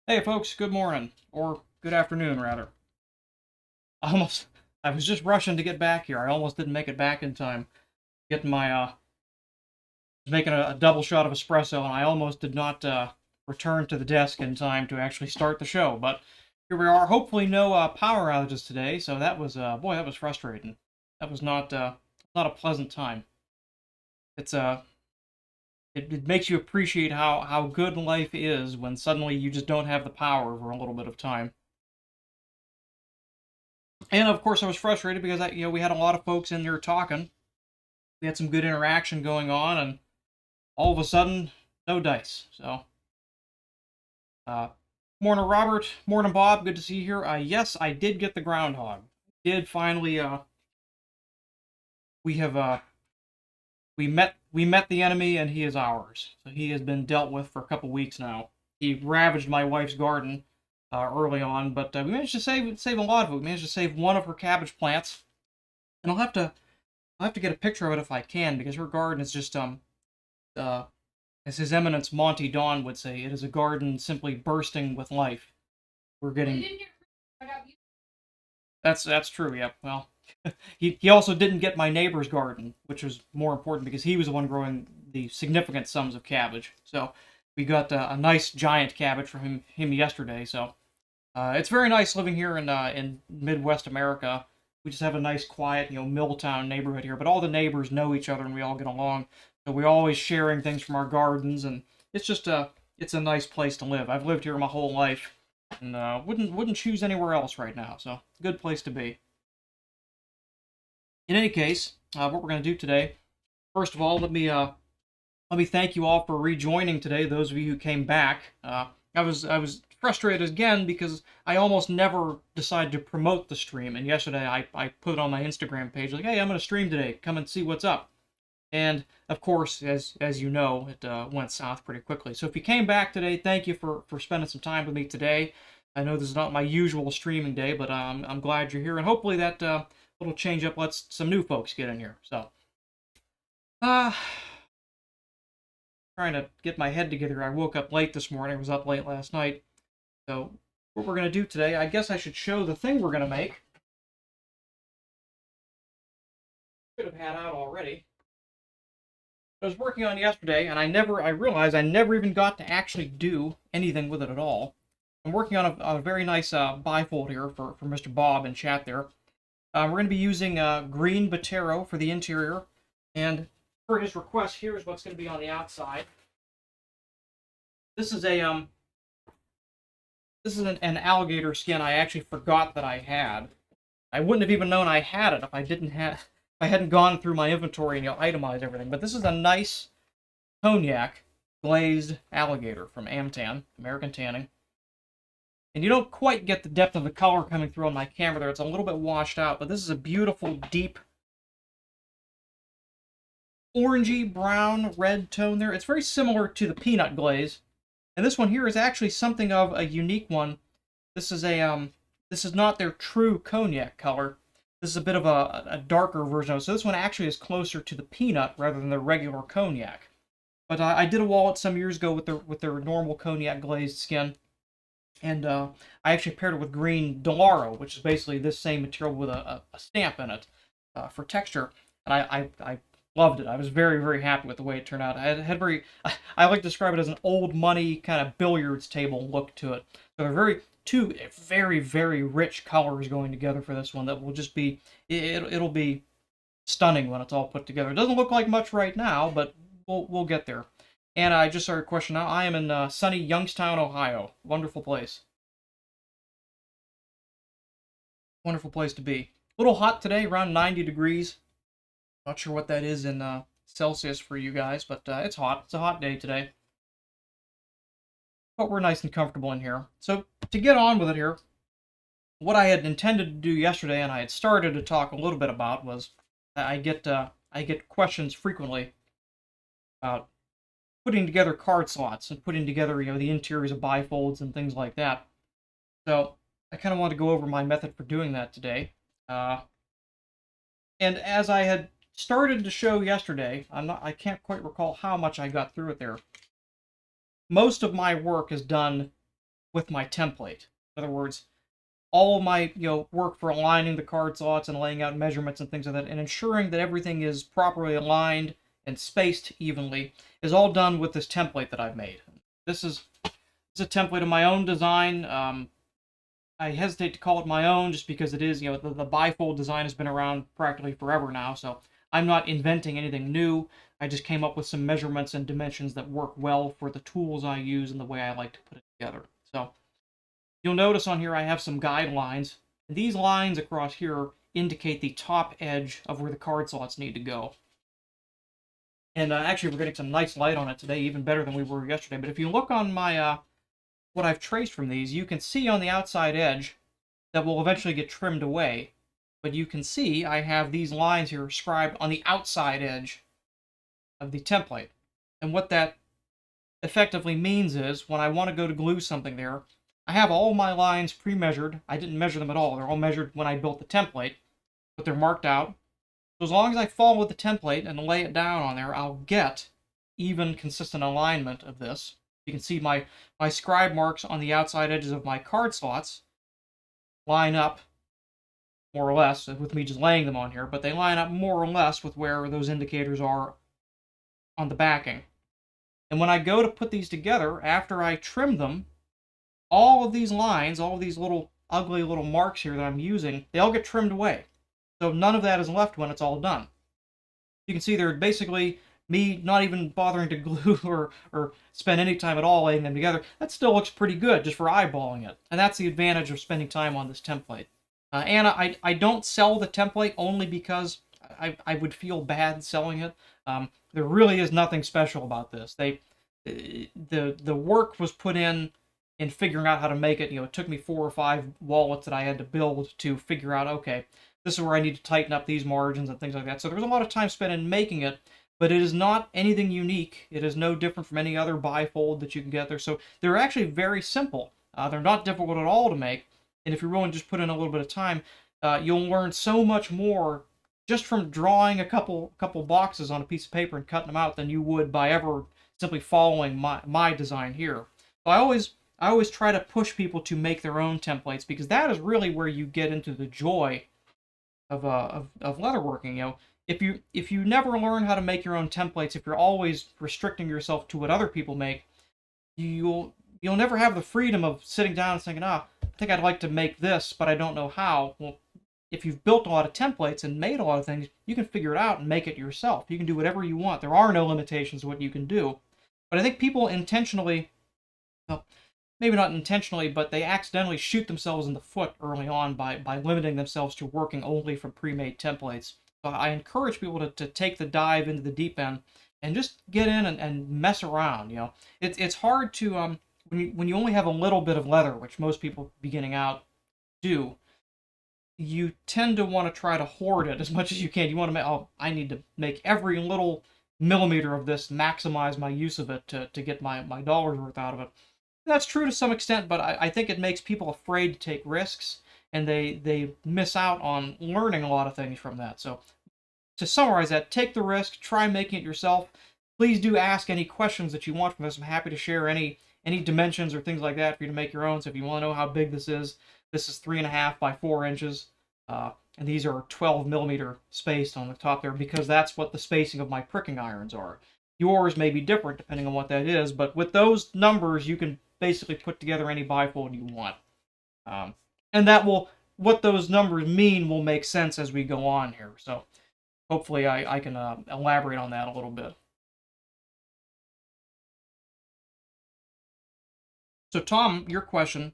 Hey folks, good morning, or good afternoon rather. I almost, I was just rushing to get back here. I almost didn't make it back in time. Getting my, was making a double shot of espresso, and I almost did not return to the desk in time to actually start the show. But here we are. Hopefully, no power outages today. So that was, boy, that was frustrating. That was not a pleasant time. It's it makes you appreciate how good life is when suddenly you just don't have the power for a little bit of time. And of course, I was frustrated because we had a lot of folks in there talking. We had some good interaction going on, and all of a sudden, no dice. So, uh, morning, Robert. Morning, Bob. Good to see you here. Yes, I did get the groundhog. Did finally. We have. We met the enemy, and he is ours. So he has been dealt with for a couple weeks now. He ravaged my wife's garden early on, but we managed to save a lot of it. We managed to save one of her cabbage plants, and I'll have to get a picture of it if I can, because her garden is just uh as His Eminence Monty Don would say, it is a garden simply bursting with life. We're getting That's true, yeah. Well, he also didn't get my neighbor's garden, which was more important because he was the one growing the significant sums of cabbage. So we got a nice giant cabbage from him yesterday. So it's very nice living here in Midwest America. We just have a nice, quiet, Milltown neighborhood here. But all the neighbors know each other, and we all get along. So we're always sharing things from our gardens, and it's a nice place to live. I've lived here my whole life, and wouldn't choose anywhere else right now. So good place to be. In any case, what we're going to do today, first of all, let me thank you all for rejoining today. Those of you who came back, I was frustrated again because I almost never decide to promote the stream. And yesterday I put it on my Instagram page like, hey, I'm going to stream today. Come and see what's up. And of course, as you know, it went south pretty quickly. So if you came back today, thank you for spending some time with me today. I know this is not my usual streaming day, but I'm glad you're here, and hopefully that little change up lets some new folks get in here. So, uh, trying to get my head together. I woke up late this morning. I was up late last night. So, what we're gonna do today, I guess I should show the thing we're gonna make. Could have had out already. I was working on yesterday, and I realized I never even got to actually do anything with it at all. I'm working on a very nice bifold here for Mr. Bob in chat there. We're going to be using green Botero for the interior, and for his request, here's what's going to be on the outside. This is an alligator skin I actually forgot that I had. I wouldn't have even known I had it if I hadn't gone through my inventory and itemized everything. But this is a nice cognac glazed alligator from Amtan, American Tanning. And you don't quite get the depth of the color coming through on my camera there. It's a little bit washed out, but this is a beautiful, deep, orangey, brown, red tone there. It's very similar to the peanut glaze. And this one here is actually something of a unique one. This is this is not their true cognac color. This is a bit of a darker version of it. So this one actually is closer to the peanut rather than the regular cognac. But I did a wallet some years ago with their normal cognac glazed skin. And I actually paired it with green Delaro, which is basically this same material with a stamp in it for texture. And I loved it. I was very, very happy with the way it turned out. It had I like to describe it as an old money kind of billiards table look to it. So they're two very, very rich colors going together for this one that will just be, it'll be stunning when it's all put together. It doesn't look like much right now, but we'll get there. And I just started a question now. I am in sunny Youngstown, Ohio. Wonderful place. Wonderful place to be. A little hot today, around 90 degrees. Not sure what that is in Celsius for you guys, but it's hot. It's a hot day today. But we're nice and comfortable in here. So to get on with it here, what I had intended to do yesterday, and I had started to talk a little bit about, was I get questions frequently about putting together card slots and putting together the interiors of bifolds and things like that. So I kind of want to go over my method for doing that today. And as I had started to show yesterday, I can't quite recall how much I got through it there. Most of my work is done with my template. In other words, all of my work for aligning the card slots and laying out measurements and things like that, and ensuring that everything is properly aligned and spaced evenly, is all done with this template that I've made. This is a template of my own design. I hesitate to call it my own just because it is, the bifold design has been around practically forever now, so I'm not inventing anything new. I just came up with some measurements and dimensions that work well for the tools I use and the way I like to put it together. So you'll notice on here I have some guidelines. These lines across here indicate the top edge of where the card slots need to go. And actually, we're getting some nice light on it today, even better than we were yesterday. But if you look on my what I've traced from these, you can see on the outside edge that will eventually get trimmed away. But you can see I have these lines here scribed on the outside edge of the template. And what that effectively means is when I want to go to glue something there, I have all my lines pre-measured. I didn't measure them at all. They're all measured when I built the template, but they're marked out. So as long as I follow the template and lay it down on there, I'll get even, consistent alignment of this. You can see my scribe marks on the outside edges of my card slots line up more or less with me just laying them on here, but they line up more or less with where those indicators are on the backing. And when I go to put these together, after I trim them, all of these lines, all of these little ugly little marks here that I'm using, they all get trimmed away. So none of that is left when it's all done. You can see they're basically me not even bothering to glue or spend any time at all laying them together. That still looks pretty good just for eyeballing it. And that's the advantage of spending time on this template. Anna, I don't sell the template only because I would feel bad selling it. There really is nothing special about this. The work was put in figuring out how to make it. It took me 4 or 5 wallets that I had to build to figure out, okay, this is where I need to tighten up these margins and things like that. So there was a lot of time spent in making it, but it is not anything unique. It is no different from any other bifold that you can get there. So they're actually very simple. They're not difficult at all to make. And if you're willing to just put in a little bit of time, you'll learn so much more just from drawing a couple boxes on a piece of paper and cutting them out than you would by ever simply following my design here. So I always try to push people to make their own templates, because that is really where you get into the joy of leatherworking. If you never learn how to make your own templates, if you're always restricting yourself to what other people make, you'll never have the freedom of sitting down and thinking, I think I'd like to make this, but I don't know how. Well, if you've built a lot of templates and made a lot of things, you can figure it out and make it yourself. You can do whatever you want. There are no limitations to what you can do. But I think people intentionally, well, maybe not intentionally, but they accidentally shoot themselves in the foot early on by limiting themselves to working only from pre-made templates. So I encourage people to take the dive into the deep end and just get in and mess around. It's hard to when you only have a little bit of leather, which most people beginning out do. You tend to want to try to hoard it as much as you can. You want to make, I need to make every little millimeter of this, maximize my use of it to get my dollar's worth out of it. That's true to some extent, but I think it makes people afraid to take risks, and they miss out on learning a lot of things from that. So to summarize that, take the risk, try making it yourself. Please do ask any questions that you want from this. I'm happy to share any dimensions or things like that for you to make your own. So if you want to know how big this is 3.5 by 4 inches. And these are 12 millimeter spaced on the top there, because that's what the spacing of my pricking irons are. Yours may be different depending on what that is, but with those numbers, you can basically put together any bifold you want. And what those numbers mean will make sense as we go on here. So hopefully I can elaborate on that a little bit. So Tom, your question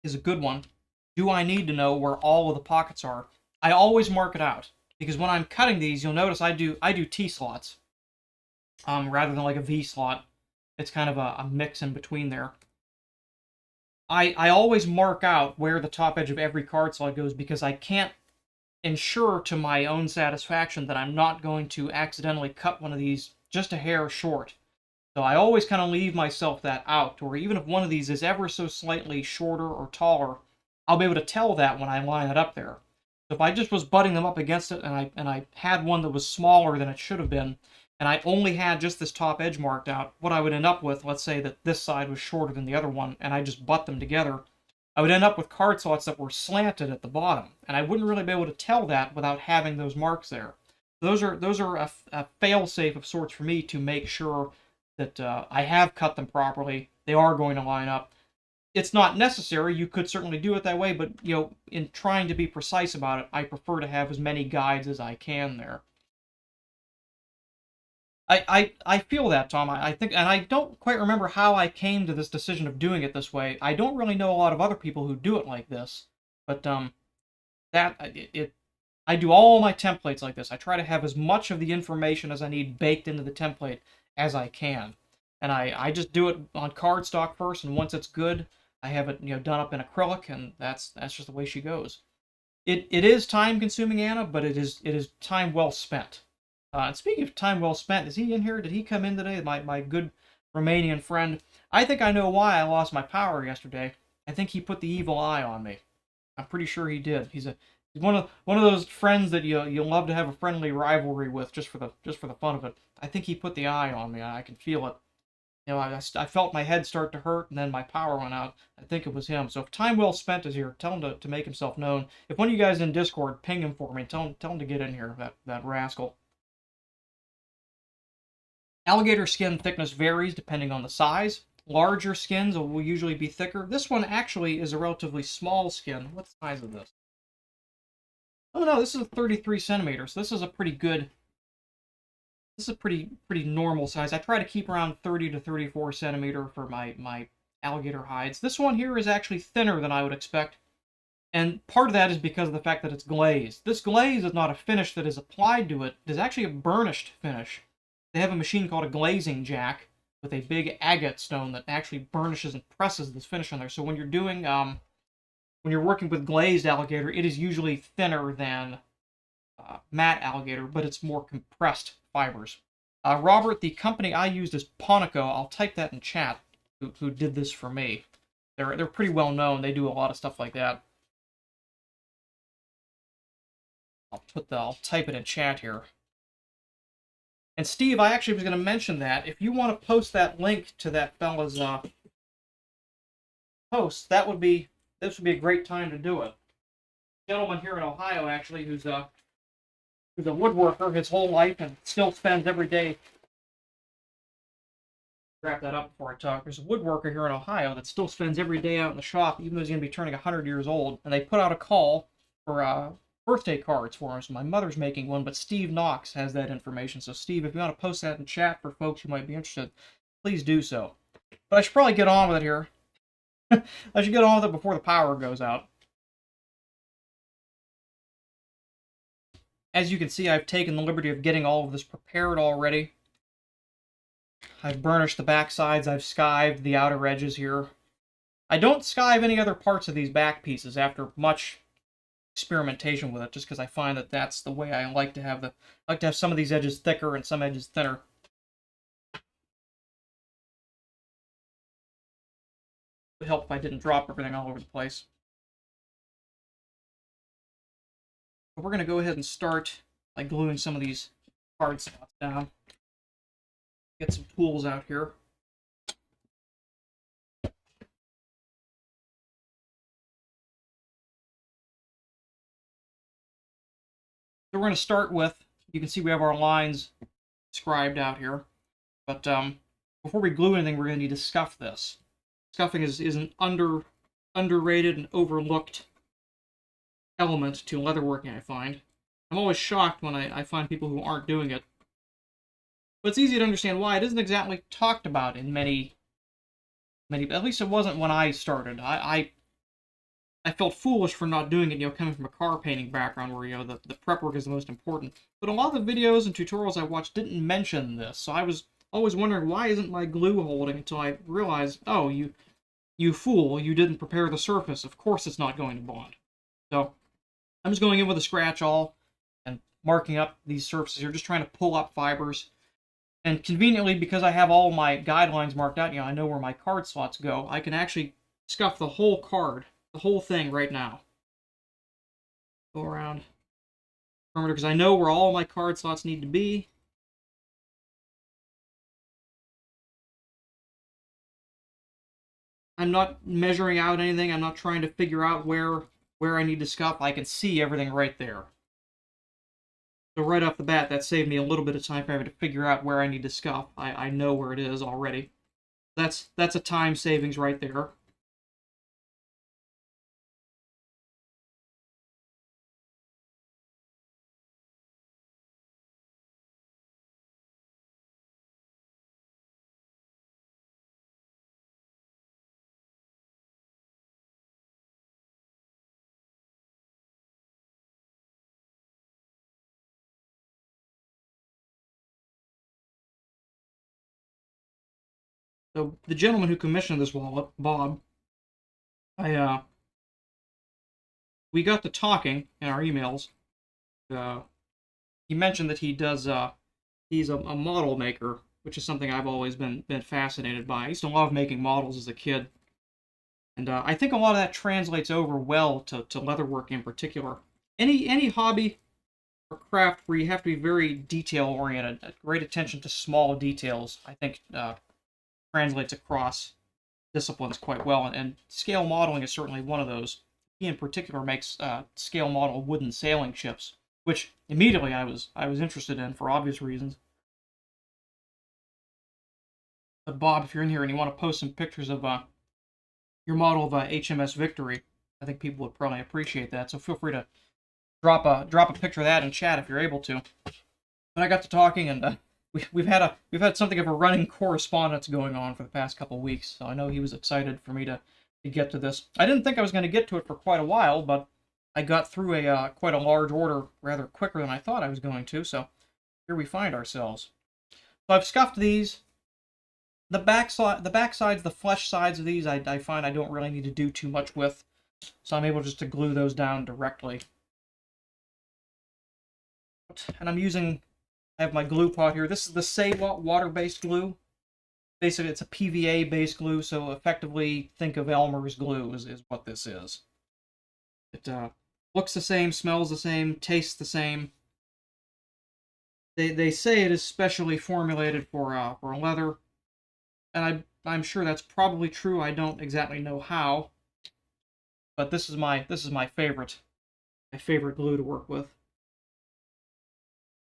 is a good one. Do I need to know where all of the pockets are? I always mark it out, because when I'm cutting these, you'll notice I do T slots rather than like a V slot. It's kind of a mix in between there. I always mark out where the top edge of every card slot goes, because I can't ensure to my own satisfaction that I'm not going to accidentally cut one of these just a hair short. So I always kind of leave myself that out, or even if one of these is ever so slightly shorter or taller, I'll be able to tell that when I line it up there. So if I just was butting them up against it and I had one that was smaller than it should have been, and I only had just this top edge marked out, what I would end up with, let's say that this side was shorter than the other one, and I just butt them together, I would end up with card slots that were slanted at the bottom, and I wouldn't really be able to tell that without having those marks there. Those are a fail-safe of sorts for me to make sure that I have cut them properly, they are going to line up. It's not necessary, you could certainly do it that way, but in trying to be precise about it, I prefer to have as many guides as I can there. I feel that, Tom. I think, and I don't quite remember how I came to this decision of doing it this way. I don't really know a lot of other people who do it like this, but I do all my templates like this. I try to have as much of the information as I need baked into the template as I can, and I just do it on cardstock first, and once it's good, I have it done up in acrylic, and that's just the way she goes. It is time consuming, Anna, but it is time well spent. And speaking of time well spent, is he in here? Did he come in today? My good Romanian friend. I think I know why I lost my power yesterday. I think he put the evil eye on me. I'm pretty sure he did. He's one of those friends that you love to have a friendly rivalry with just for the fun of it. I think he put the eye on me. I can feel it. I felt my head start to hurt, and then my power went out. I think it was him. So if time well spent is here, tell him to make himself known. If one of you guys in Discord, ping him for me. Tell him to get in here. That rascal. Alligator skin thickness varies depending on the size. Larger skins will usually be thicker. This one actually is a relatively small skin. What size is this? Oh no, this is a 33 centimeters. So this is a pretty good. This is a pretty normal size. I try to keep around 30 to 34 centimeter for my alligator hides. This one here is actually thinner than I would expect, and part of that is because of the fact that it's glazed. This glaze is not a finish that is applied to it. It is actually a burnished finish. They have a machine called a glazing jack with a big agate stone that actually burnishes and presses this finish on there. So when you're doing when you're working with glazed alligator, it is usually thinner than matte alligator, but it's more compressed fibers. Robert, the company I used is Ponico. I'll type that in chat. Who did this for me? They're pretty well known. They do a lot of stuff like that. I'll type it in chat here. And Steve, I actually was going to mention that if you want to post that link to that fella's post, this would be a great time to do it. A gentleman here in Ohio, actually, who's a woodworker his whole life and still spends every day. Wrap that up before I talk. There's a woodworker here in Ohio that still spends every day out in the shop, even though he's going to be turning 100 years old. And they put out a call for birthday cards for him. So my mother's making one, but Steve Knox has that information. So Steve, if you want to post that in chat for folks who might be interested, please do so. But I should probably get on with it here. I should get on with it before the power goes out. As you can see, I've taken the liberty of getting all of this prepared already. I've burnished the back sides, I've skived the outer edges here. I don't skive any other parts of these back pieces after much experimentation with it, just because I find that that's the way I like to have some of these edges thicker and some edges thinner. It would help if I didn't drop everything all over the place. But we're going to go ahead and start by gluing some of these card slots down. Get some tools out here. So we're going to start with, you can see we have our lines scribed out here. But before we glue anything, we're going to need to scuff this. Scuffing is an underrated and overlooked element to leatherworking, I find. I'm always shocked when I find people who aren't doing it. But it's easy to understand why. It isn't exactly talked about in many, at least it wasn't when I started. I felt foolish for not doing it, coming from a car painting background where, the prep work is the most important. But a lot of the videos and tutorials I watched didn't mention this, so I was always wondering, why isn't my glue holding, until I realized, oh, you fool, you didn't prepare the surface. Of course it's not going to bond. So I'm just going in with a scratch awl and marking up these surfaces here, just trying to pull up fibers. And conveniently, because I have all my guidelines marked out, I know where my card slots go, I can actually scuff the whole card, the whole thing right now. Go around perimeter, because I know where all my card slots need to be. I'm not measuring out anything. I'm not trying to figure out where I need to scuff. I can see everything right there. So right off the bat, that saved me a little bit of time for having to figure out where I need to scuff. I know where it is already. That's a time savings right there. So the gentleman who commissioned this wallet, Bob, I we got to talking in our emails. Uh, he mentioned that he's a model maker, which is something I've always been fascinated by. I used to love making models as a kid, and I think a lot of that translates over well to leatherworking in particular. Any hobby or craft where you have to be very detail oriented, great attention to small details, I think translates across disciplines quite well, and scale modeling is certainly one of those. He in particular makes scale model wooden sailing ships, which immediately I was interested in for obvious reasons. But Bob, if you're in here and you want to post some pictures of your model of HMS Victory, I think people would probably appreciate that. So feel free to drop a picture of that in chat if you're able to. But I got to talking, and we've had something of a running correspondence going on for the past couple weeks. So I know he was excited for me to get to this. I didn't think I was going to get to it for quite a while, but I got through a quite a large order rather quicker than I thought I was going to. So here we find ourselves. So I've scuffed these. The back sides, the flesh sides of these, I find I don't really need to do too much with, so I'm able just to glue those down directly. And I have my glue pot here. This is the Naval water-based glue. Basically, it's a PVA-based glue, so effectively think of Elmer's glue is what this is. It looks the same, smells the same, tastes the same. They say it is specially formulated for leather, and I'm sure that's probably true. I don't exactly know how, but this is my favorite glue to work with.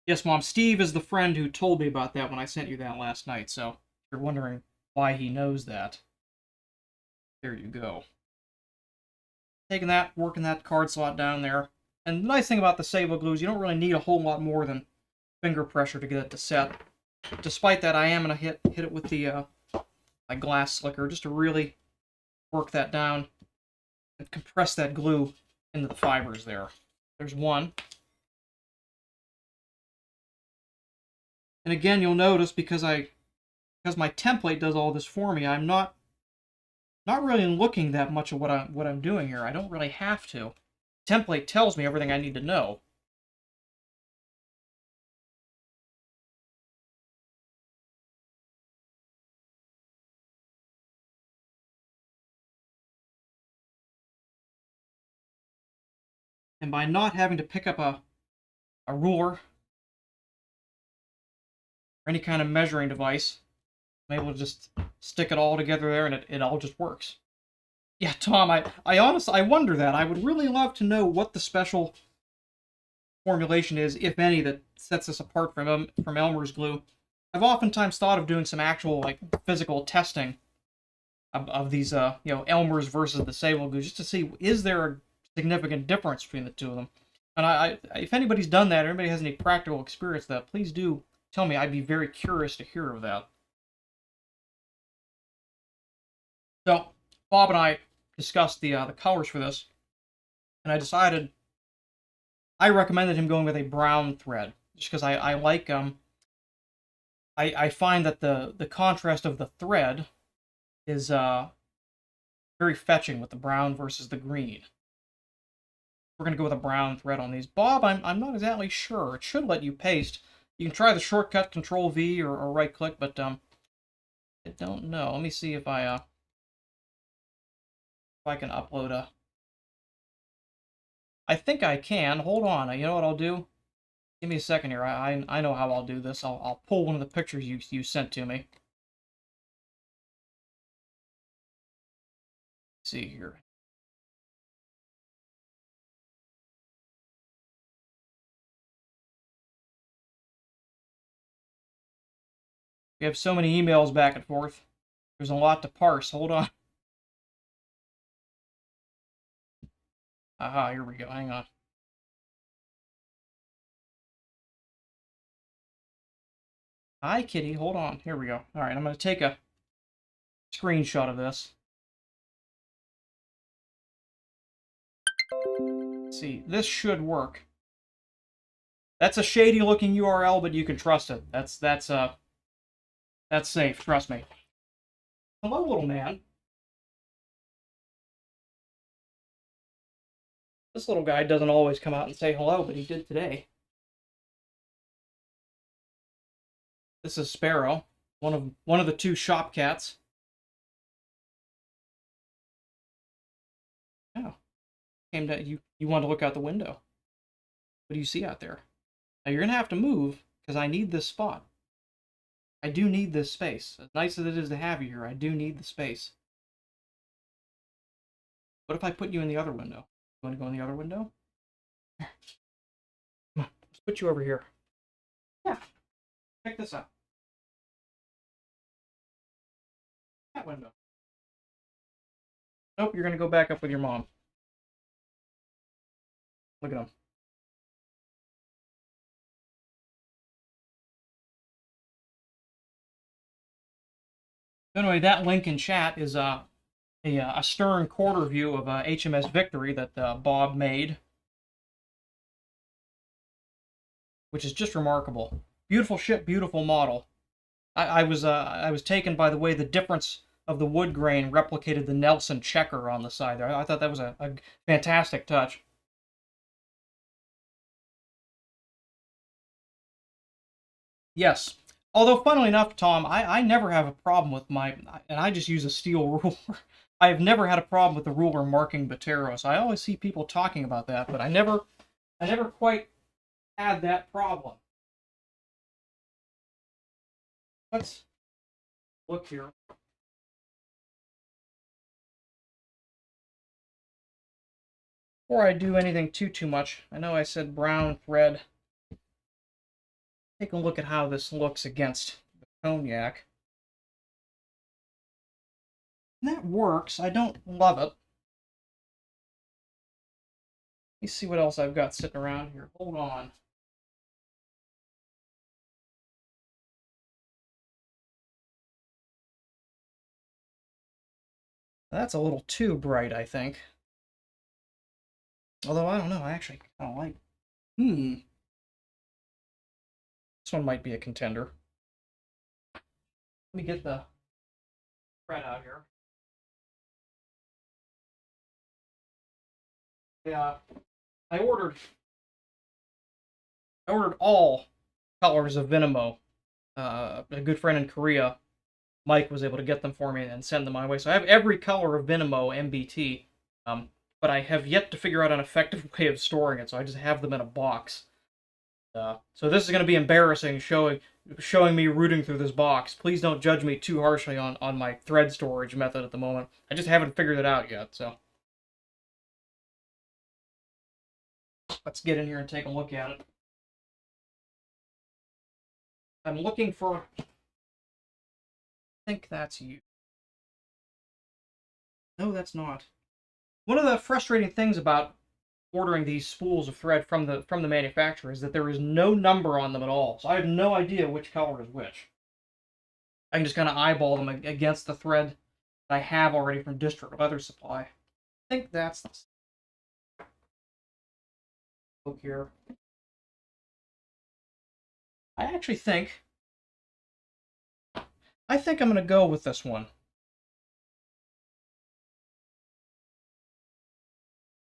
Yes, Mom, Steve is the friend who told me about that when I sent you that last night, so if you're wondering why he knows that, there you go. Taking that, working that card slot down there. And the nice thing about the Sable glue is you don't really need a whole lot more than finger pressure to get it to set. Despite that, I am going to hit it with the my glass slicker just to really work that down and compress that glue into the fibers there. There's one. And again, you'll notice because my template does all this for me, I'm not really looking that much at what I'm doing here. I don't really have to. The template tells me everything I need to know. And by not having to pick up a ruler or any kind of measuring device, I'm able to just stick it all together there, and it all just works. Yeah, Tom, I honestly I wonder that. I would really love to know what the special formulation is, if any, that sets this apart from Elmer's glue. I've oftentimes thought of doing some actual like physical testing of these Elmer's versus the Sable glue, just to see is there a significant difference between the two of them. And if anybody's done that, or anybody has any practical experience with that, please do tell me. I'd be very curious to hear of that. So Bob and I discussed the colors for this, and I decided I recommended him going with a brown thread, just because I like I find that the contrast of the thread is very fetching with the brown versus the green. We're gonna go with a brown thread on these. Bob, I'm not exactly sure. It should let you paste. You can try the shortcut Control V or right click, but I don't know. Let me see if I can upload a. I think I can. Hold on. You know what I'll do? Give me a second here. I know how I'll do this. I'll pull one of the pictures you sent to me. see here. We have so many emails back and forth. There's a lot to parse. Hold on. Aha, here we go. Hang on. Hi, kitty. Hold on. Here we go. All right, I'm going to take a screenshot of this. Let's see, this should work. That's a shady looking URL, but you can trust it. That's safe. Trust me. Hello, little man. This little guy doesn't always come out and say hello, but he did today. This is Sparrow, one of the two shop cats. Oh, came down. You want to look out the window? What do you see out there? Now you're gonna have to move because I need this spot. I do need this space. As nice as it is to have you here, I do need the space. What if I put you in the other window? You want to go in the other window? Come on, let's put you over here. Yeah, check this out. That window. Nope, you're gonna go back up with your mom. Look at him. Anyway, that link in chat is a stern quarter view of HMS Victory that Bob made, which is just remarkable. Beautiful ship, beautiful model. I was taken by the way the difference of the wood grain replicated the Nelson checker on the side there. I thought that was a fantastic touch. Yes. Although, funnily enough, Tom, I never have a problem with and I just use a steel ruler. I've never had a problem with the ruler marking Boteros. I always see people talking about that, but I never quite had that problem. Let's look here. Before I do anything too much, I know I said brown thread. Take a look at how this looks against the cognac. And that works. I don't love it. Let me see what else I've got sitting around here. Hold on. That's a little too bright, I think. Although, I don't know. I actually kind of like... This one might be a contender. Let me get the thread out here. Yeah, I ordered all colors of Vinimo. A good friend in Korea, Mike, was able to get them for me and send them my way. So I have every color of Vinimo MBT, but I have yet to figure out an effective way of storing it, so I just have them in a box. So this is going to be embarrassing, showing me rooting through this box. Please don't judge me too harshly on my thread storage method at the moment. I just haven't figured it out yet, so. Let's get in here and take a look at it. I'm looking for... I think that's you. No, that's not. One of the frustrating things about ordering these spools of thread from the manufacturer is that there is no number on them at all. So I have no idea which color is which. I can just kind of eyeball them against the thread that I have already from District Leather Supply. I think that's the... Look here. I think I'm going to go with this one.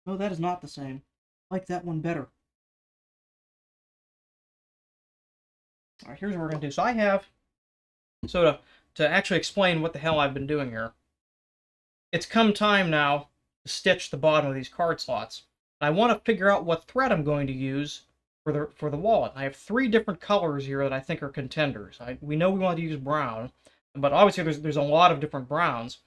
No, that is not the same. I like that one better. All right, here's what we're going to do. So I have... So to actually explain what the hell I've been doing here, it's come time now to stitch the bottom of these card slots. I want to figure out what thread I'm going to use for the wallet. I have 3 different colors here that I think are contenders. We know we want to use brown, but obviously there's a lot of different browns.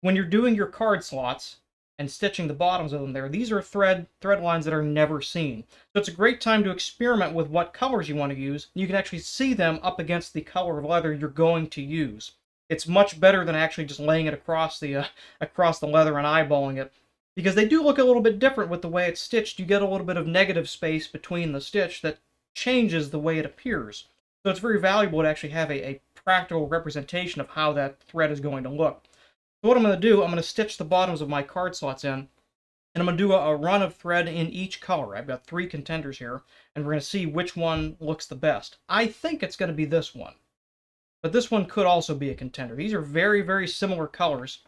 when you're doing your card slots and stitching the bottoms of them there, these are thread lines that are never seen. So it's a great time to experiment with what colors you want to use. You can actually see them up against the color of leather you're going to use. It's much better than actually just laying it across the leather and eyeballing it, because they do look a little bit different with the way it's stitched. You get a little bit of negative space between the stitch that changes the way it appears. So it's very valuable to actually have a practical representation of how that thread is going to look. So what I'm going to do, I'm going to stitch the bottoms of my card slots in, and I'm going to do a run of thread in each color. I've got 3 contenders here, and we're going to see which one looks the best. I think it's going to be this one, but this one could also be a contender. These are very, very similar colors.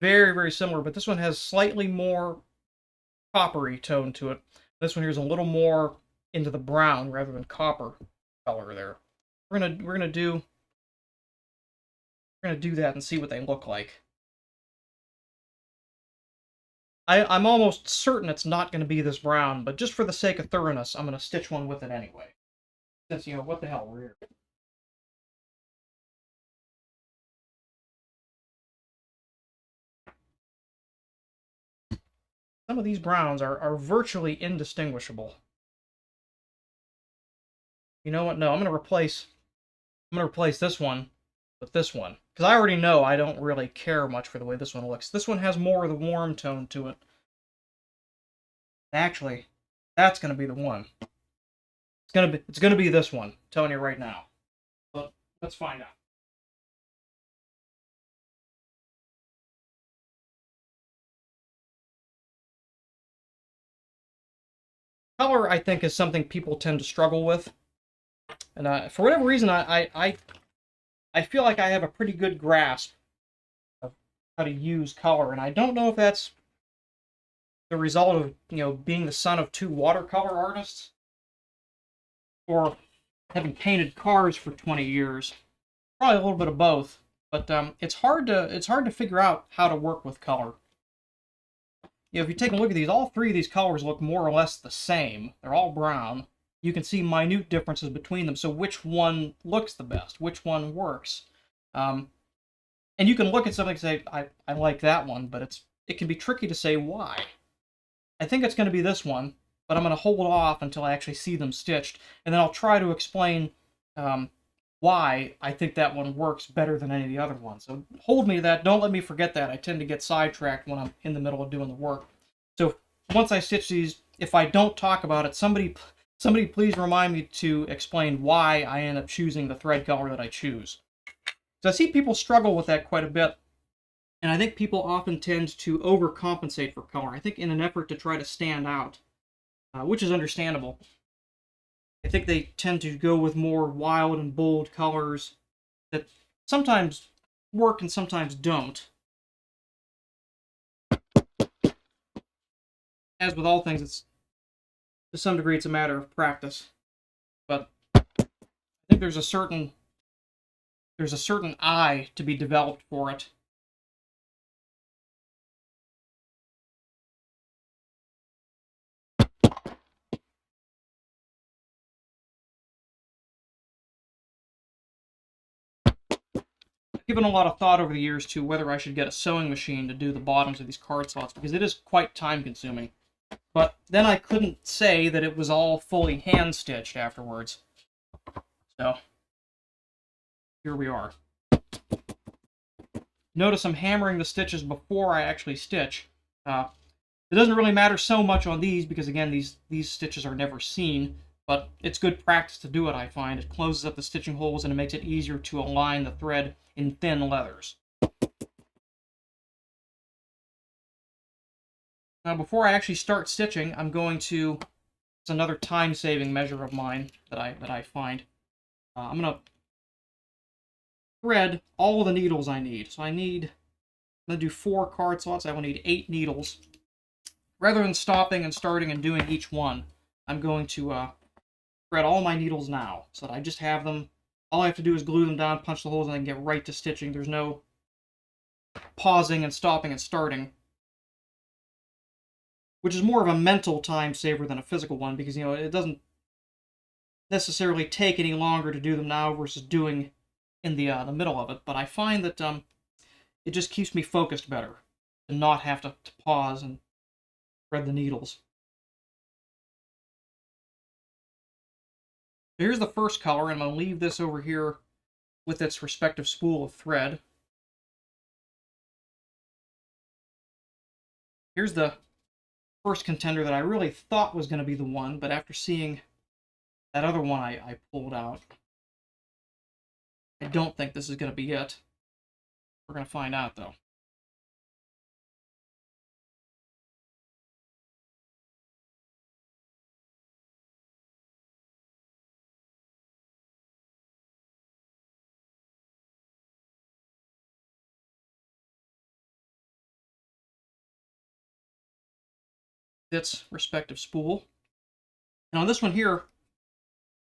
Very, very similar, but this one has slightly more coppery tone to it. This one here is a little more into the brown rather than copper color there. We're gonna do that and see what they look like. I'm almost certain it's not going to be this brown, but just for the sake of thoroughness, I'm going to stitch one with it anyway. Since, you know, what the hell, we're here. Some of these browns are virtually indistinguishable. You know what? No, I'm going to replace this one with this one, because I already know I don't really care much for the way this one looks. This one has more of the warm tone to it. Actually, that's going to be the one. It's going to be this one. I'm telling you right now. But let's find out. Color, I think, is something people tend to struggle with, and for whatever reason, I feel like I have a pretty good grasp of how to use color, and I don't know if that's the result of, you know, being the son of 2 watercolor artists, or having painted cars for 20 years. Probably a little bit of both, but it's hard to figure out how to work with color. You know, if you take a look at these, all 3 of these colors look more or less the same. They're all brown. You can see minute differences between them, so which one looks the best, which one works. And you can look at something and say, I like that one, but it can be tricky to say why. I think it's going to be this one, but I'm going to hold off until I actually see them stitched, and then I'll try to explain why I think that one works better than any of the other ones. So hold me to that. Don't let me forget that. I tend to get sidetracked when I'm in the middle of doing the work. So once I stitch these, if I don't talk about it, somebody please remind me to explain why I end up choosing the thread color that I choose. So I see people struggle with that quite a bit, and I think people often tend to overcompensate for color. I think in an effort to try to stand out, which is understandable. I think they tend to go with more wild and bold colors that sometimes work and sometimes don't. As with all things, to some degree, it's a matter of practice. But I think there's a certain eye to be developed for it. Given a lot of thought over the years to whether I should get a sewing machine to do the bottoms of these card slots, because it is quite time consuming. But then I couldn't say that it was all fully hand stitched afterwards. So here we are. Notice I'm hammering the stitches before I actually stitch. It doesn't really matter so much on these because, again, these stitches are never seen. But it's good practice to do it, I find. It closes up the stitching holes and it makes it easier to align the thread in thin leathers. Now, before I actually start stitching, I'm going to... It's another time-saving measure of mine that I find. I'm going to thread all the needles I need. So I'm going to do 4 card slots. I will need 8 needles. Rather than stopping and starting and doing each one, I'm going to thread all my needles now, so that I just have them. All I have to do is glue them down, punch the holes, and I can get right to stitching. There's no pausing and stopping and starting, which is more of a mental time saver than a physical one, because, you know, it doesn't necessarily take any longer to do them now versus doing in the middle of it. But I find that it just keeps me focused better to not have to pause and thread the needles. So here's the first color, and I'm going to leave this over here with its respective spool of thread. Here's the first contender that I really thought was going to be the one, but after seeing that other one I pulled out, I don't think this is going to be it. We're going to find out, though. Its respective spool. And on this one here,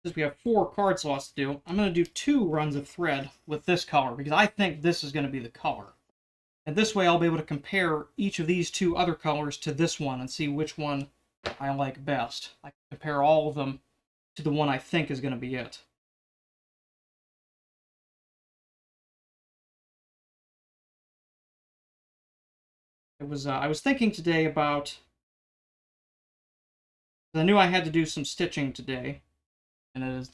since we have 4 card slots to do, I'm going to do 2 runs of thread with this color, because I think this is going to be the color. And this way I'll be able to compare each of these 2 other colors to this one and see which one I like best. I can compare all of them to the one I think is going to be it. I was thinking today about, I knew I had to do some stitching today, and it is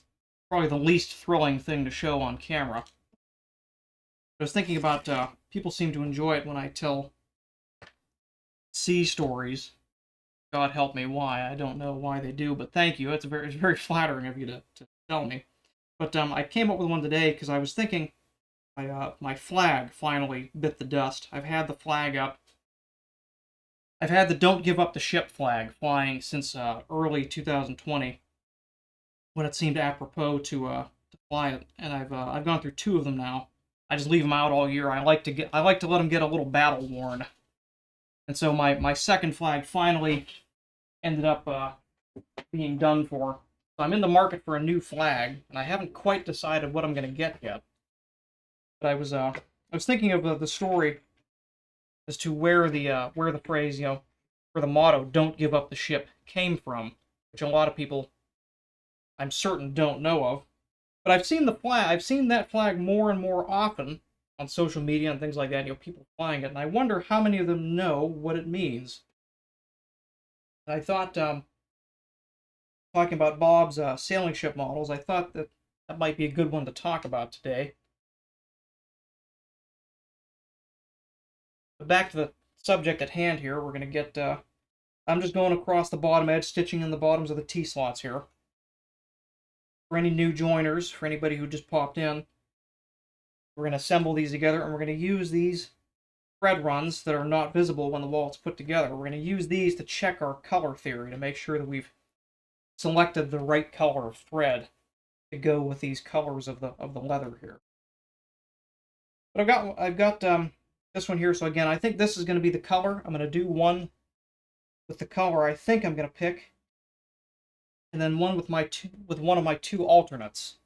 probably the least thrilling thing to show on camera. I was thinking about people seem to enjoy it when I tell sea stories. God help me why. I don't know why they do, but thank you. It's very flattering of you to tell me. But I came up with one today because I was thinking my flag finally bit the dust. I've had the flag up. I've had the Don't Give Up the Ship flag flying since early 2020, when it seemed apropos to fly it, and I've gone through 2 of them now. I just leave them out all year. I like to let them get a little battle worn, and so my second flag finally ended up being done for. So I'm in the market for a new flag, and I haven't quite decided what I'm going to get yet. But I was thinking of the story as to where the phrase, where the motto "Don't give up the ship" came from, which a lot of people, I'm certain, don't know of. But I've seen that flag more and more often on social media and things like that. People flying it, and I wonder how many of them know what it means. And I thought, talking about Bob's sailing ship models, I thought that might be a good one to talk about today. But back to the subject at hand here, we're going to get, I'm just going across the bottom edge, stitching in the bottoms of the T-slots here. For any new joiners, for anybody who just popped in, we're going to assemble these together, and we're going to use these thread runs that are not visible when the wallet's put together. We're going to use these to check our color theory, to make sure that we've selected the right color of thread to go with these colors of the leather here. But I've got this one here. So again, I think this is going to be the color. I'm going to do one with the color I think I'm going to pick, and then one with one of my 2 alternates.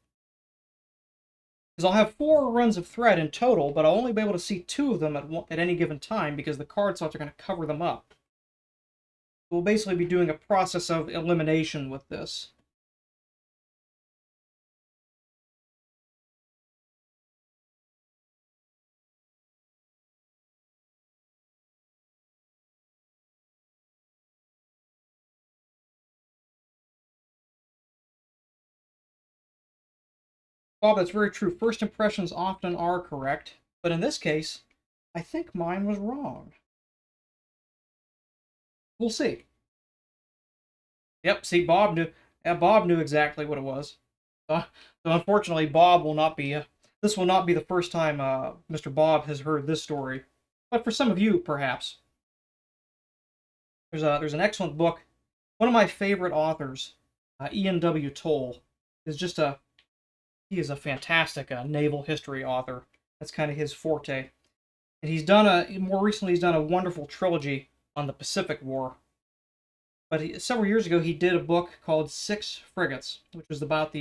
Because I'll have 4 runs of thread in total, but I'll only be able to see 2 of them at any given time, because the card slots are going to cover them up. We'll basically be doing a process of elimination with this. Bob, that's very true. First impressions often are correct, but in this case, I think mine was wrong. We'll see. Yep, see, Bob knew. Yeah, Bob knew exactly what it was. So unfortunately, Bob will not be. This will not be the first time Mr. Bob has heard this story, but for some of you, perhaps. There's an excellent book. One of my favorite authors, Ian W. Toll, is he is a fantastic naval history author. That's kind of his forte. And more recently he's done a wonderful trilogy on the Pacific War. But several years ago he did a book called 6 Frigates, which was about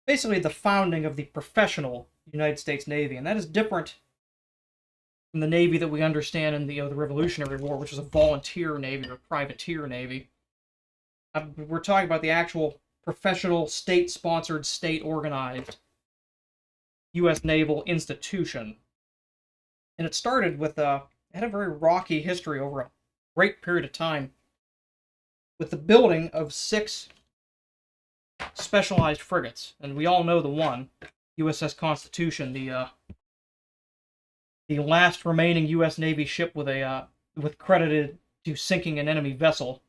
basically the founding of the professional United States Navy, and that is different from the Navy that we understand in the Revolutionary War, which was a volunteer Navy or privateer Navy. We're talking about the actual professional, state-sponsored, state-organized U.S. naval institution. And it started with it had a very rocky history over a great period of time, with the building of 6 specialized frigates, and we all know the one, USS Constitution, the last remaining U.S. Navy ship with credited to sinking an enemy vessel,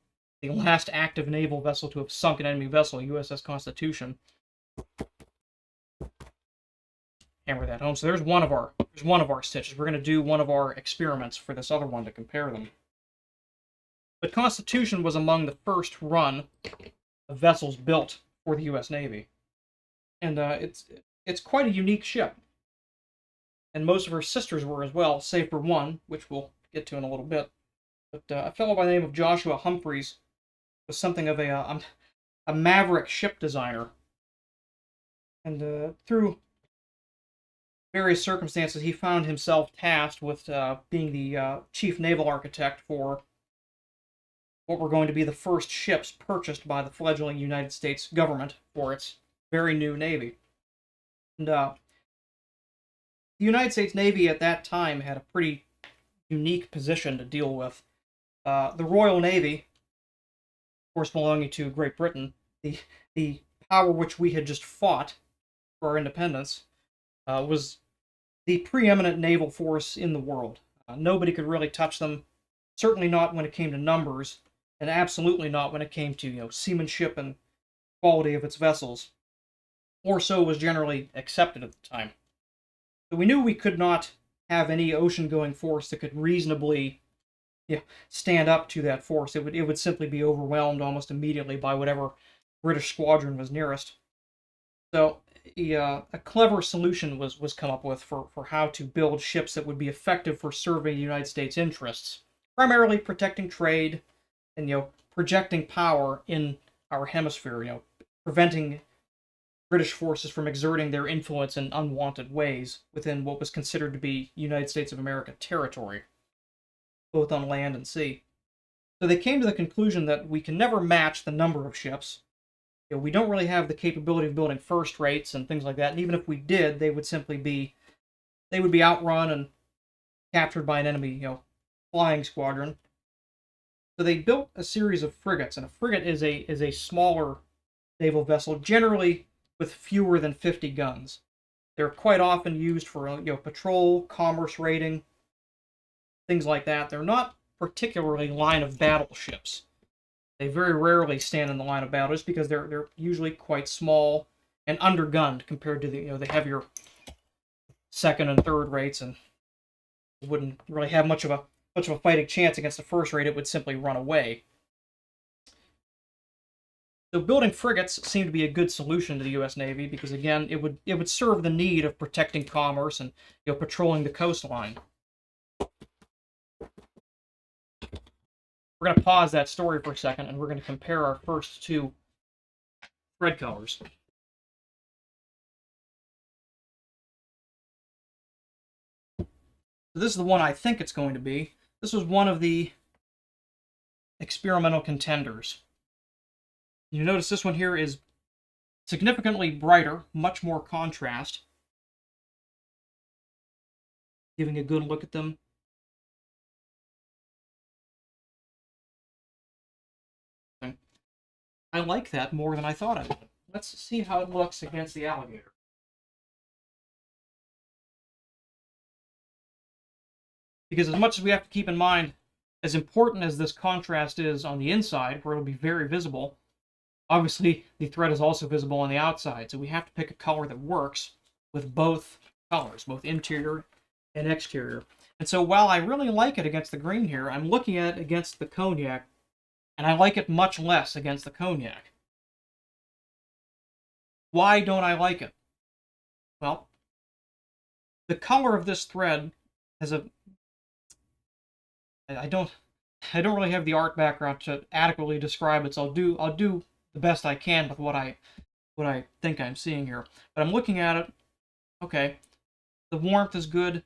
the last active naval vessel to have sunk an enemy vessel, USS Constitution. Hammer that home. So there's one of our stitches. We're going to do one of our experiments for this other one to compare them. But Constitution was among the first run of vessels built for the U.S. Navy, and it's quite a unique ship. And most of her sisters were as well, save for one, which we'll get to in a little bit. But a fellow by the name of Joshua Humphreys was something of a maverick ship designer, and through various circumstances, he found himself tasked with being the chief naval architect for what were going to be the first ships purchased by the fledgling United States government for its very new Navy. And the United States Navy at that time had a pretty unique position to deal with. The Royal Navy, of course belonging to Great Britain, the power which we had just fought for our independence, was the preeminent naval force in the world. Nobody could really touch them, certainly not when it came to numbers, and absolutely not when it came to seamanship and quality of its vessels, or so was generally accepted at the time. So we knew we could not have any ocean-going force that could reasonably stand up to that force. It would simply be overwhelmed almost immediately by whatever British squadron was nearest. So a clever solution was come up with for how to build ships that would be effective for serving the United States interests, primarily protecting trade and projecting power in our hemisphere, preventing British forces from exerting their influence in unwanted ways within what was considered to be United States of America territory, both on land and sea. So they came to the conclusion that we can never match the number of ships. We don't really have the capability of building first rates and things like that, and even if we did, they would be outrun and captured by an enemy, flying squadron. So they built a series of frigates, and a frigate is a smaller naval vessel, generally with fewer than 50 guns. They're quite often used for patrol, commerce raiding, things like that. They're not particularly line of battle ships. They very rarely stand in the line of battle just because they're usually quite small and undergunned compared to the heavier second and third rates, and wouldn't really have much of a fighting chance against the first rate. It would simply run away. So building frigates seemed to be a good solution to the U.S. Navy because, again, it would serve the need of protecting commerce and patrolling the coastline. We're going to pause that story for a second, and we're going to compare our first 2 thread colors. So this is the one I think it's going to be. This was one of the experimental contenders. You notice this one here is significantly brighter, much more contrast. Giving a good look at them. I like that more than I thought I would. Let's see how it looks against the alligator. Because as much as we have to keep in mind, as important as this contrast is on the inside, where it'll be very visible, obviously the thread is also visible on the outside, so we have to pick a color that works with both colors, both interior and exterior. And so while I really like it against the green here, I'm looking at it against the cognac, and I like it much less against the cognac. Why don't I like it? Well, the color of this thread has I don't really have the art background to adequately describe it, so I'll do the best I can with what I think I'm seeing here. But I'm looking at it. Okay, the warmth is good.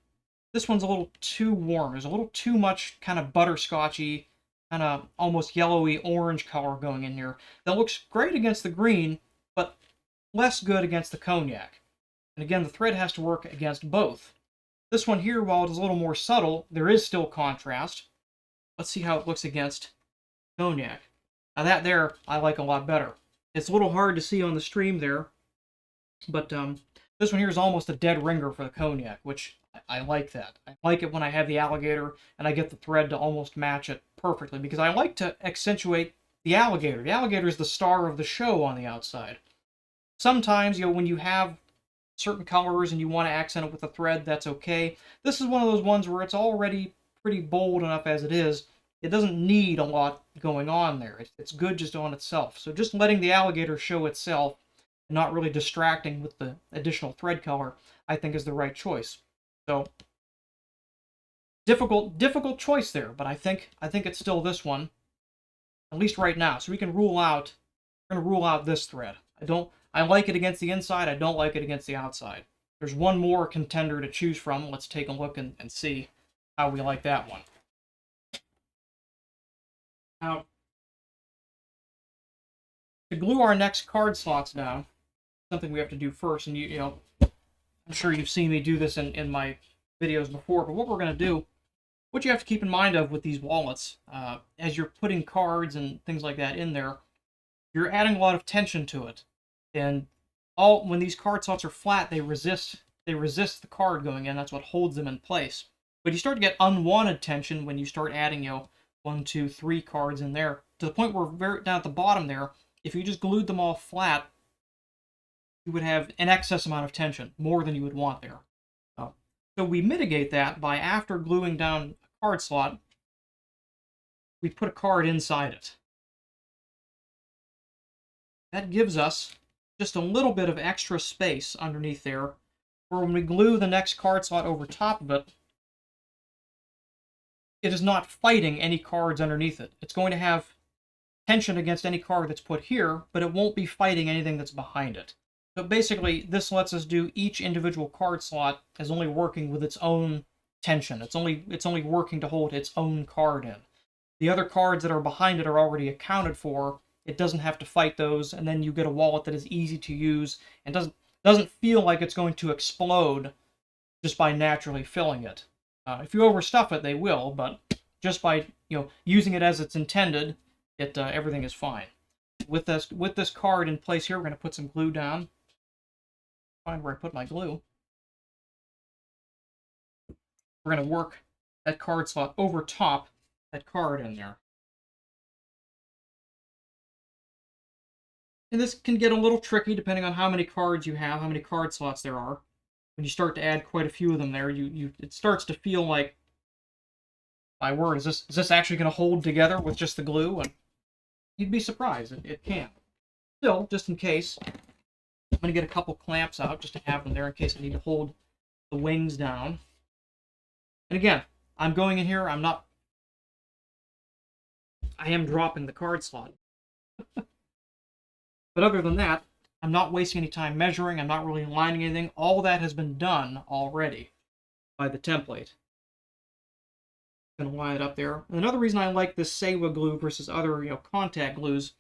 This one's a little too warm. There's a little too much kind of butterscotchy, kind of almost yellowy orange color going in here. That looks great against the green, but less good against the cognac. And again, the thread has to work against both. This one here, while it is a little more subtle, there is still contrast. Let's see how it looks against cognac. Now that there, I like a lot better. It's a little hard to see on the stream there, but this one here is almost a dead ringer for the cognac, which I like that. I like it when I have the alligator and I get the thread to almost match it perfectly, because I like to accentuate the alligator. The alligator is the star of the show on the outside. Sometimes, when you have certain colors and you want to accent it with a thread, that's okay. This is one of those ones where it's already pretty bold enough as it is. It doesn't need a lot going on there. It's good just on itself. So just letting the alligator show itself and not really distracting with the additional thread color, I think is the right choice. So difficult choice there, but I think it's still this one, at least right now. So we're gonna rule out this thread. I like it against the inside. I don't like it against the outside. There's one more contender to choose from. Let's take a look and see how we like that one. Now, to glue our next card slots down, something we have to do first, and I'm sure you've seen me do this in my videos before, but what we're going to do, what you have to keep in mind of with these wallets, as you're putting cards and things like that in there, you're adding a lot of tension to it. And when these card slots are flat, they resist the card going in. That's what holds them in place. But you start to get unwanted tension when you start adding, 1, 2, 3 cards in there, to the point where down at the bottom there, if you just glued them all flat, you would have an excess amount of tension, more than you would want there. So we mitigate that by, after gluing down a card slot, we put a card inside it. That gives us just a little bit of extra space underneath there, where when we glue the next card slot over top of it, it is not fighting any cards underneath it. It's going to have tension against any card that's put here, but it won't be fighting anything that's behind it. So basically, this lets us do each individual card slot as only working with its own tension. It's only working to hold its own card in. The other cards that are behind it are already accounted for. It doesn't have to fight those, and then you get a wallet that is easy to use and doesn't feel like it's going to explode just by naturally filling it. If you overstuff it, they will, but just by using it as it's intended, everything is fine. With this card in place here, we're going to put some glue down. Find where I put my glue. We're going to work that card slot over top that card in there. And this can get a little tricky depending on how many cards you have, how many card slots there are. When you start to add quite a few of them there, it starts to feel like, my word, is this actually going to hold together with just the glue? And you'd be surprised. It can. Still, just in case, I'm going to get a couple clamps out just to have them there in case I need to hold the wings down. And again, I'm going in here, I am dropping the card slot. But other than that, I'm not wasting any time measuring, I'm not really lining anything. All that has been done already by the template. I'm going to line it up there. Another reason I like this Sewa glue versus other contact glues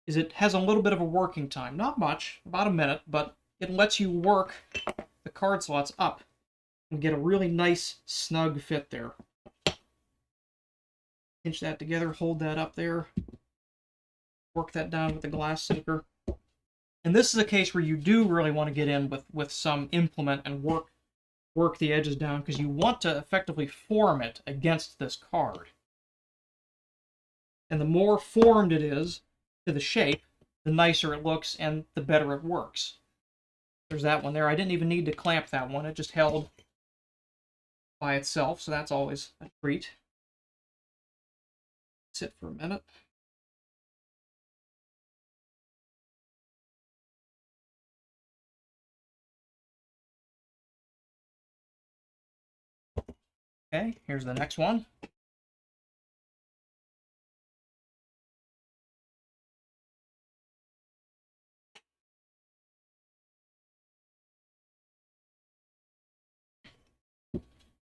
is it has a little bit of a working time. Not much, about a minute, but it lets you work the card slots up and get a really nice snug fit there. Pinch that together, hold that up there, work that down with the glass sinker. And this is a case where you do really want to get in with some implement and work the edges down, because you want to effectively form it against this card. And the more formed it is to the shape, the nicer it looks and the better it works. There's that one there. I didn't even need to clamp that one. It just held by itself, so that's always a treat. Sit for a minute. Okay, here's the next one.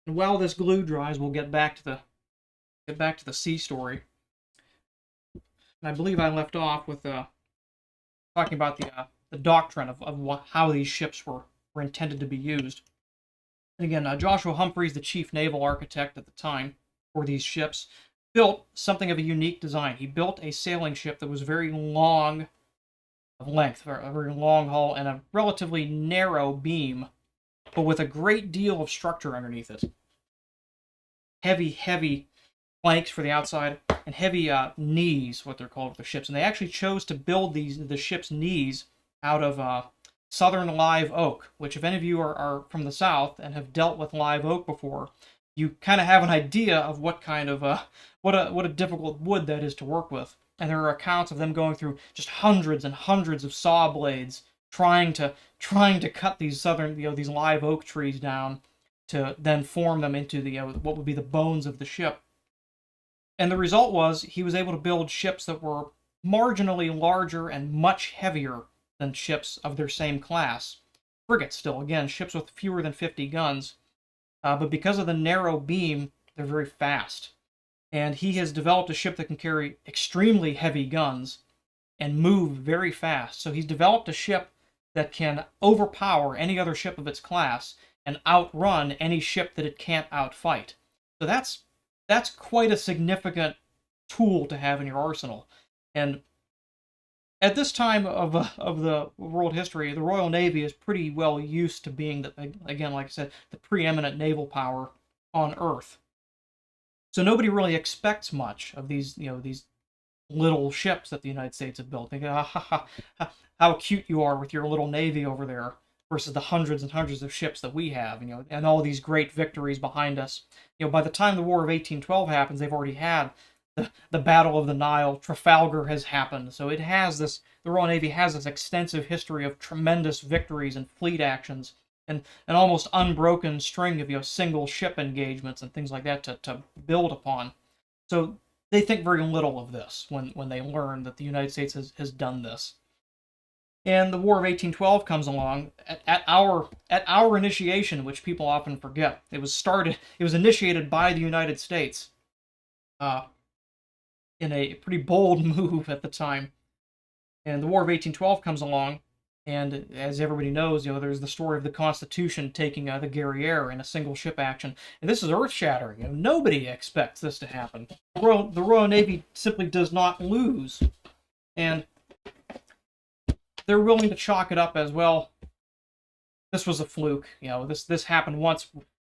And while this glue dries, we'll get back to the sea story. And I believe I left off with talking about the doctrine of how these ships were intended to be used. And again, Joshua Humphreys, the chief naval architect at the time for these ships, built something of a unique design. He built a sailing ship that was very long of length, a very long hull, and a relatively narrow beam, but with a great deal of structure underneath it. Heavy, heavy planks for the outside, and heavy knees, what they're called for the ships. And they actually chose to build the ship's knees out of southern live oak, which if any of you are from the south and have dealt with live oak before, you kind of have an idea of what kind of what a difficult wood that is to work with. And there are accounts of them going through just hundreds and hundreds of saw blades trying to cut these these live oak trees down to then form them into what would be the bones of the ship. And the result was he was able to build ships that were marginally larger and much heavier than ships of their same class. Frigates still, again, ships with fewer than 50 guns. But because of the narrow beam, they're very fast. And he has developed a ship that can carry extremely heavy guns and move very fast. So he's developed a ship that can overpower any other ship of its class and outrun any ship that it can't outfight. So that's quite a significant tool to have in your arsenal. And at this time of the world history, the Royal Navy is pretty well used to being, again, like I said, the preeminent naval power on Earth. So nobody really expects much of these little ships that the United States have built. They go, how cute you are with your little navy over there versus the hundreds and hundreds of ships that we have, and all these great victories behind us. By the time the War of 1812 happens, they've already had the Battle of the Nile. Trafalgar has happened. So the Royal Navy has this extensive history of tremendous victories and fleet actions, and an almost unbroken string of single ship engagements and things like that to build upon. So they think very little of this when they learn that the United States has done this. And the War of 1812 comes along at our initiation, which people often forget. It was initiated by the United States in a pretty bold move at the time. And the War of 1812 comes along, and as everybody knows, there's the story of the Constitution taking the Guerriere in a single ship action. And this is earth-shattering. Nobody expects this to happen. The Royal Navy simply does not lose. And they're willing to chalk it up as, well, this was a fluke. This happened once,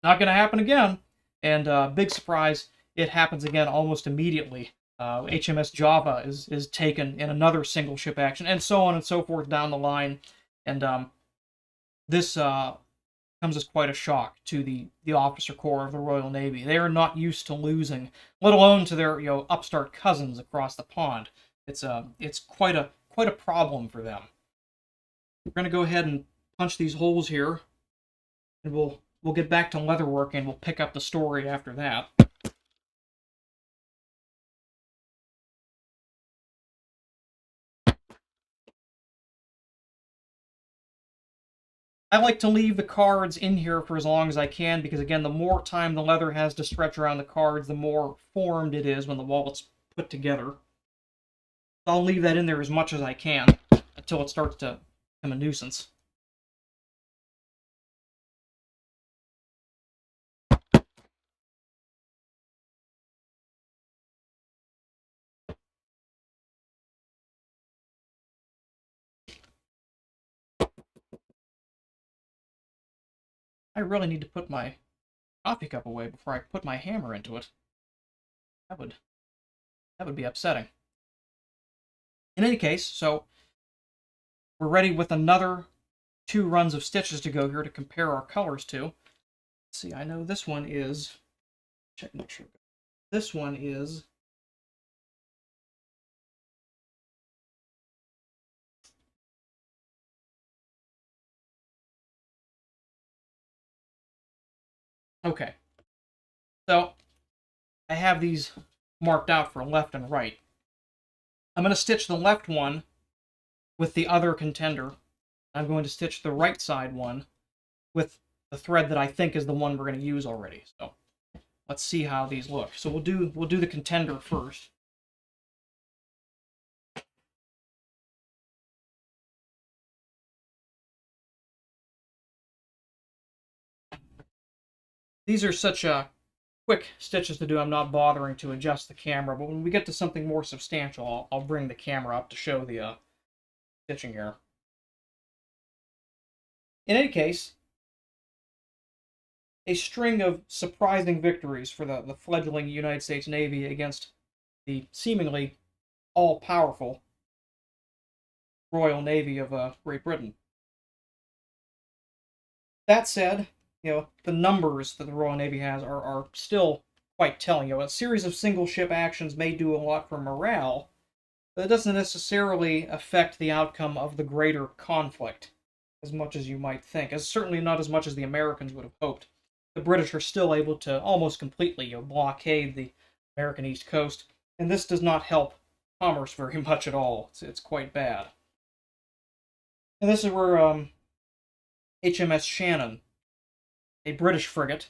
not going to happen again. And big surprise, it happens again almost immediately. HMS Java is taken in another single ship action, and so on and so forth down the line. And this comes as quite a shock to the officer corps of the Royal Navy. They are not used to losing, let alone to their upstart cousins across the pond. It's quite a problem for them. We're going to go ahead and punch these holes here, and we'll get back to leatherworking, and we'll pick up the story after that. I like to leave the cards in here for as long as I can, because again, the more time the leather has to stretch around the cards, the more formed it is when the wallet's put together. I'll leave that in there as much as I can until it starts to become a nuisance. I really need to put my coffee cup away before I put my hammer into it. That would be upsetting. In any case, so we're ready with another 2 runs of stitches to go here to compare our colors to. Let's see, I know this one is, check make sure. This one is okay. So I have these marked out for left and right. I'm going to stitch the left one with the other contender. I'm going to stitch the right side one with the thread that I think is the one we're going to use already. So let's see how these look. So we'll do the contender first. these are such quick stitches to do, I'm not bothering to adjust the camera, but when we get to something more substantial, I'll bring the camera up to show the stitching here. In any case, a string of surprising victories for the fledgling United States Navy against the seemingly all-powerful Royal Navy of Great Britain. That said, the numbers that the Royal Navy has are still quite telling. A series of single ship actions may do a lot for morale, but it doesn't necessarily affect the outcome of the greater conflict as much as you might think. As certainly not as much as the Americans would have hoped. The British are still able to almost completely blockade the American East Coast, and this does not help commerce very much at all. It's quite bad. And this is where HMS Shannon, a British frigate,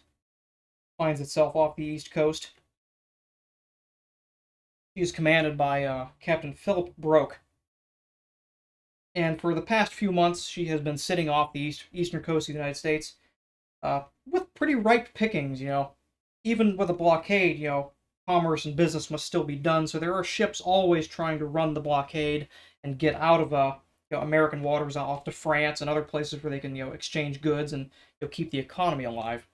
finds itself off the East Coast. She is commanded by Captain Philip Broke. And for the past few months, she has been sitting off the eastern coast of the United States with pretty ripe pickings, Even with a blockade, commerce and business must still be done, so there are ships always trying to run the blockade and get out of American waters off to France and other places where they can exchange goods and keep the economy alive.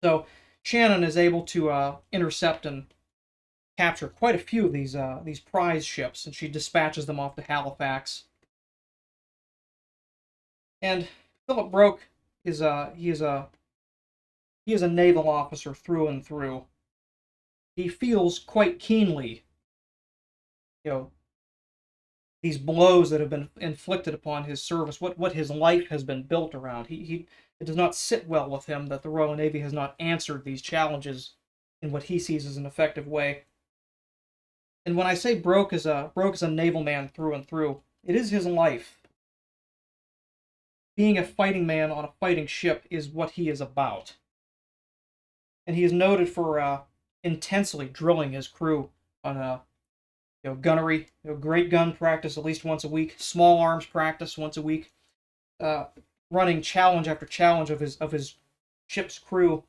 So Shannon is able to intercept and capture quite a few of these prize ships, and she dispatches them off to Halifax. And Philip Broke is he is a naval officer through and through. He feels quite keenly, these blows that have been inflicted upon his service, what his life has been built around. It does not sit well with him that the Royal Navy has not answered these challenges in what he sees as an effective way. And when I say Broke is a naval man through and through, it is his life. Being a fighting man on a fighting ship is what he is about. And he is noted for intensely drilling his crew on gunnery, great gun practice at least once a week, small arms practice once a week, running challenge after challenge of his ship's crew,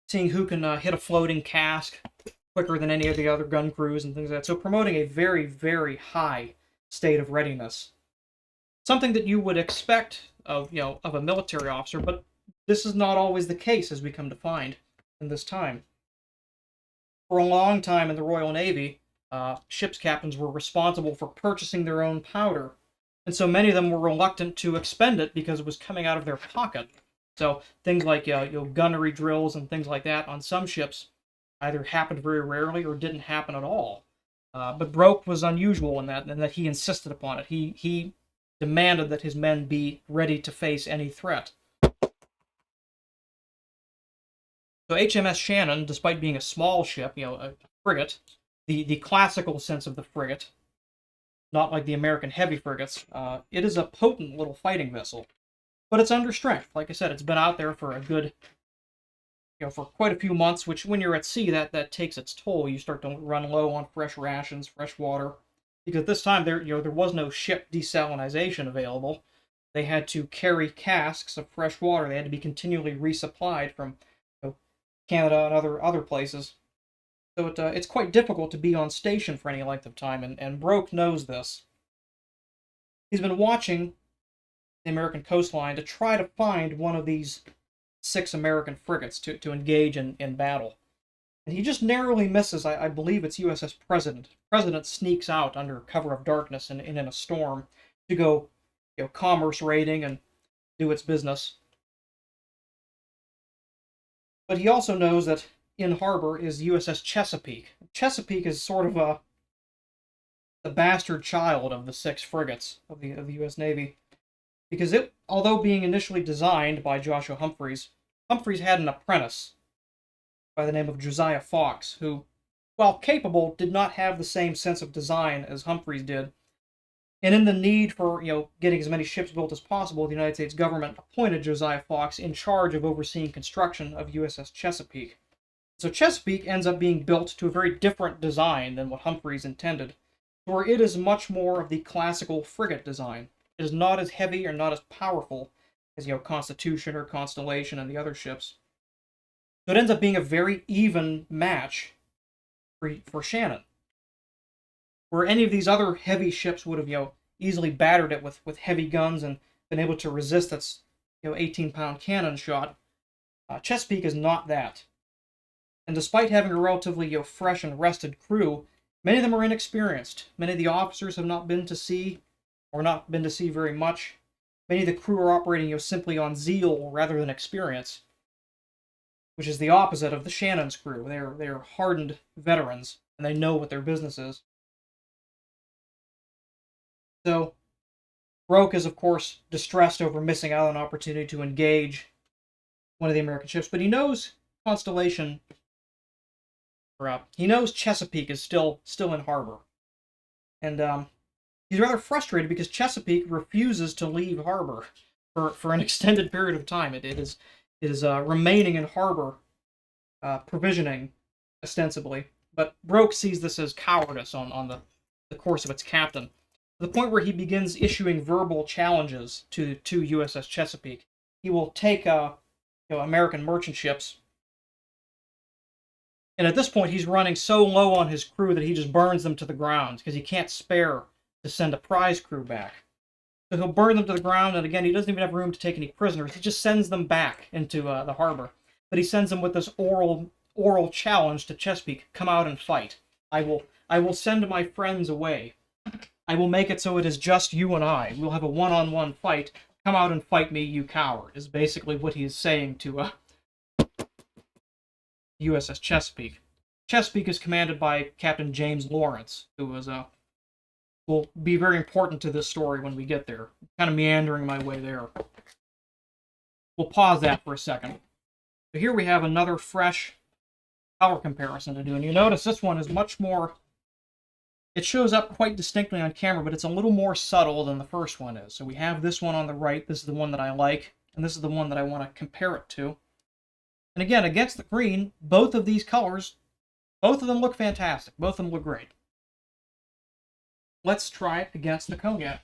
seeing who can hit a floating cask quicker than any of the other gun crews and things like that. So promoting a very, very high state of readiness. Something that you would expect of a military officer, but this is not always the case, as we come to find in this time. For a long time in the Royal Navy, ship's captains were responsible for purchasing their own powder, and so many of them were reluctant to expend it because it was coming out of their pocket. So things like gunnery drills and things like that on some ships either happened very rarely or didn't happen at all. But Broke was unusual in that he insisted upon it. He demanded that his men be ready to face any threat. So HMS Shannon, despite being a small ship, a frigate, the classical sense of the frigate, not like the American heavy frigates, it is a potent little fighting vessel. But it's under strength. Like I said, it's been out there for a good, for quite a few months, which when you're at sea, that takes its toll. You start to run low on fresh rations, fresh water. Because this time there was no ship desalinization available. They had to carry casks of fresh water. They had to be continually resupplied from Canada and other places. So it's quite difficult to be on station for any length of time, and Broke knows this. He's been watching the American coastline to try to find one of these 6 American frigates to engage in battle. And he just narrowly misses, I believe it's USS President. President sneaks out under cover of darkness and in a storm to go commerce raiding and do its business. But he also knows that in harbor is USS Chesapeake. Chesapeake is sort of the bastard child of the 6 frigates of the U.S. Navy, because it, although being initially designed by Joshua Humphreys, Humphreys had an apprentice by the name of Josiah Fox, who, while capable, did not have the same sense of design as Humphreys did. And in the need for getting as many ships built as possible, the United States government appointed Josiah Fox in charge of overseeing construction of USS Chesapeake. So Chesapeake ends up being built to a very different design than what Humphreys intended, where it is much more of the classical frigate design. It is not as heavy or not as powerful as Constitution or Constellation and the other ships. So it ends up being a very even match for Shannon. Where any of these other heavy ships would have, easily battered it with heavy guns and been able to resist its, 18-pound cannon shot. Chesapeake is not that. And despite having a relatively, fresh and rested crew, many of them are inexperienced. Many of the officers have not been to sea, or not been to sea very much. Many of the crew are operating, simply on zeal rather than experience, which is the opposite of the Shannon's crew. They're hardened veterans, and they know what their business is. So Broke is, of course, distressed over missing out on an opportunity to engage one of the American ships, but he knows Constellation, or he knows Chesapeake is still in harbor, and he's rather frustrated because Chesapeake refuses to leave harbor for an extended period of time. It is remaining in harbor, provisioning ostensibly, but Broke sees this as cowardice on the course of its captain, to the point where he begins issuing verbal challenges to USS Chesapeake. He will take American merchant ships, and at this point he's running so low on his crew that he just burns them to the ground because he can't spare to send a prize crew back. So he'll burn them to the ground, and again, he doesn't even have room to take any prisoners. He just sends them back into the harbor. But he sends them with this oral challenge to Chesapeake: come out and fight. I will send my friends away. I will make it so it is just you and I. We'll have a one-on-one fight. Come out and fight me, you coward, is basically what he is saying to USS Chesapeake. Chesapeake is commanded by Captain James Lawrence, who will be very important to this story when we get there. I'm kind of meandering my way there. We'll pause that for a second. So here we have another fresh color comparison to do, and you notice this one is much more. It shows up quite distinctly on camera, but it's a little more subtle than the first one is. So we have this one on the right. This is the one that I like, and this is the one that I want to compare it to. And again, against the green, both of these colors, both of them look fantastic. Both of them look great. Let's try it against the cognac.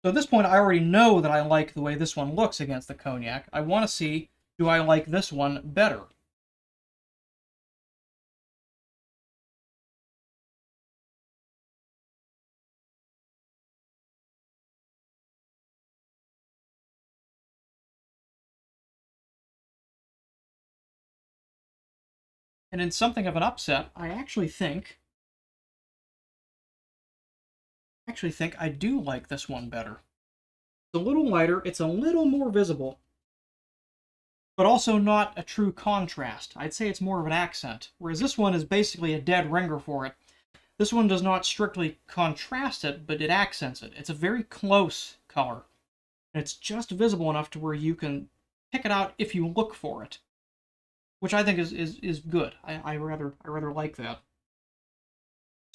So at this point, I already know that I like the way this one looks against the cognac. I want to see, do I like this one better? And in something of an upset, I actually think I do like this one better. It's a little lighter, it's a little more visible, but also not a true contrast. I'd say it's more of an accent, whereas this one is basically a dead ringer for it. This one does not strictly contrast it, but it accents it. It's a very close color, and it's just visible enough to where you can pick it out if you look for it, which I think is good. I rather like that.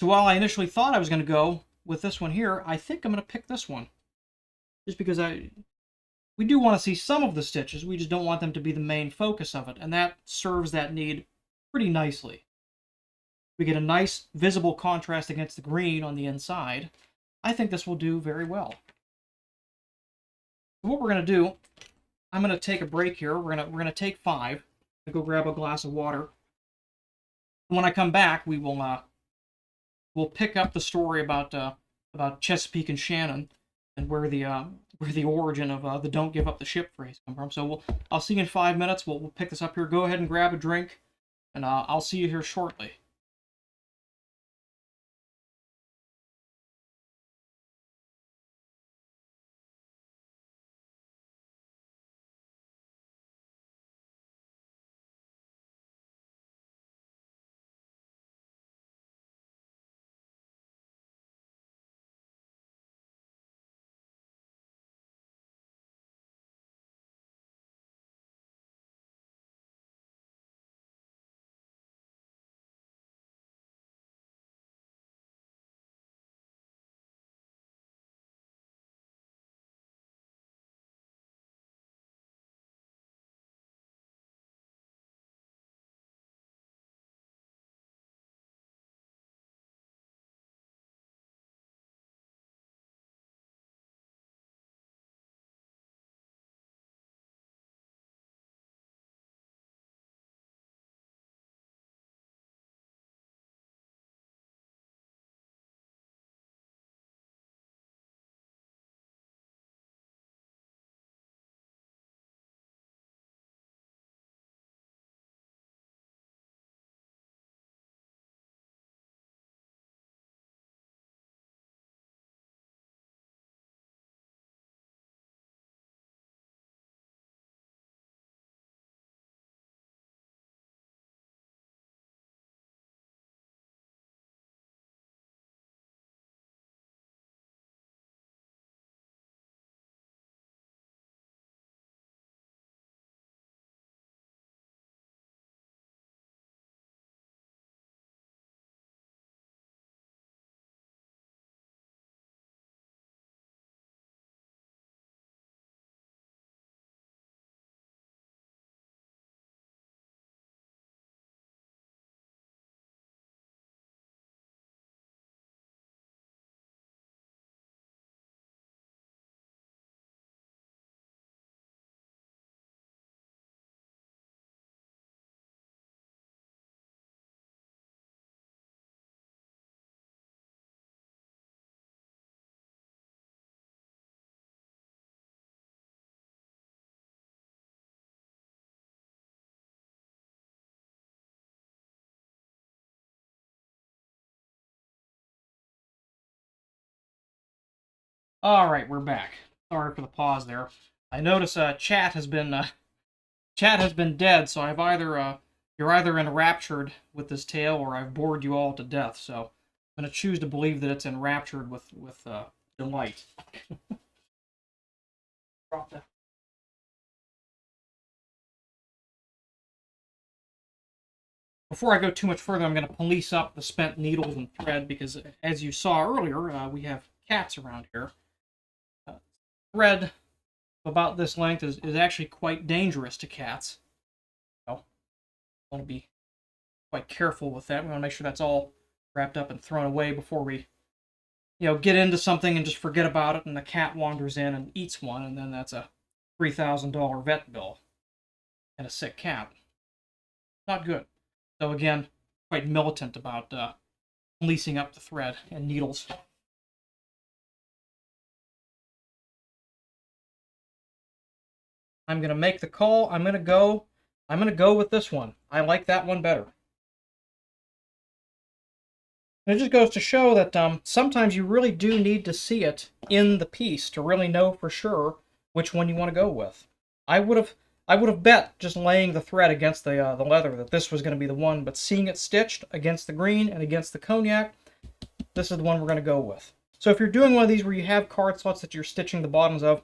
So while I initially thought I was going to go with this one here, I think I'm going to pick this one, just because we do want to see some of the stitches. We just don't want them to be the main focus of it, and that serves that need pretty nicely. We get a nice visible contrast against the green on the inside. I think this will do very well. So what we're going to do, I'm going to take a break here. We're going to take 5. I'll go grab a glass of water. When I come back, we'll pick up the story about Chesapeake and Shannon, and where the origin of the "Don't Give Up the Ship" phrase come from. So I'll see you in 5 minutes. We'll pick this up here. Go ahead and grab a drink, and I'll see you here shortly. All right, we're back. Sorry for the pause there. I notice chat has been dead, so I've either you're either enraptured with this tale or I've bored you all to death. So I'm gonna choose to believe that it's enraptured with delight. Drop that. Before I go too much further, I'm going to police up the spent needles and thread because, as you saw earlier, we have cats around here. Thread about this length is actually quite dangerous to cats. So I want to be quite careful with that. We want to make sure that's all wrapped up and thrown away before we, get into something and just forget about it, and the cat wanders in and eats one, and then that's a $3,000 vet bill and a sick cat. Not good. So again, quite militant about policing up the thread and needles. I'm gonna make the call. I'm gonna go with this one. I like that one better. And it just goes to show that sometimes you really do need to see it in the piece to really know for sure which one you want to go with. I would have bet just laying the thread against the leather that this was going to be the one, but seeing it stitched against the green and against the cognac, this is the one we're going to go with. So if you're doing one of these where you have card slots that you're stitching the bottoms of,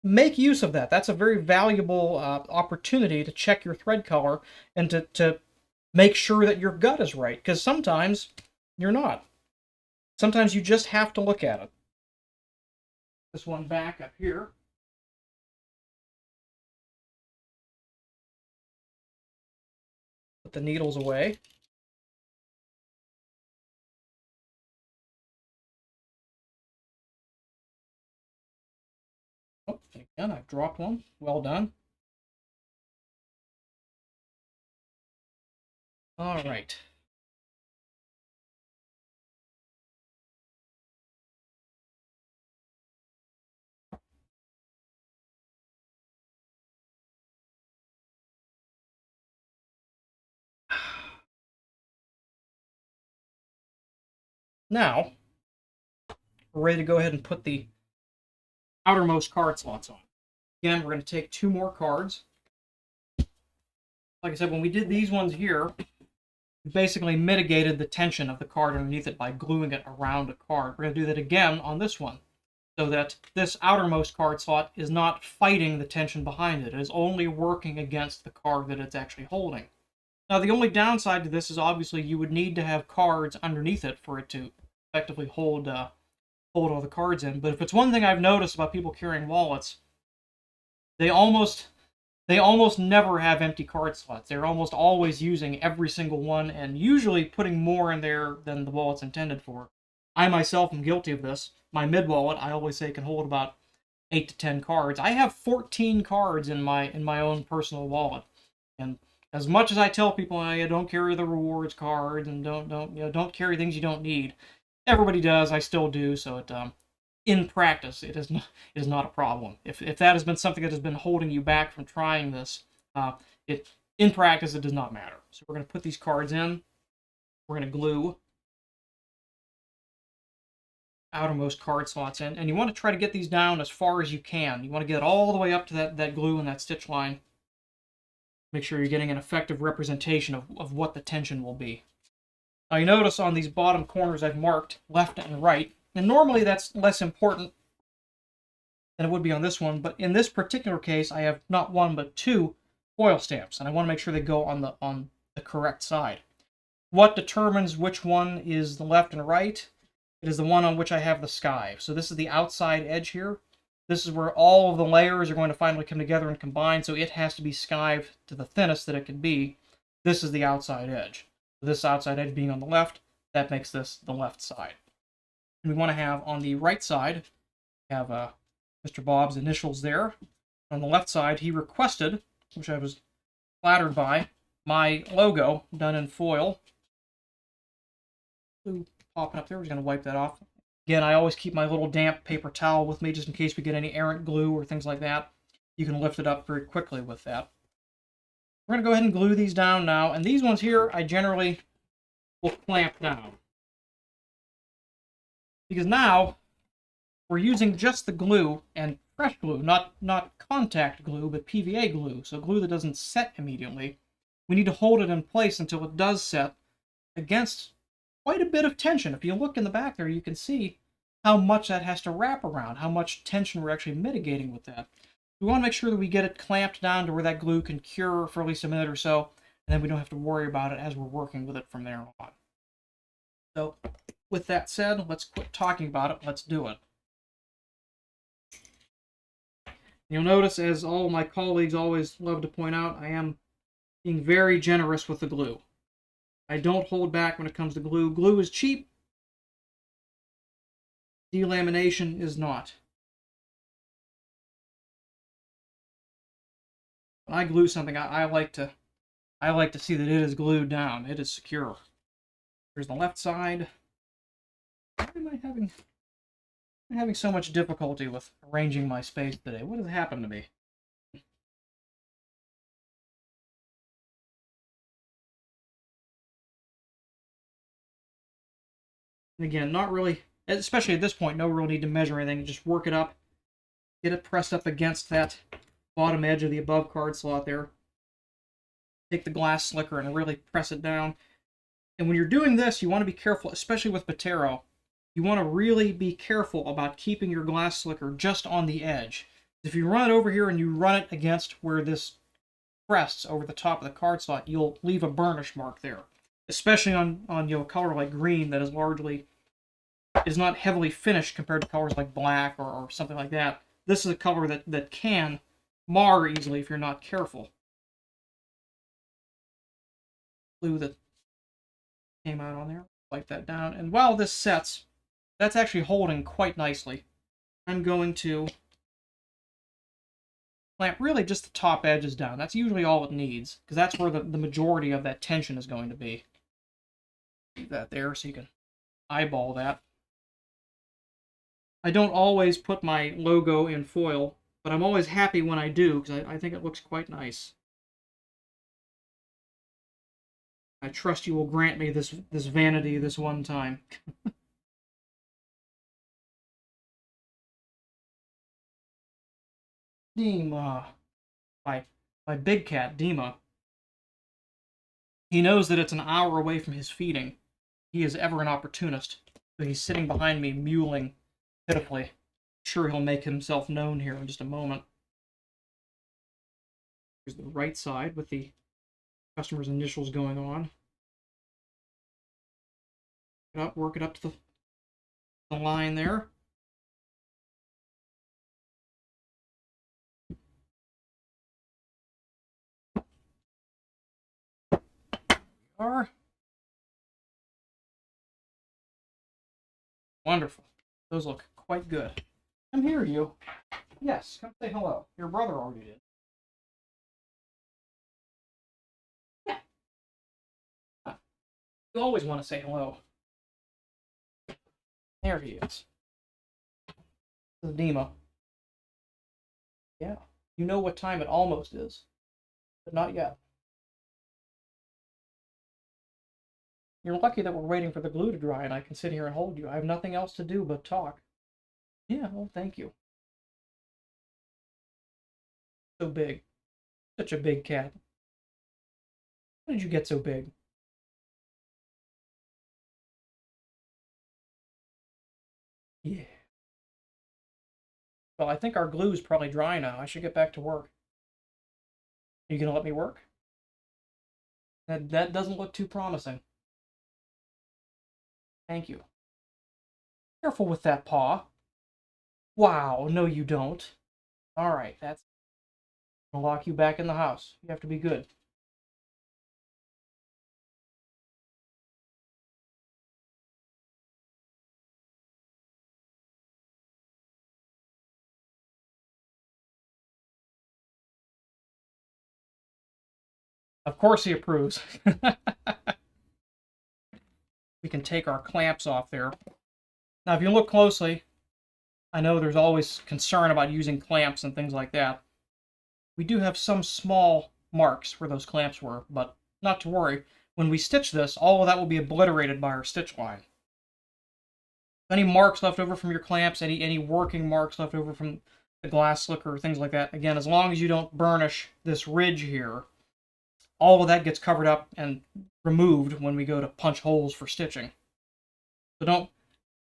make use of that. That's a very valuable opportunity to check your thread color and to make sure that your gut is right, because sometimes you're not. Sometimes you just have to look at it. This one back up here. Put the needles away. Oh, again, I've dropped one. Well done. All right. Now, we're ready to go ahead and put the outermost card slots on. Again, we're going to take 2 more cards. Like I said, when we did these ones here, we basically mitigated the tension of the card underneath it by gluing it around a card. We're going to do that again on this one, so that this outermost card slot is not fighting the tension behind it. It is only working against the card that it's actually holding. Now, the only downside to this is obviously you would need to have cards underneath it for it to effectively hold all the cards in. But if it's one thing I've noticed about people carrying wallets, they almost never have empty card slots. They're almost always using every single one and usually putting more in there than the wallet's intended for. I myself am guilty of this. My mid wallet, I always say, can hold about 8 to 10 cards. I have 14 cards in my own personal wallet, and as much as I tell people I don't carry the rewards cards and don't carry things you don't need, everybody does. I still do. So it in practice it is not a problem. If that has been something that has been holding you back from trying this, in practice it does not matter. So we're going to put these cards in. We're going to glue outermost card slots in, and you want to try to get these down as far as you can. You want to get all the way up to that glue and that stitch line. Make sure you're getting an effective representation of what the tension will be. Now you notice on these bottom corners I've marked left and right, and normally that's less important than it would be on this one, but in this particular case I have not 1 but 2 foil stamps, and I want to make sure they go on the correct side. What determines which one is the left and right? It is the one on which I have the sky. So this is the outside edge here. This is where all of the layers are going to finally come together and combine, so it has to be skived to the thinnest that it can be. This is the outside edge. This outside edge being on the left, that makes this the left side. And we want to have on the right side, have Mr. Bob's initials there. On the left side, he requested, which I was flattered by, my logo done in foil. Ooh, popping up there, we're just going to wipe that off. Again, I always keep my little damp paper towel with me just in case we get any errant glue or things like that. You can lift it up very quickly with that. We're going to go ahead and glue these down now, and these ones here I generally will clamp down. Because now we're using just the glue, and fresh glue, not contact glue, but PVA glue, so glue that doesn't set immediately. We need to hold it in place until it does set against quite a bit of tension. If you look in the back there, you can see how much that has to wrap around, how much tension we're actually mitigating with that. We want to make sure that we get it clamped down to where that glue can cure for at least a minute or so, and then we don't have to worry about it as we're working with it from there on. So, with that said, let's quit talking about it. Let's do it. You'll notice, as all my colleagues always love to point out, I am being very generous with the glue. I don't hold back when it comes to glue. Glue is cheap. Delamination is not. When I glue something, I like to see that it is glued down. It is secure. Here's the left side. Why am I having so much difficulty with arranging my space today? What has happened to me? And again, not really, especially at this point, no real need to measure anything. Just work it up. Get it pressed up against that bottom edge of the above card slot there. Take the glass slicker and really press it down. And when you're doing this, you want to be careful, especially with Patero. You want to really be careful about keeping your glass slicker just on the edge. If you run it over here and you run it against where this rests over the top of the card slot, you'll leave a burnish mark there. Especially on a color like green that is not heavily finished compared to colors like black or something like that. This is a color that can mar easily if you're not careful. Glue that came out on there. Wipe that down. And while this sets, that's actually holding quite nicely. I'm going to clamp really just the top edges down. That's usually all it needs, because that's where the majority of that tension is going to be. Leave that there so you can eyeball that. I don't always put my logo in foil, but I'm always happy when I do, because I think it looks quite nice. I trust you will grant me this vanity this one time. Dima. My big cat, Dima. He knows that it's an hour away from his feeding. He is ever an opportunist, so he's sitting behind me, mewling pitifully. I'm sure he'll make himself known here in just a moment. Here's the right side with the customer's initials going on. Work it up to the line there. Are wonderful. Those look quite good. Come here, you. Yes, come say hello. Your brother already did. Yeah. You always want to say hello. There he is. This is Dima. Yeah. You know what time it almost is, but not yet. You're lucky that we're waiting for the glue to dry and I can sit here and hold you. I have nothing else to do but talk. Yeah, well, thank you. So big. Such a big cat. How did you get so big? Yeah. Well, I think our glue is probably dry now. I should get back to work. Are you going to let me work? That doesn't look too promising. Thank you. Careful with that paw. Wow, no you don't. Alright, that's... I'll lock you back in the house. You have to be good. Of course he approves. We can take our clamps off there. Now, if you look closely, I know there's always concern about using clamps and things like that. We do have some small marks where those clamps were, but not to worry. When we stitch this, all of that will be obliterated by our stitch line. Any marks left over from your clamps, any working marks left over from the glass slicker, things like that. Again, as long as you don't burnish this ridge here, all of that gets covered up and removed when we go to punch holes for stitching. So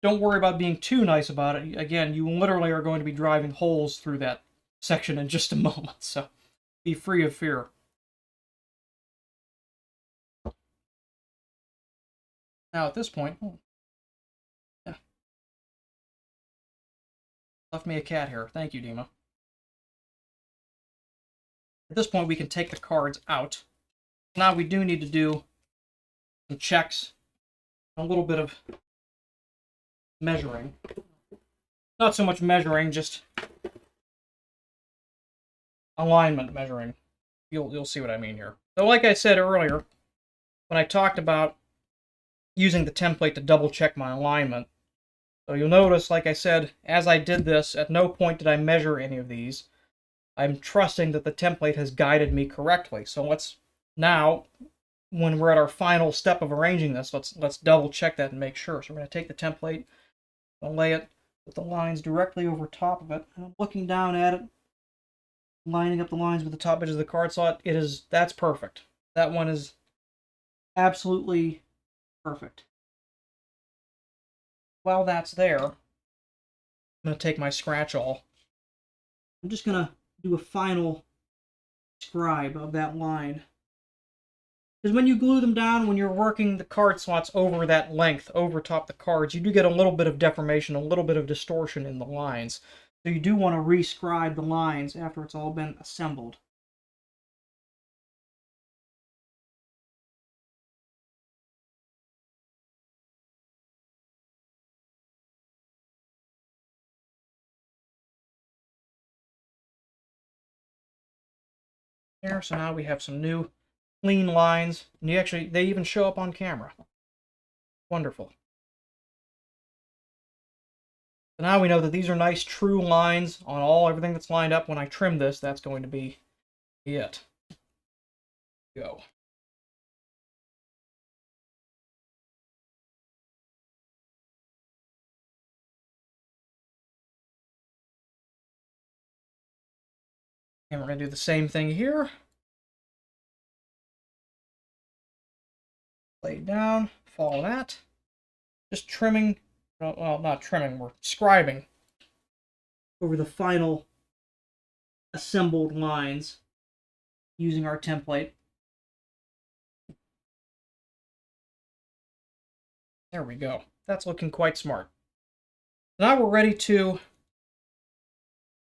don't worry about being too nice about it. Again, you literally are going to be driving holes through that section in just a moment, so be free of fear. Now at this point, yeah, left me a cat here. Thank you, Dima. At this point, we can take the cards out. Now we do need to do some checks, a little bit of measuring. Not so much measuring, just alignment measuring. You'll see what I mean here. So like I said earlier, when I talked about using the template to double check my alignment, so you'll notice, like I said, as I did this, at no point did I measure any of these. I'm trusting that the template has guided me correctly. So let's now, when we're at our final step of arranging this, let's double check that and make sure. So we're going to take the template, I'll lay it with the lines directly over top of it. And I'm looking down at it, lining up the lines with the top edge of the card slot. That's perfect. That one is absolutely perfect. While that's there, I'm going to take my scratch awl. I'm just going to do a final scribe of that line. Because when you glue them down, when you're working the card slots over that length, over top the cards, you do get a little bit of deformation, a little bit of distortion in the lines. So you do want to rescribe the lines after it's all been assembled. There, so now we have some new clean lines, and they even show up on camera. Wonderful. So now we know that these are nice true lines on everything that's lined up. When I trim this, that's going to be it. Go. And we're going to do the same thing here. Lay it down, follow that. Just trimming, well, not trimming, we're scribing over the final assembled lines using our template. There we go. That's looking quite smart. Now we're ready to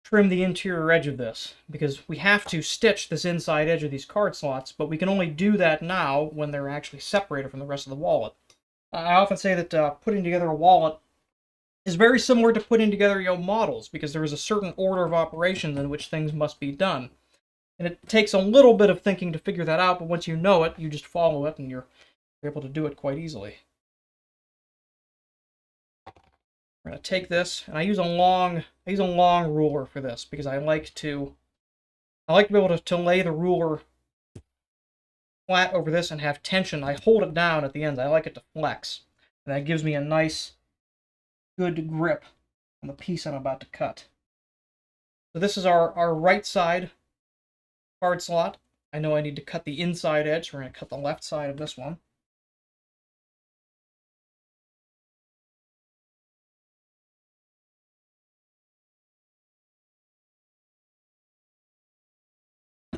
trim the interior edge of this, because we have to stitch this inside edge of these card slots, but we can only do that now when they're actually separated from the rest of the wallet. I often say that putting together a wallet is very similar to putting together your models, because there is a certain order of operations in which things must be done. And it takes a little bit of thinking to figure that out, but once you know it, you just follow it, and you're able to do it quite easily. We're going to take this, and I use a long ruler for this, because I like to be able to lay the ruler flat over this and have tension. I hold it down at the ends. I like it to flex, and that gives me a nice, good grip on the piece I'm about to cut. So this is our right side card slot. I know I need to cut the inside edge, so we're going to cut the left side of this one.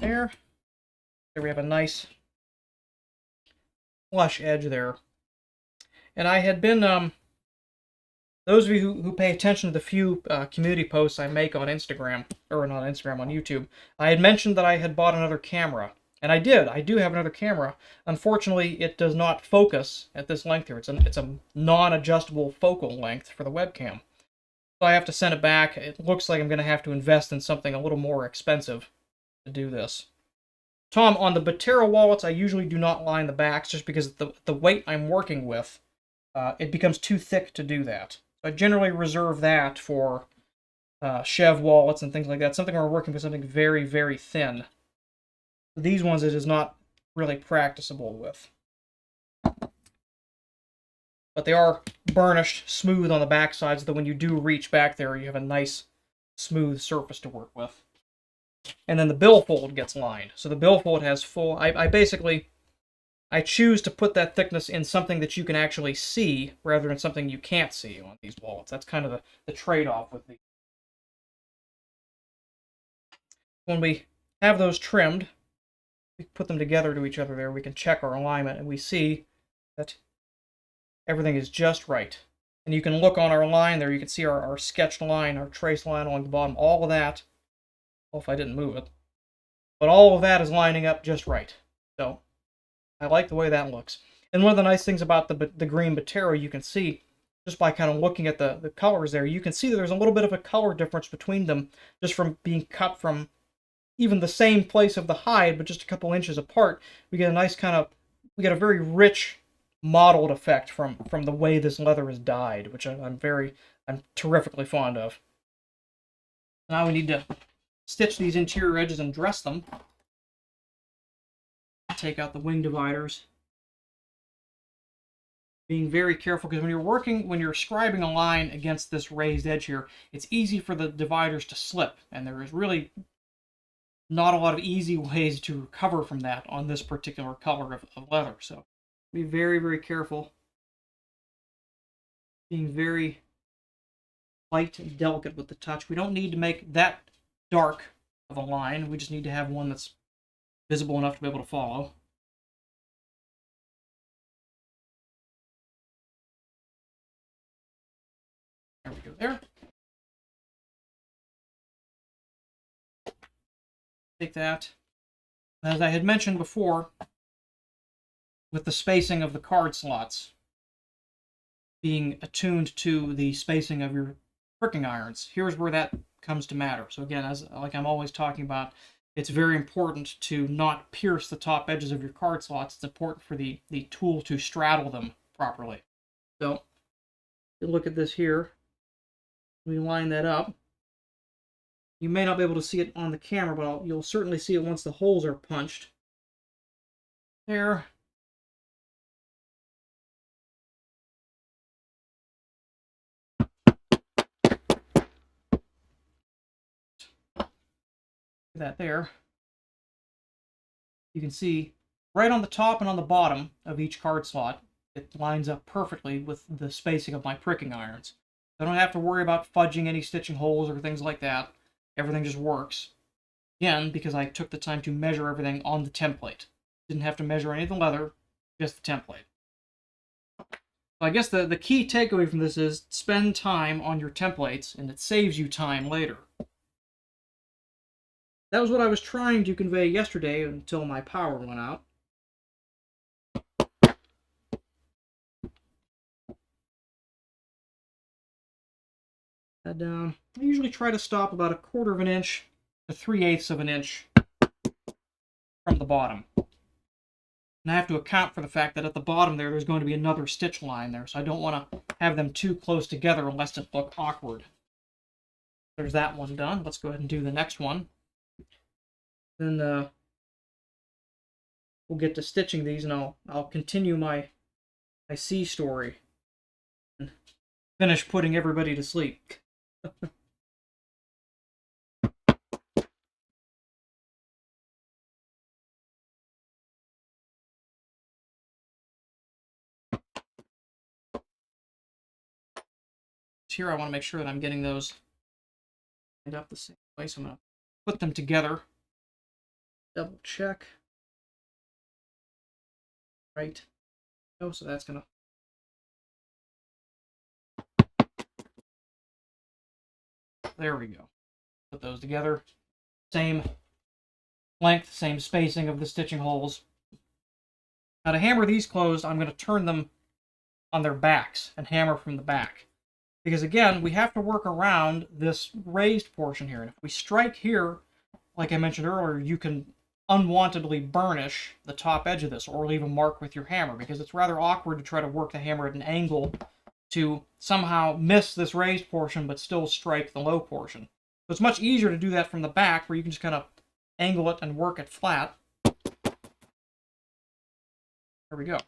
There we have a nice flush edge there. And I had been, those of you who pay attention to the few community posts I make on Instagram, or not Instagram, on YouTube, I had mentioned that I had bought another camera. And I did. I do have another camera. Unfortunately, it does not focus at this length here. It's a non-adjustable focal length for the webcam. So I have to send it back. It looks like I'm going to have to invest in something a little more expensive to do this. Tom, on the Botero wallets, I usually do not line the backs just because the weight I'm working with, it becomes too thick to do that. So I generally reserve that for Chev wallets and things like that. Something where we're working with something very, very thin. These ones it is not really practicable with. but they are burnished smooth on the back side so that when you do reach back there, you have a nice smooth surface to work with. And then the billfold gets lined. So the billfold has full... I choose to put that thickness in something that you can actually see rather than something you can't see on these wallets. That's kind of the trade-off with these. When we have those trimmed, we put them together to each other there, we can check our alignment, and we see that everything is just right. And you can look on our line there, you can see our sketched line, our trace line along the bottom, all of that. Well, if I didn't move it. But all of that is lining up just right. So, I like the way that looks. And one of the nice things about the green Botero, you can see, just by kind of looking at the colors there, you can see that there's a little bit of a color difference between them, just from being cut from even the same place of the hide, but just a couple inches apart. We get a nice we get a very rich mottled effect from the way this leather is dyed, which I'm terrifically fond of. Now we need to stitch these interior edges and dress them. Take out the wing dividers. Being very careful, because when you're scribing a line against this raised edge here, it's easy for the dividers to slip, and there is really not a lot of easy ways to recover from that on this particular color of leather. So be very, very careful. Being very light and delicate with the touch. We don't need to make that dark of a line. We just need to have one that's visible enough to be able to follow. There we go there. Take that. As I had mentioned before, with the spacing of the card slots being attuned to the spacing of your pricking irons, here's where that comes to matter. So again, like I'm always talking about, it's very important to not pierce the top edges of your card slots. It's important for the tool to straddle them properly. So, you look at this here. We line that up. You may not be able to see it on the camera, but you'll certainly see it once the holes are punched. There. That there. You can see right on the top and on the bottom of each card slot, it lines up perfectly with the spacing of my pricking irons. I don't have to worry about fudging any stitching holes or things like that. Everything just works. Again, because I took the time to measure everything on the template. Didn't have to measure any of the leather, just the template. So I guess the key takeaway from this is spend time on your templates, and it saves you time later. That was what I was trying to convey yesterday until my power went out. And I usually try to stop about 1/4 of an inch to 3/8 of an inch from the bottom. And I have to account for the fact that at the bottom there's going to be another stitch line there, so I don't want to have them too close together unless it look awkward. There's that one done. Let's go ahead and do the next one. Then we'll get to stitching these, and I'll continue my sea story and finish putting everybody to sleep. Here I want to make sure that I'm getting those lined up the same way, so I'm going to put them together. Double check. Right. Oh, so that's going to... There we go. Put those together. Same length, same spacing of the stitching holes. Now to hammer these closed, I'm going to turn them on their backs and hammer from the back. Because again, we have to work around this raised portion here. And if we strike here, like I mentioned earlier, you can unwantedly burnish the top edge of this or leave a mark with your hammer, because it's rather awkward to try to work the hammer at an angle to somehow miss this raised portion but still strike the low portion. So it's much easier to do that from the back, where you can just kind of angle it and work it flat. There we go.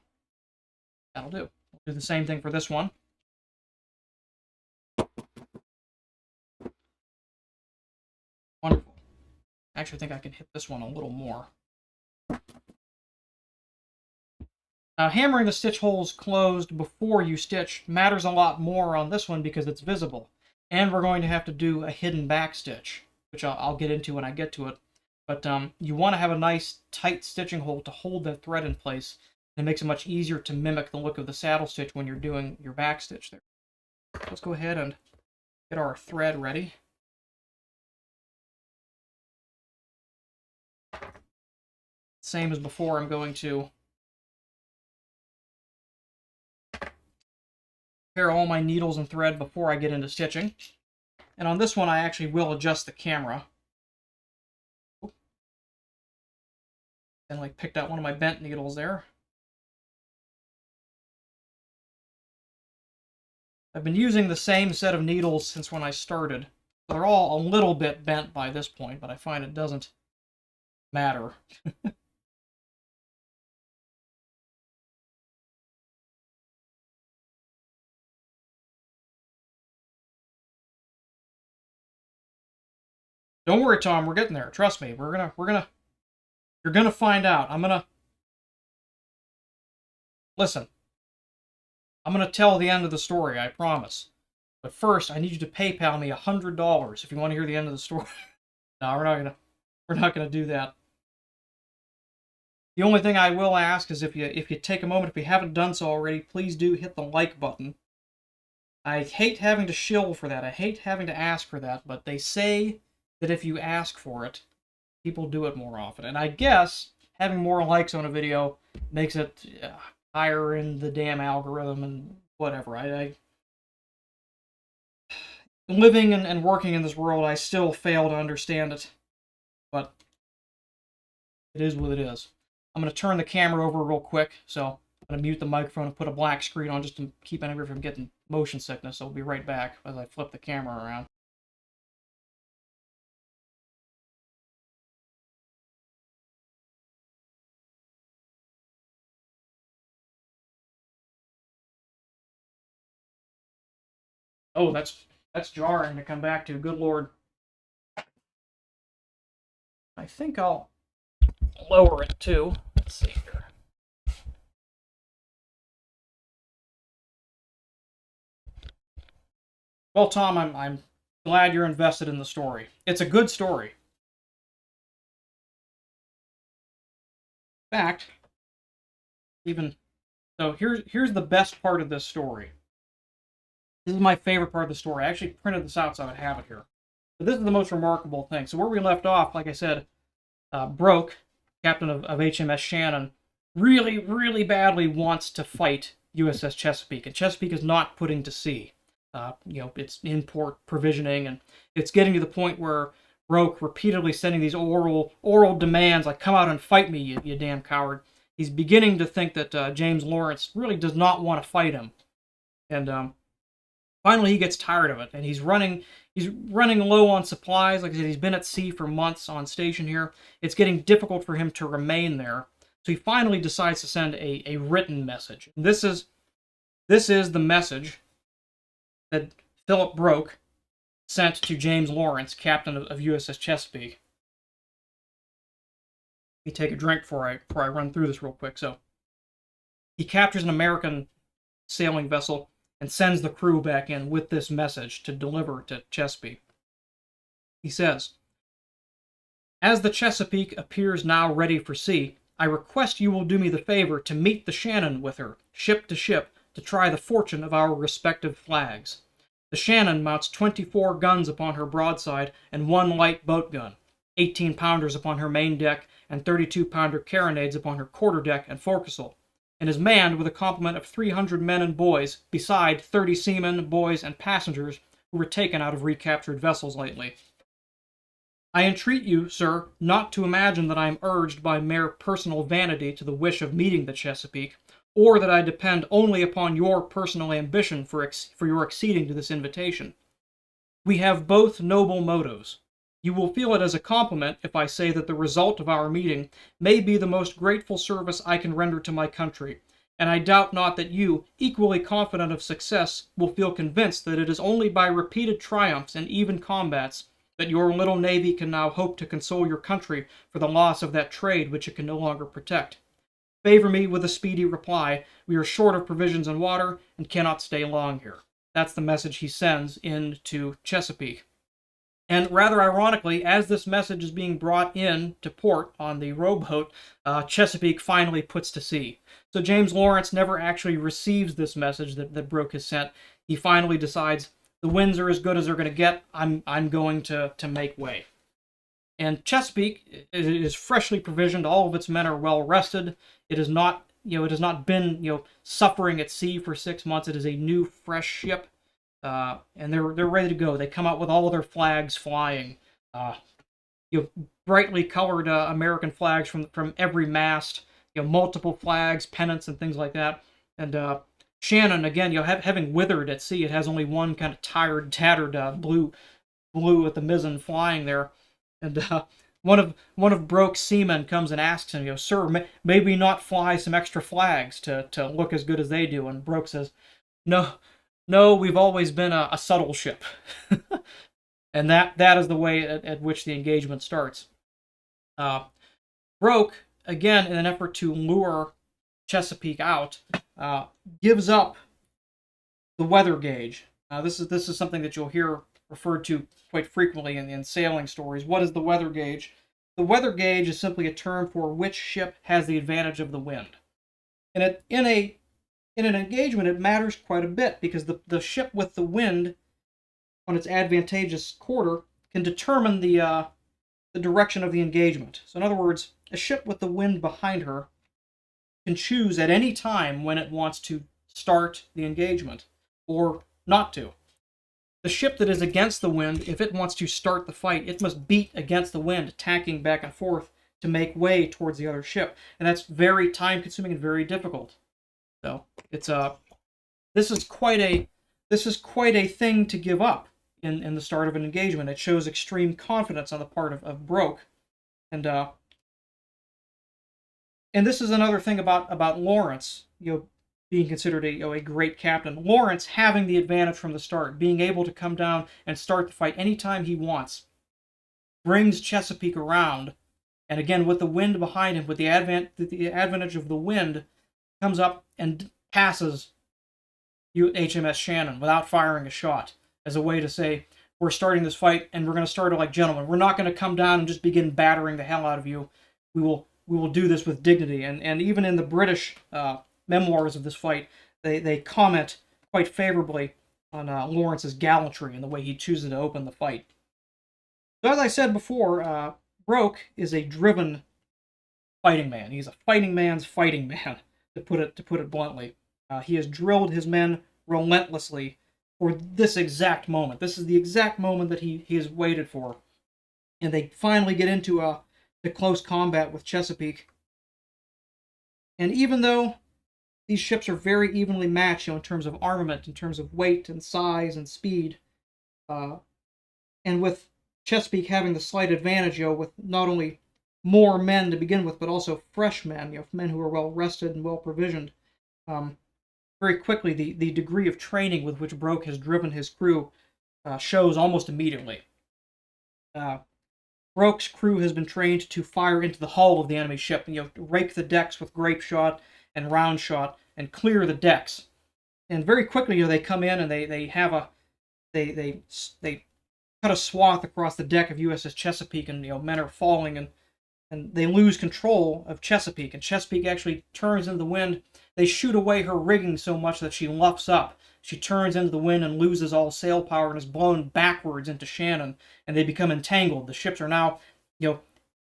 That'll do. Do the same thing for this one. Wonderful. I actually think I can hit this one a little more. Now, hammering the stitch holes closed before you stitch matters a lot more on this one because it's visible. And we're going to have to do a hidden back stitch, which I'll get into when I get to it. But you want to have a nice tight stitching hole to hold that thread in place. It makes it much easier to mimic the look of the saddle stitch when you're doing your back stitch there. Let's go ahead and get our thread ready. Same as before, I'm going to prepare all my needles and thread before I get into stitching. And on this one, I actually will adjust the camera. And like picked out one of my bent needles there. I've been using the same set of needles since when I started. They're all a little bit bent by this point, but I find it doesn't matter. Don't worry, Tom. We're getting there. Trust me. You're gonna find out. Listen. I'm gonna tell the end of the story. I promise. But first, I need you to PayPal me $100 if you want to hear the end of the story. No, we're not gonna do that. The only thing I will ask is if you take a moment, if you haven't done so already, please do hit the like button. I hate having to shill for that. I hate having to ask for that, but they say that if you ask for it, people do it more often. And I guess having more likes on a video makes it higher in the damn algorithm and whatever. I living and working in this world, I still fail to understand it. But it is what it is. I'm going to turn the camera over real quick, so I'm going to mute the microphone and put a black screen on just to keep anybody from getting motion sickness. So I'll be right back as I flip the camera around. Oh, that's jarring to come back to. Good Lord. I think I'll lower it too. Let's see here. Well, Tom, I'm glad you're invested in the story. It's a good story. In fact, so here's the best part of this story. This is my favorite part of the story. I actually printed this out so I would have it here. But this is the most remarkable thing. So where we left off, like I said, Broke, captain of HMS Shannon, really, really badly wants to fight USS Chesapeake. And Chesapeake is not putting to sea. It's in port provisioning, and it's getting to the point where Broke repeatedly sending these oral demands like, come out and fight me, you damn coward. He's beginning to think that James Lawrence really does not want to fight him. And finally, he gets tired of it, and he's running low on supplies. Like I said, he's been at sea for months on station here. It's getting difficult for him to remain there. So he finally decides to send a written message. And this is the message that Philip Broke sent to James Lawrence, captain of USS Chesapeake. Let me take a drink before I run through this real quick. So he captures an American sailing vessel and sends the crew back in with this message to deliver to Chesapeake. He says, as the Chesapeake appears now ready for sea, I request you will do me the favor to meet the Shannon with her, ship to ship, to try the fortune of our respective flags. The Shannon mounts 24 guns upon her broadside and 1 light boat gun, 18-pounders upon her main deck and 32-pounder carronades upon her quarterdeck and forecastle, and is manned with a complement of 300 men and boys, beside 30 seamen, boys, and passengers who were taken out of recaptured vessels lately. I entreat you, sir, not to imagine that I am urged by mere personal vanity to the wish of meeting the Chesapeake, or that I depend only upon your personal ambition for your acceding to this invitation. We have both noble motives. You will feel it as a compliment if I say that the result of our meeting may be the most grateful service I can render to my country, and I doubt not that you, equally confident of success, will feel convinced that it is only by repeated triumphs and even combats that your little navy can now hope to console your country for the loss of that trade which it can no longer protect. Favor me with a speedy reply. We are short of provisions and water, and cannot stay long here. That's the message he sends into Chesapeake. And rather ironically, as this message is being brought in to port on the rowboat, Chesapeake finally puts to sea. So James Lawrence never actually receives this message that Broke has sent. He finally decides the winds are as good as they're going to get. I'm going to make way. And Chesapeake is freshly provisioned. All of its men are well rested. It has not, it has not been, suffering at sea for 6 months. It is a new, fresh ship. And they're ready to go. They come out with all of their flags flying, brightly colored American flags from every mast, multiple flags, pennants, and things like that. And Shannon, again, having withered at sea, it has only one kind of tired, tattered blue at the mizzen flying there. And one of Broke's seamen comes and asks him, "Sir, may we not fly some extra flags to look as good as they do?" And Broke says, No, we've always been a subtle ship. And that is the way at which the engagement starts. Broke, again, in an effort to lure Chesapeake out, gives up the weather gauge. This is something that you'll hear referred to quite frequently in sailing stories. What is the weather gauge? The weather gauge is simply a term for which ship has the advantage of the wind. And in an engagement, it matters quite a bit because the ship with the wind on its advantageous quarter can determine the direction of the engagement. So in other words, a ship with the wind behind her can choose at any time when it wants to start the engagement or not to. The ship that is against the wind, if it wants to start the fight, it must beat against the wind, tacking back and forth to make way towards the other ship. And that's very time-consuming and very difficult. So it's this is quite a thing to give up in the start of an engagement. It shows extreme confidence on the part of Broke, and this is another thing about Lawrence, being considered a great captain. Lawrence having the advantage from the start, being able to come down and start the fight anytime he wants, brings Chesapeake around, and again with the wind behind him, with the advantage of the wind, comes up and passes HMS Shannon without firing a shot, as a way to say, we're starting this fight and we're going to start it like gentlemen. We're not going to come down and just begin battering the hell out of you. We will do this with dignity. And even in the British memoirs of this fight, they comment quite favorably on Lawrence's gallantry and the way he chooses to open the fight. So as I said before, Broke is a driven fighting man. He's a fighting man's fighting man, to put it bluntly. He has drilled his men relentlessly for this exact moment. This is the exact moment that he has waited for. And they finally get into the close combat with Chesapeake. And even though these ships are very evenly matched, in terms of armament, in terms of weight and size and speed, and with Chesapeake having the slight advantage, with not only more men to begin with, but also fresh men, men who are well rested and well provisioned. Very quickly, the degree of training with which Broke has driven his crew shows almost immediately. Broke's crew has been trained to fire into the hull of the enemy ship, rake the decks with grape shot and round shot and clear the decks. And very quickly, they come in and they cut a swath across the deck of USS Chesapeake, and men are falling, and they lose control of Chesapeake. And Chesapeake actually turns into the wind. They shoot away her rigging so much that she luffs up. She turns into the wind and loses all sail power and is blown backwards into Shannon, and they become entangled. The ships are now,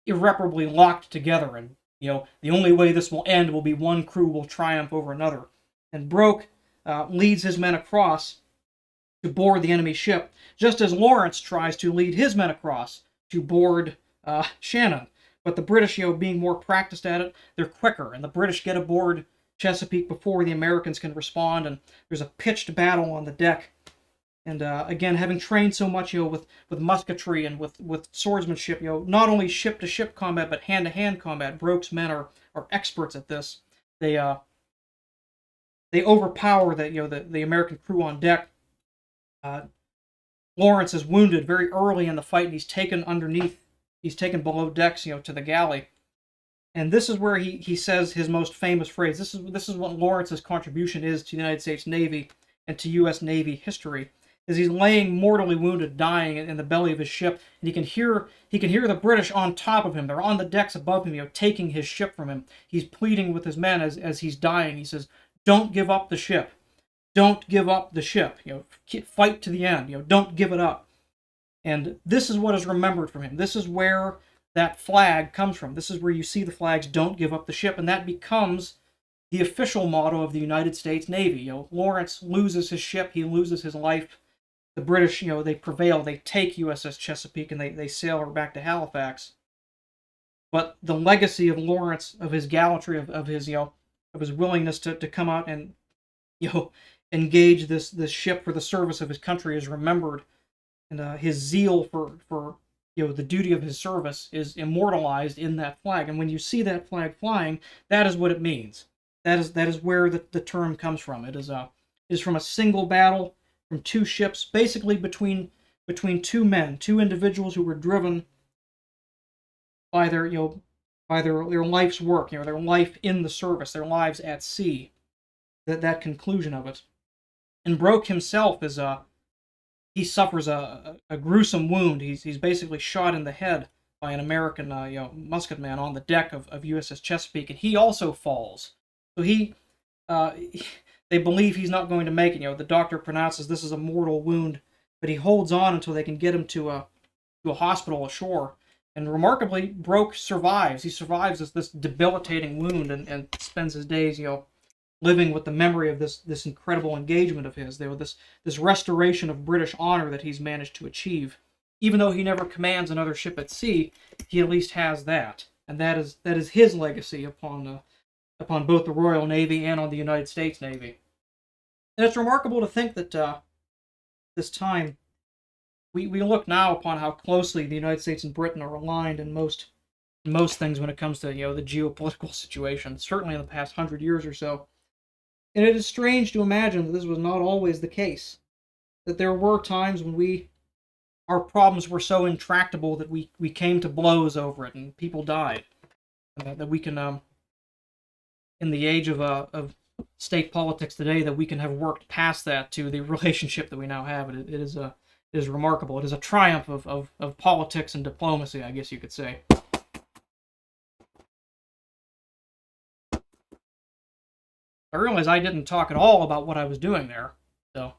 irreparably locked together, and the only way this will end will be one crew will triumph over another. And Broke leads his men across to board the enemy ship, just as Lawrence tries to lead his men across to board Shannon. But the British, being more practiced at it, they're quicker, and the British get aboard Chesapeake before the Americans can respond, and there's a pitched battle on the deck. And again, having trained so much, with musketry and with swordsmanship, not only ship-to-ship combat, but hand-to-hand combat, Broke's men are experts at this. They they overpower the American crew on deck. Uh, Lawrence is wounded very early in the fight, and he's taken underneath. He's taken below decks, to the galley. And this is where he says his most famous phrase. This is what Lawrence's contribution is to the United States Navy and to U.S. Navy history. Is he's laying mortally wounded, dying in the belly of his ship, and he can hear the British on top of him. They're on the decks above him, taking his ship from him. He's pleading with his men as he's dying. He says, "Don't give up the ship. Don't give up the ship. Fight to the end. Don't give it up." And this is what is remembered from him. This is where that flag comes from. This is where you see the flags, "Don't give up the ship," and that becomes the official motto of the United States Navy. Lawrence loses his ship, he loses his life. The British, they prevail. They take USS Chesapeake and they sail her back to Halifax. But the legacy of Lawrence, of his gallantry, of his willingness to come out and engage this ship for the service of his country is remembered, and his zeal for the duty of his service is immortalized in that flag. And when you see that flag flying, that is what it means. That is where the term comes from. It is from a single battle, from two ships, basically between two men, two individuals who were driven by their life's work, their life in the service, their lives at sea. That conclusion of it. And Broke himself he suffers a gruesome wound. He's basically shot in the head by an American musketman on the deck of USS Chesapeake, and he also falls. So they believe he's not going to make it. The doctor pronounces this is a mortal wound, but he holds on until they can get him to a hospital ashore. And remarkably, Broke survives. He survives this debilitating wound and spends his days, living with the memory of this incredible engagement of his. This restoration of British honor that he's managed to achieve. Even though he never commands another ship at sea, he at least has that, and that is his legacy upon both the Royal Navy and on the United States Navy. And it's remarkable to think that this time we look now upon how closely the United States and Britain are aligned in most things when it comes to the geopolitical situation. Certainly in the past 100 years or so. And it is strange to imagine that this was not always the case. That there were times when our problems were so intractable that we came to blows over it and people died. That we can, in the age of state politics today, that we can have worked past that to the relationship that we now have. It is remarkable. It is a triumph of politics and diplomacy, I guess you could say. I realize I didn't talk at all about what I was doing there. So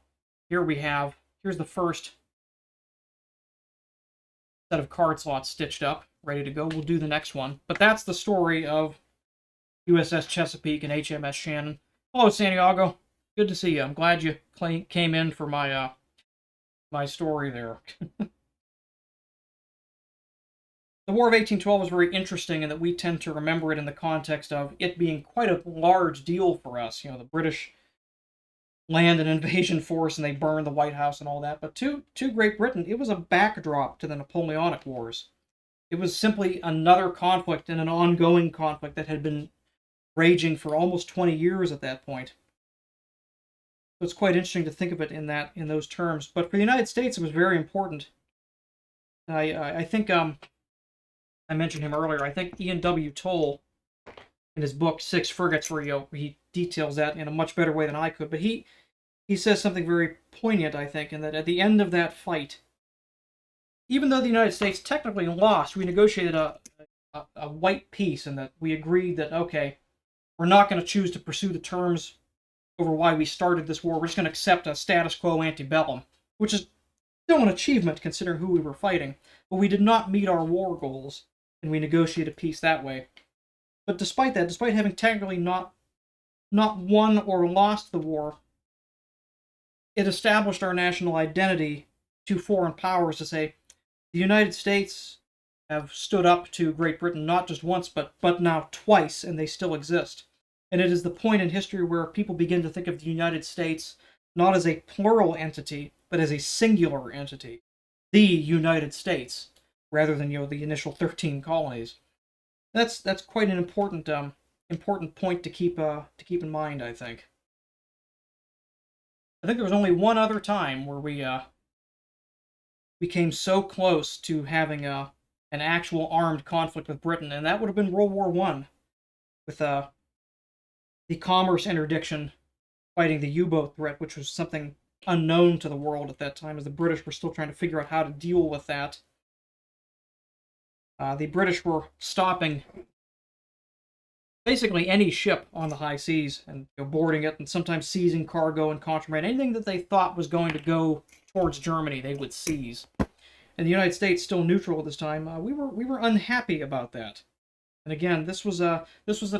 here's the first set of card slots stitched up, ready to go. We'll do the next one. But that's the story of USS Chesapeake and HMS Shannon. Hello, Santiago. Good to see you. I'm glad you came in for my story there. The War of 1812 was very interesting in that we tend to remember it in the context of it being quite a large deal for us. The British land an invasion force and they burned the White House and all that. But to Great Britain, it was a backdrop to the Napoleonic Wars. It was simply another conflict and an ongoing conflict that had been raging for almost 20 years at that point. So it's quite interesting to think of it in those terms. But for the United States, it was very important. I think I mentioned him earlier. I think Ian W. Toll, in his book Six Frigates, where he details that in a much better way than I could. But he says something very poignant, I think, in that at the end of that fight, even though the United States technically lost, we negotiated a white peace, and that we agreed that, okay, we're not going to choose to pursue the terms over why we started this war. We're just going to accept a status quo antebellum, which is still an achievement considering who we were fighting. But we did not meet our war goals, and we negotiated peace that way. But despite that, despite having technically not won or lost the war, it established our national identity to foreign powers to say, the United States have stood up to Great Britain not just once, but now twice, and they still exist. And it is the point in history where people begin to think of the United States not as a plural entity, but as a singular entity. The United States, rather than the initial 13 colonies. That's quite an important point to keep in mind, I think. I think there was only one other time where we became so close to having an actual armed conflict with Britain, and that would have been World War One, with the commerce interdiction fighting the U-boat threat, which was something unknown to the world at that time, as the British were still trying to figure out how to deal with that. The British were stopping basically any ship on the high seas and boarding it, and sometimes seizing cargo and contraband. Anything that they thought was going to go towards Germany, they would seize. And the United States, still neutral at this time, we were unhappy about that. And again, this was a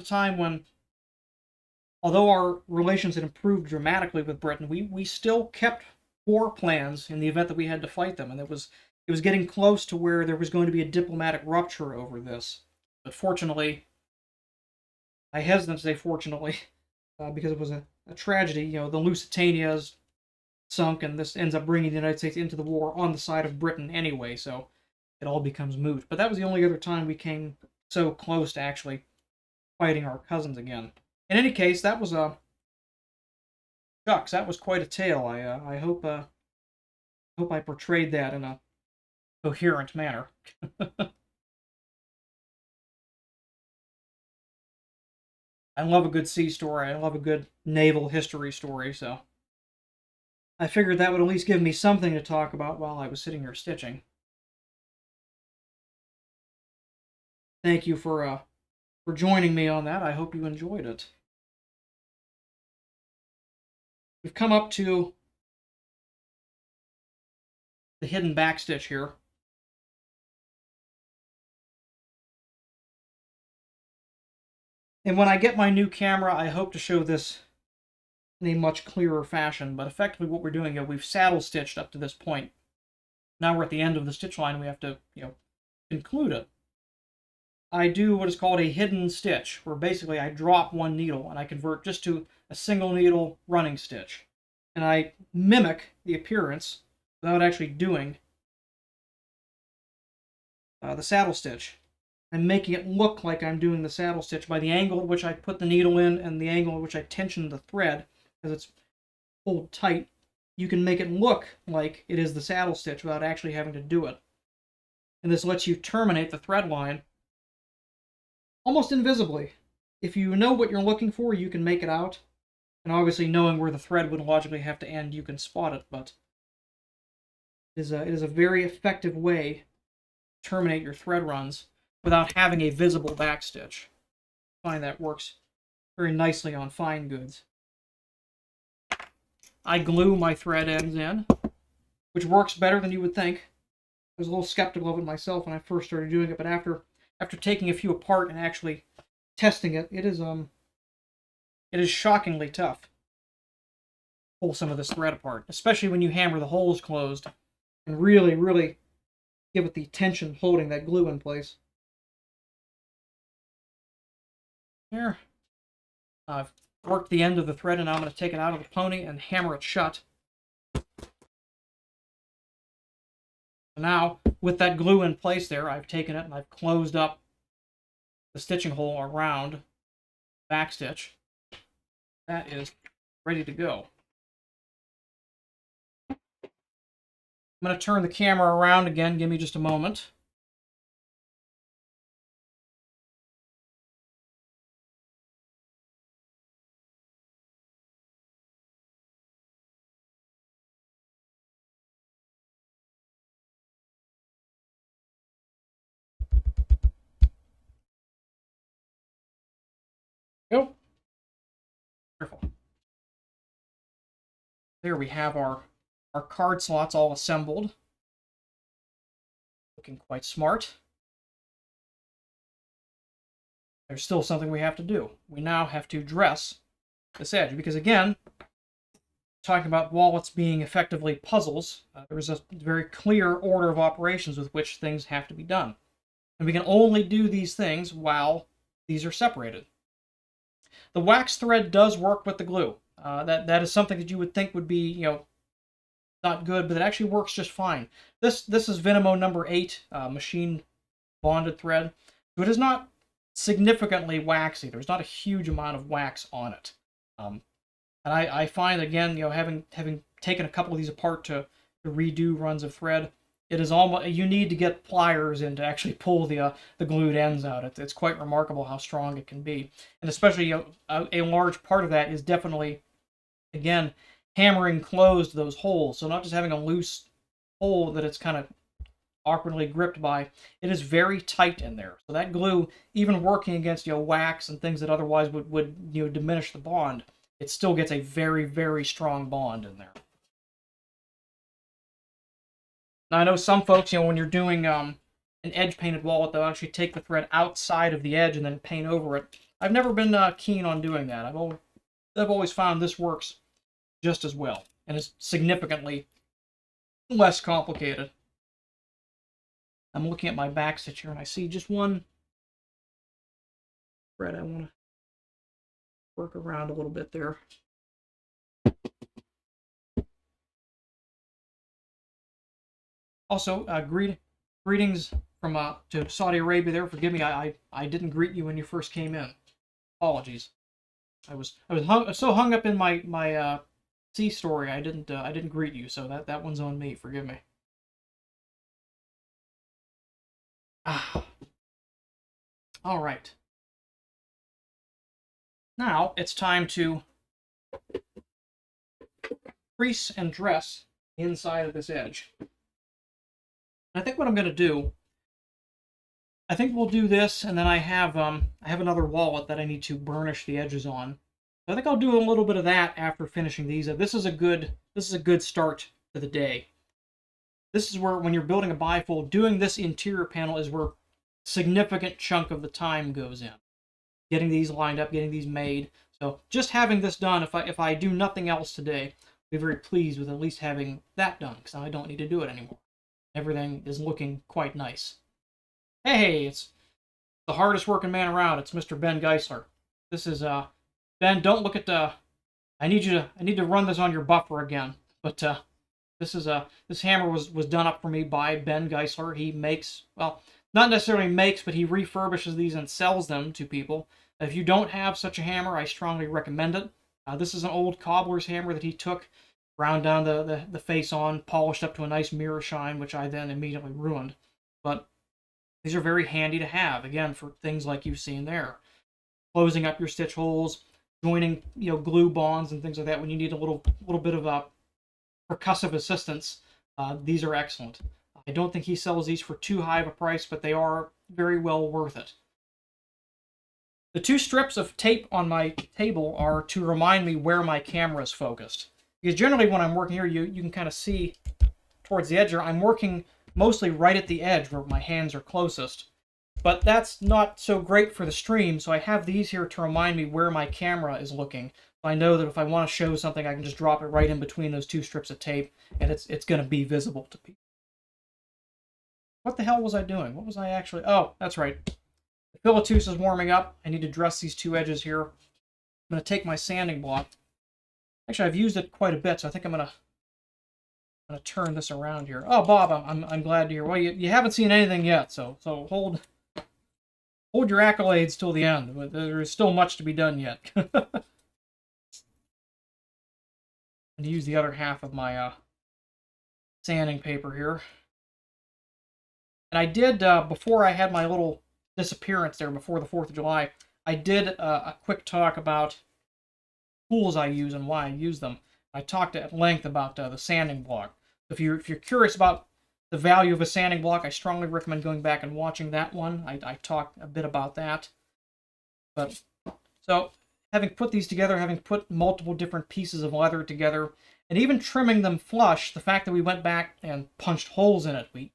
time when, although our relations had improved dramatically with Britain, we still kept war plans in the event that we had to fight them, and it was getting close to where there was going to be a diplomatic rupture over this. But fortunately, I hesitate to say fortunately, because it was a tragedy. The Lusitania's sunk, and this ends up bringing the United States into the war on the side of Britain anyway, so it all becomes moot. But that was the only other time we came so close to actually fighting our cousins again. In any case, that was shucks, that was quite a tale. I hope I portrayed that in a coherent manner. I love a good sea story. I love a good naval history story, so I figured that would at least give me something to talk about while I was sitting here stitching. Thank you for joining me on that. I hope you enjoyed it. We've come up to the hidden backstitch here. And when I get my new camera, I hope to show this in a much clearer fashion. But effectively what we're doing is we've saddle stitched up to this point. Now we're at the end of the stitch line, and we have to, conclude it. I do what is called a hidden stitch, where basically I drop one needle and I convert just to a single needle running stitch. And I mimic the appearance without actually doing the saddle stitch. I'm making it look like I'm doing the saddle stitch by the angle at which I put the needle in and the angle at which I tension the thread, as it's pulled tight. You can make it look like it is the saddle stitch without actually having to do it. And this lets you terminate the thread line almost invisibly. If you know what you're looking for, you can make it out. And obviously, knowing where the thread would logically have to end, you can spot it. But it is a very effective way to terminate your thread runs without having a visible backstitch. I find that works very nicely on fine goods. I glue my thread ends in, which works better than you would think. I was a little skeptical of it myself when I first started doing it, but after taking a few apart and actually testing it, it is shockingly tough to pull some of this thread apart, especially when you hammer the holes closed and really, really give it the tension holding that glue in place. Here, I've worked the end of the thread, and now I'm going to take it out of the pony and hammer it shut. Now, with that glue in place there, I've taken it and I've closed up the stitching hole around backstitch. That is ready to go. I'm going to turn the camera around again. Give me just a moment. Go. Careful. There we have our card slots all assembled. Looking quite smart. There's still something we have to do. We now have to dress this edge, because again, talking about wallets being effectively puzzles, there is a very clear order of operations with which things have to be done. And we can only do these things while these are separated. The wax thread does work with the glue. That is something that you would think would be, not good, but it actually works just fine. This is Venimo number 8, machine bonded thread. So it is not significantly waxy. There's not a huge amount of wax on it. And I find, again, having taken a couple of these apart to redo runs of thread, it is almost, you need to get pliers in to actually pull the glued ends out. It's quite remarkable how strong it can be, and especially a large part of that is definitely, again, hammering closed those holes. So not just having a loose hole that it's kind of awkwardly gripped by, it is very tight in there. So that glue, even working against wax and things that otherwise would diminish the bond, it still gets a very, very strong bond in there. Now I know some folks, when you're doing an edge painted wallet, they'll actually take the thread outside of the edge and then paint over it. I've never been keen on doing that. I've always found this works just as well and is significantly less complicated. I'm looking at my back stitch here and I see just one thread I want to work around a little bit there. Also, greetings from to Saudi Arabia there. Forgive me, I didn't greet you when you first came in. Apologies. I was so hung up in my sea story I didn't greet you, so that one's on me. Forgive me. All right. Now it's time to crease and dress inside of this edge. I think what I'm going to do, I think we'll do this, and then I have another wallet that I need to burnish the edges on. So I think I'll do a little bit of that after finishing these. This is a good start to the day. This is where, when you're building a bifold, doing this interior panel is where a significant chunk of the time goes in. Getting these lined up, getting these made. So just having this done, if I do nothing else today, I'll be very pleased with at least having that done, because I don't need to do it anymore. Everything is looking quite nice. Hey, it's the hardest working man around. It's Mr. Ben Geisler. This is Ben. Don't look at I need to run this on your buffer again. But this hammer was done up for me by Ben Geisler. He makes, well, not necessarily makes, but he refurbishes these and sells them to people. If you don't have such a hammer, I strongly recommend it. This is an old cobbler's hammer that he took, ground down the face on, polished up to a nice mirror shine, which I then immediately ruined. But these are very handy to have, again, for things like you've seen there. Closing up your stitch holes, joining glue bonds and things like that when you need a little bit of a percussive assistance. These are excellent. I don't think he sells these for too high of a price, but they are very well worth it. The two strips of tape on my table are to remind me where my camera is focused. Because generally when I'm working here, you can kind of see towards the edge here, I'm working mostly right at the edge where my hands are closest. But that's not so great for the stream, so I have these here to remind me where my camera is looking. So I know that if I want to show something, I can just drop it right in between those two strips of tape, and it's going to be visible to people. What the hell was I doing? What was I actually... Oh, that's right. The fileteuse is warming up. I need to dress these two edges here. I'm going to take my sanding block. Actually, I've used it quite a bit, so I think I'm going to turn this around here. Oh, Bob, I'm glad to hear. Well, you haven't seen anything yet, so hold your accolades till the end. But there is still much to be done yet. And use the other half of my sanding paper here. And I did, before I had my little disappearance there before the 4th of July, I did a quick talk about tools I use and why I use them. I talked at length about the sanding block. If you're curious about the value of a sanding block, I strongly recommend going back and watching that one. I talked a bit about that. But so, having put these together, having put multiple different pieces of leather together, and even trimming them flush, the fact that we went back and punched holes in it, we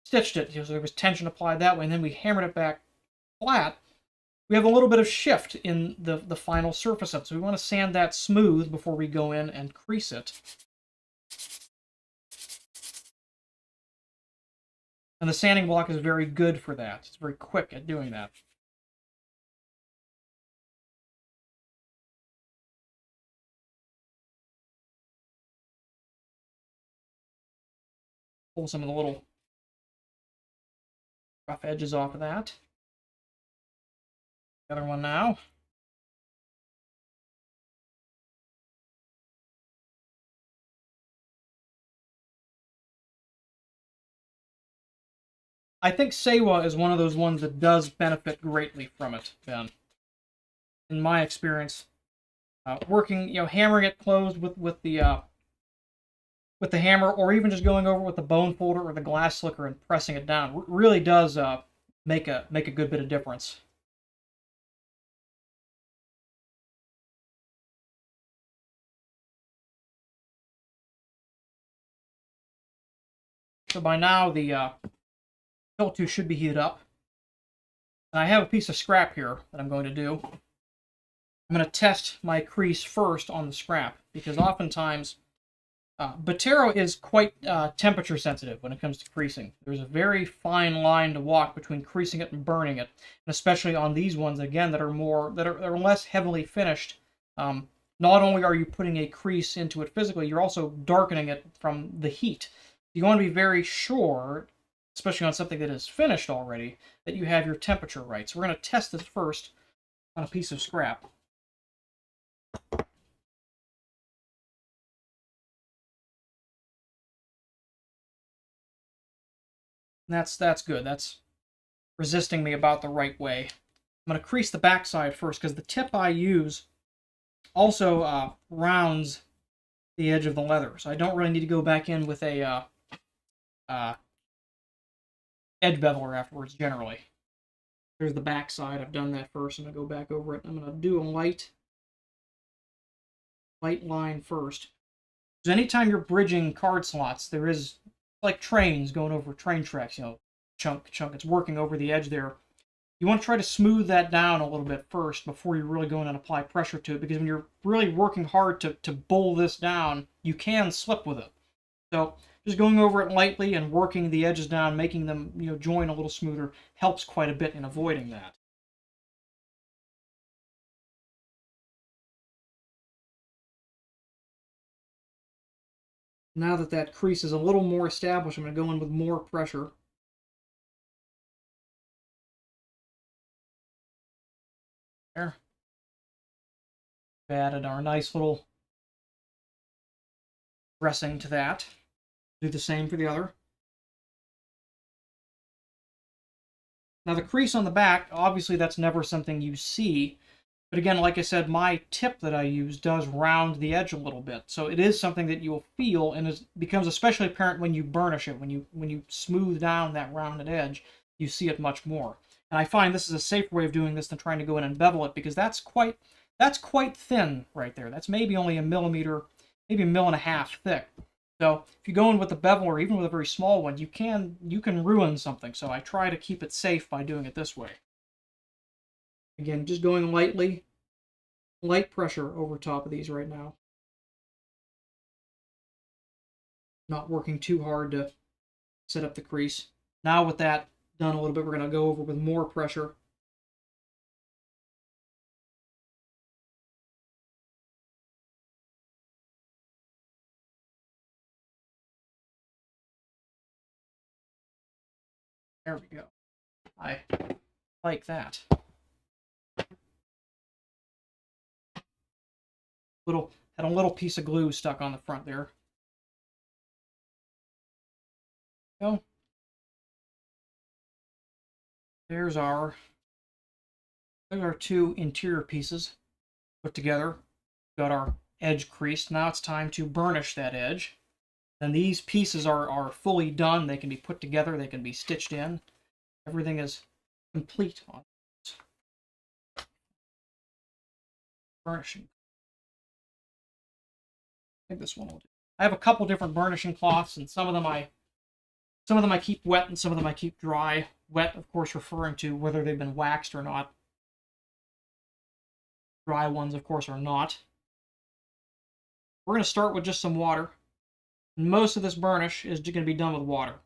stitched it, so there was tension applied that way, and then we hammered it back flat, we have a little bit of shift in the final surface of it. So we want to sand that smooth before we go in and crease it. And the sanding block is very good for that. It's very quick at doing that. Pull some of the little rough edges off of that. The other one now. I think Sewa is one of those ones that does benefit greatly from it, Ben. In my experience, working, hammering it closed with the hammer, or even just going over with the bone folder or the glass slicker and pressing it down, really does make a good bit of difference. So by now the fill tube should be heated up. And I have a piece of scrap here that I'm going to do. I'm going to test my crease first on the scrap, because oftentimes Botero is quite temperature sensitive when it comes to creasing. There's a very fine line to walk between creasing it and burning it, and especially on these ones again that are less heavily finished. Not only are you putting a crease into it physically, you're also darkening it from the heat. You want to be very sure, especially on something that is finished already, that you have your temperature right. So we're going to test this first on a piece of scrap. That's good. That's resisting me about the right way. I'm going to crease the backside first, because the tip I use also rounds the edge of the leather. So I don't really need to go back in with a edge beveler afterwards, generally. There's the backside. I've done that first. I'm going to go back over it. I'm going to do a light line first. Because anytime you're bridging card slots, there is, like trains going over train tracks, chunk, it's working over the edge there. You want to try to smooth that down a little bit first before you really go in and apply pressure to it, because when you're really working hard to bowl this down, you can slip with it. So just going over it lightly and working the edges down, making them join a little smoother, helps quite a bit in avoiding that. Now that that crease is a little more established, I'm going to go in with more pressure. There. Added our nice little dressing to that. Do the same for the other. Now the crease on the back, obviously that's never something you see. But again, like I said, my tip that I use does round the edge a little bit. So it is something that you'll feel, and it becomes especially apparent when you burnish it. When you smooth down that rounded edge, you see it much more. And I find this is a safer way of doing this than trying to go in and bevel it, because that's quite thin right there. That's maybe only a millimeter, maybe 1.5 mils thick. So if you go in with a bevel, or even with a very small one, you can ruin something. So I try to keep it safe by doing it this way. Again, just going lightly, light pressure over top of these right now. Not working too hard to set up the crease. Now with that done a little bit, we're going to go over with more pressure. There we go. I like that. Had a little piece of glue stuck on the front there. Go. There's our two interior pieces put together. Got our edge creased. Now it's time to burnish that edge. And these pieces are fully done. They can be put together. They can be stitched in. Everything is complete on this. Burnishing. I think this one will do. I have a couple different burnishing cloths, and some of them I keep wet, and some of them I keep dry. Wet, of course, referring to whether they've been waxed or not. Dry ones, of course, are not. We're going to start with just some water. Most of this burnish is going to be done with water.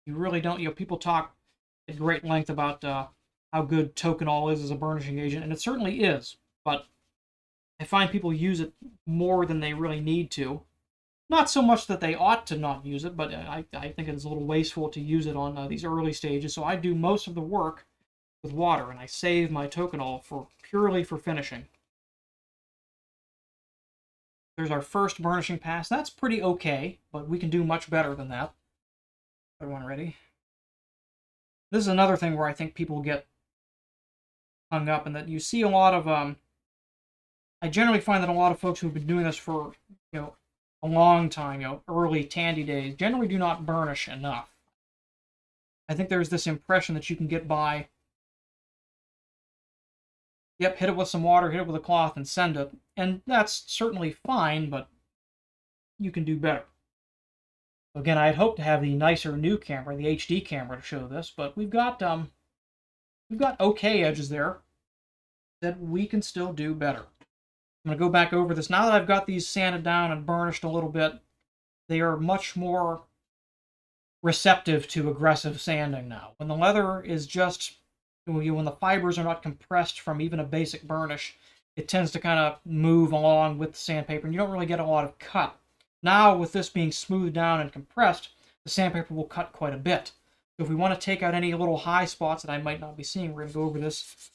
You really don't, people talk at great length about how good Tokonol is as a burnishing agent, and it certainly is, but I find people use it more than they really need to. Not so much that they ought to not use it, but I think it's a little wasteful to use it on these early stages, so I do most of the work with water, and I save my Tokonol purely for finishing. There's our first burnishing pass. That's pretty okay, but we can do much better than that. Everyone ready? This is another thing where I think people get hung up, and that you see a lot of I generally find that a lot of folks who've been doing this for, a long time, early Tandy days, generally do not burnish enough. I think there's this impression that you can get by, yep, hit it with some water, hit it with a cloth, and send it. And that's certainly fine, but you can do better. Again, I had hoped to have the nicer new camera, the HD camera, to show this, but we've got okay edges there that we can still do better. I'm going to go back over this. Now that I've got these sanded down and burnished a little bit, they are much more receptive to aggressive sanding now. When the leather is just, when the fibers are not compressed from even a basic burnish, it tends to kind of move along with the sandpaper, and you don't really get a lot of cut. Now, with this being smoothed down and compressed, the sandpaper will cut quite a bit. So if we want to take out any little high spots that I might not be seeing, we're going to go over this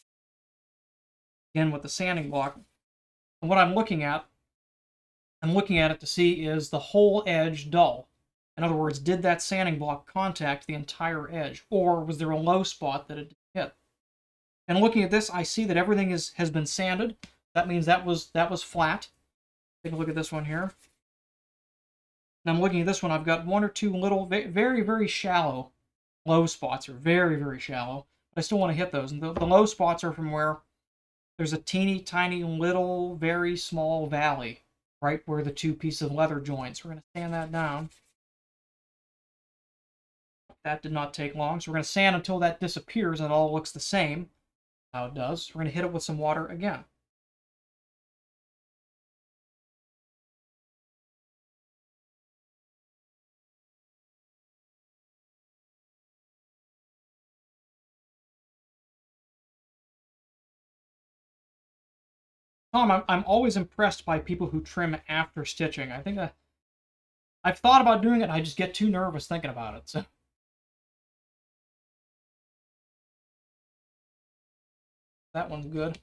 again with the sanding block. And what I'm looking at it to see is the whole edge dull. In other words, did that sanding block contact the entire edge, or was there a low spot that it didn't hit? And looking at this, I see that everything has been sanded. That means that was flat. Take a look at this one here. And I'm looking at this one. I've got one or two little, very, very shallow low spots, or very, very shallow. But I still want to hit those. And the low spots are from where there's a teeny tiny little, very small valley, right where the two pieces of leather join. So we're going to sand that down. That did not take long. So we're going to sand until that disappears and it all looks the same. How it does. We're going to hit it with some water again. Tom, I'm always impressed by people who trim after stitching. I think I've thought about doing it, and I just get too nervous thinking about it. So that one's good.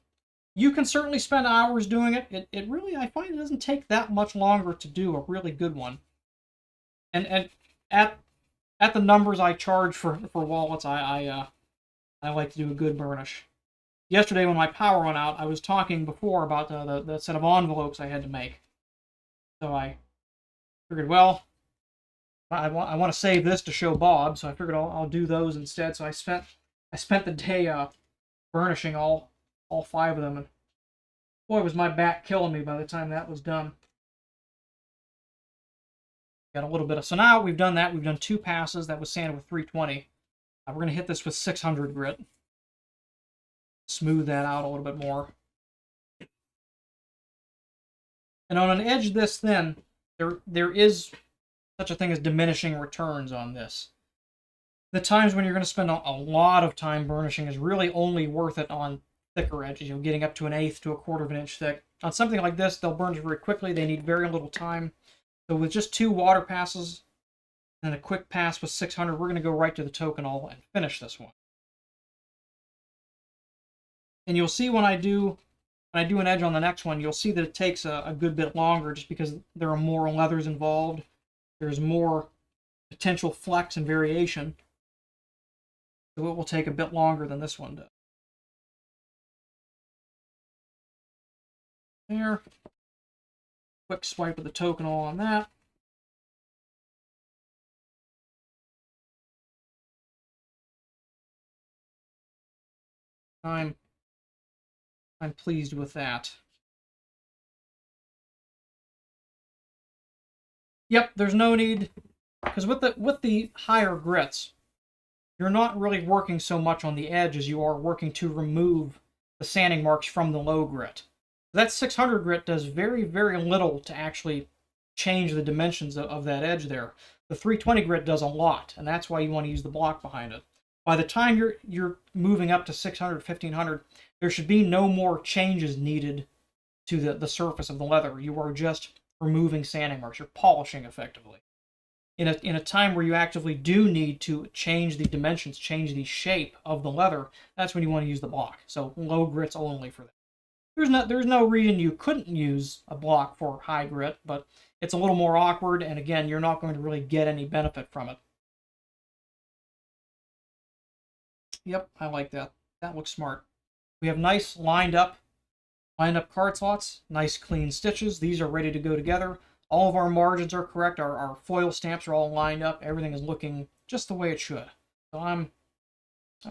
You can certainly spend hours doing it. It really, I find it doesn't take that much longer to do a really good one. And at the numbers I charge for wallets, I like to do a good burnish. Yesterday when my power went out, I was talking before about the set of envelopes I had to make. So I figured, well, I want to save this to show Bob, so I figured I'll do those instead. So I spent the day burnishing all 5 of them, and boy, was my back killing me by the time that was done. Got a little bit of, so now we've done that. We've done 2 passes. That was sanded with 320. We're going to hit this with 600 grit. Smooth that out a little bit more. And on an edge this thin, there is such a thing as diminishing returns on this. The times when you're going to spend a lot of time burnishing is really only worth it on thicker edges, getting up to 1/8 to 1/4 of an inch thick. On something like this, they'll burnish very quickly. They need very little time. So with just 2 water passes and a quick pass with 600, we're going to go right to the tokenol and finish this one. And you'll see when I do an edge on the next one, you'll see that it takes a good bit longer just because there are more leathers involved. There's more potential flex and variation. So it will take a bit longer than this one does. There. Quick swipe of the tokenol on that. I'm pleased with that. Yep, there's no need, because with the higher grits, you're not really working so much on the edge as you are working to remove the sanding marks from the low grit. That 600 grit does very, very little to actually change the dimensions of that edge there. The 320 grit does a lot, and that's why you want to use the block behind it. By the time you're moving up to 600, 1500, there should be no more changes needed to the surface of the leather. You are just removing sanding marks. You're polishing effectively. In a time where you actively do need to change the dimensions, change the shape of the leather, that's when you want to use the block. So low grits only for that. There's no reason you couldn't use a block for high grit, but it's a little more awkward, and again, you're not going to really get any benefit from it. Yep, I like that. That looks smart. We have nice lined up card slots, nice clean stitches. These are ready to go together. All of our margins are correct. Our foil stamps are all lined up. Everything is looking just the way it should. So I'm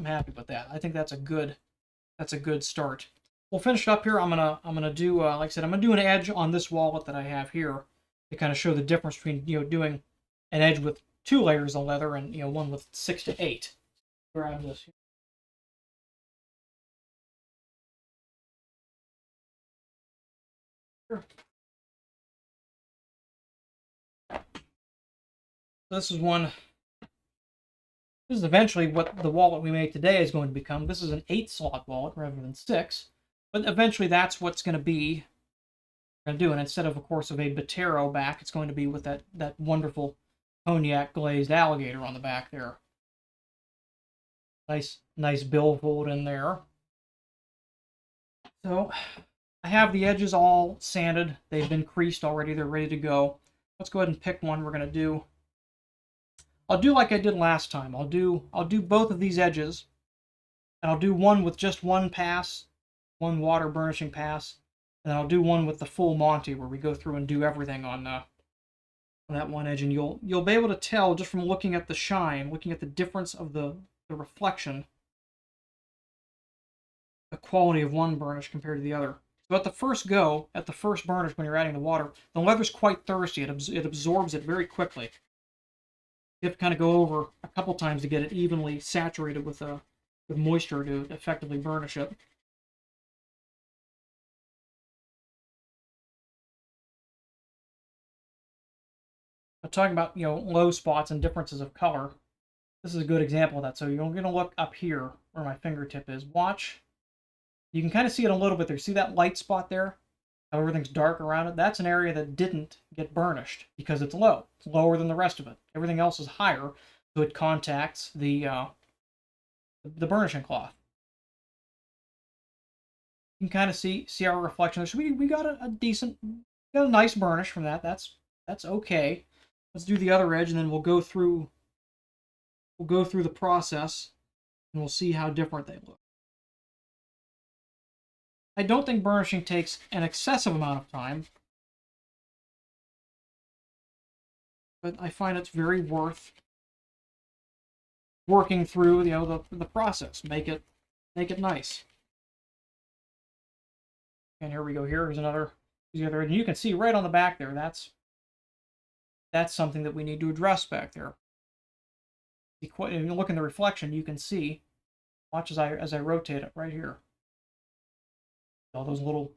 happy with that. I think that's a good start. We'll finish up here. I'm gonna do like I said, I'm gonna do an edge on this wallet that I have here to kind of show the difference between doing an edge with 2 layers of leather and one with 6 to 8. Grab this here. This is one. This is eventually what the wallet we made today is going to become. This is an 8-slot wallet rather than 6, but eventually that's what's going to be. Going to do, and instead of course, of a Botero back, it's going to be with that wonderful cognac glazed alligator on the back there. Nice billfold in there. So I have the edges all sanded. They've been creased already. They're ready to go. Let's go ahead and pick one. We're going to do. I'll do like I did last time. I'll do both of these edges, and I'll do one with just one pass, one water burnishing pass, and then I'll do one with the full Monty where we go through and do everything on that one edge, and you'll be able to tell just from looking at the shine, looking at the difference of the reflection, the quality of one burnish compared to the other. So at the first burnish when you're adding the water, the leather's quite thirsty. It absorbs it very quickly. You have to kind of go over a couple times to get it evenly saturated with moisture to effectively burnish it. I'm talking about low spots and differences of color. This is a good example of that. So you're going to look up here where my fingertip is. Watch. You can kind of see it a little bit there. See that light spot there? How everything's dark around it? That's an area that didn't get burnished because it's low. It's lower than the rest of it. Everything else is higher, so it contacts the burnishing cloth. You can kind of see our reflection. So we got a nice burnish from that. That's okay. Let's do the other edge, and then we'll go through the process, and we'll see how different they look. I don't think burnishing takes an excessive amount of time, but I find it's very worth working through the process. Make it nice. And here we go. Here's the other, and you can see right on the back there. That's something that we need to address back there. If you look in the reflection, you can see. Watch as I rotate it right here. All those little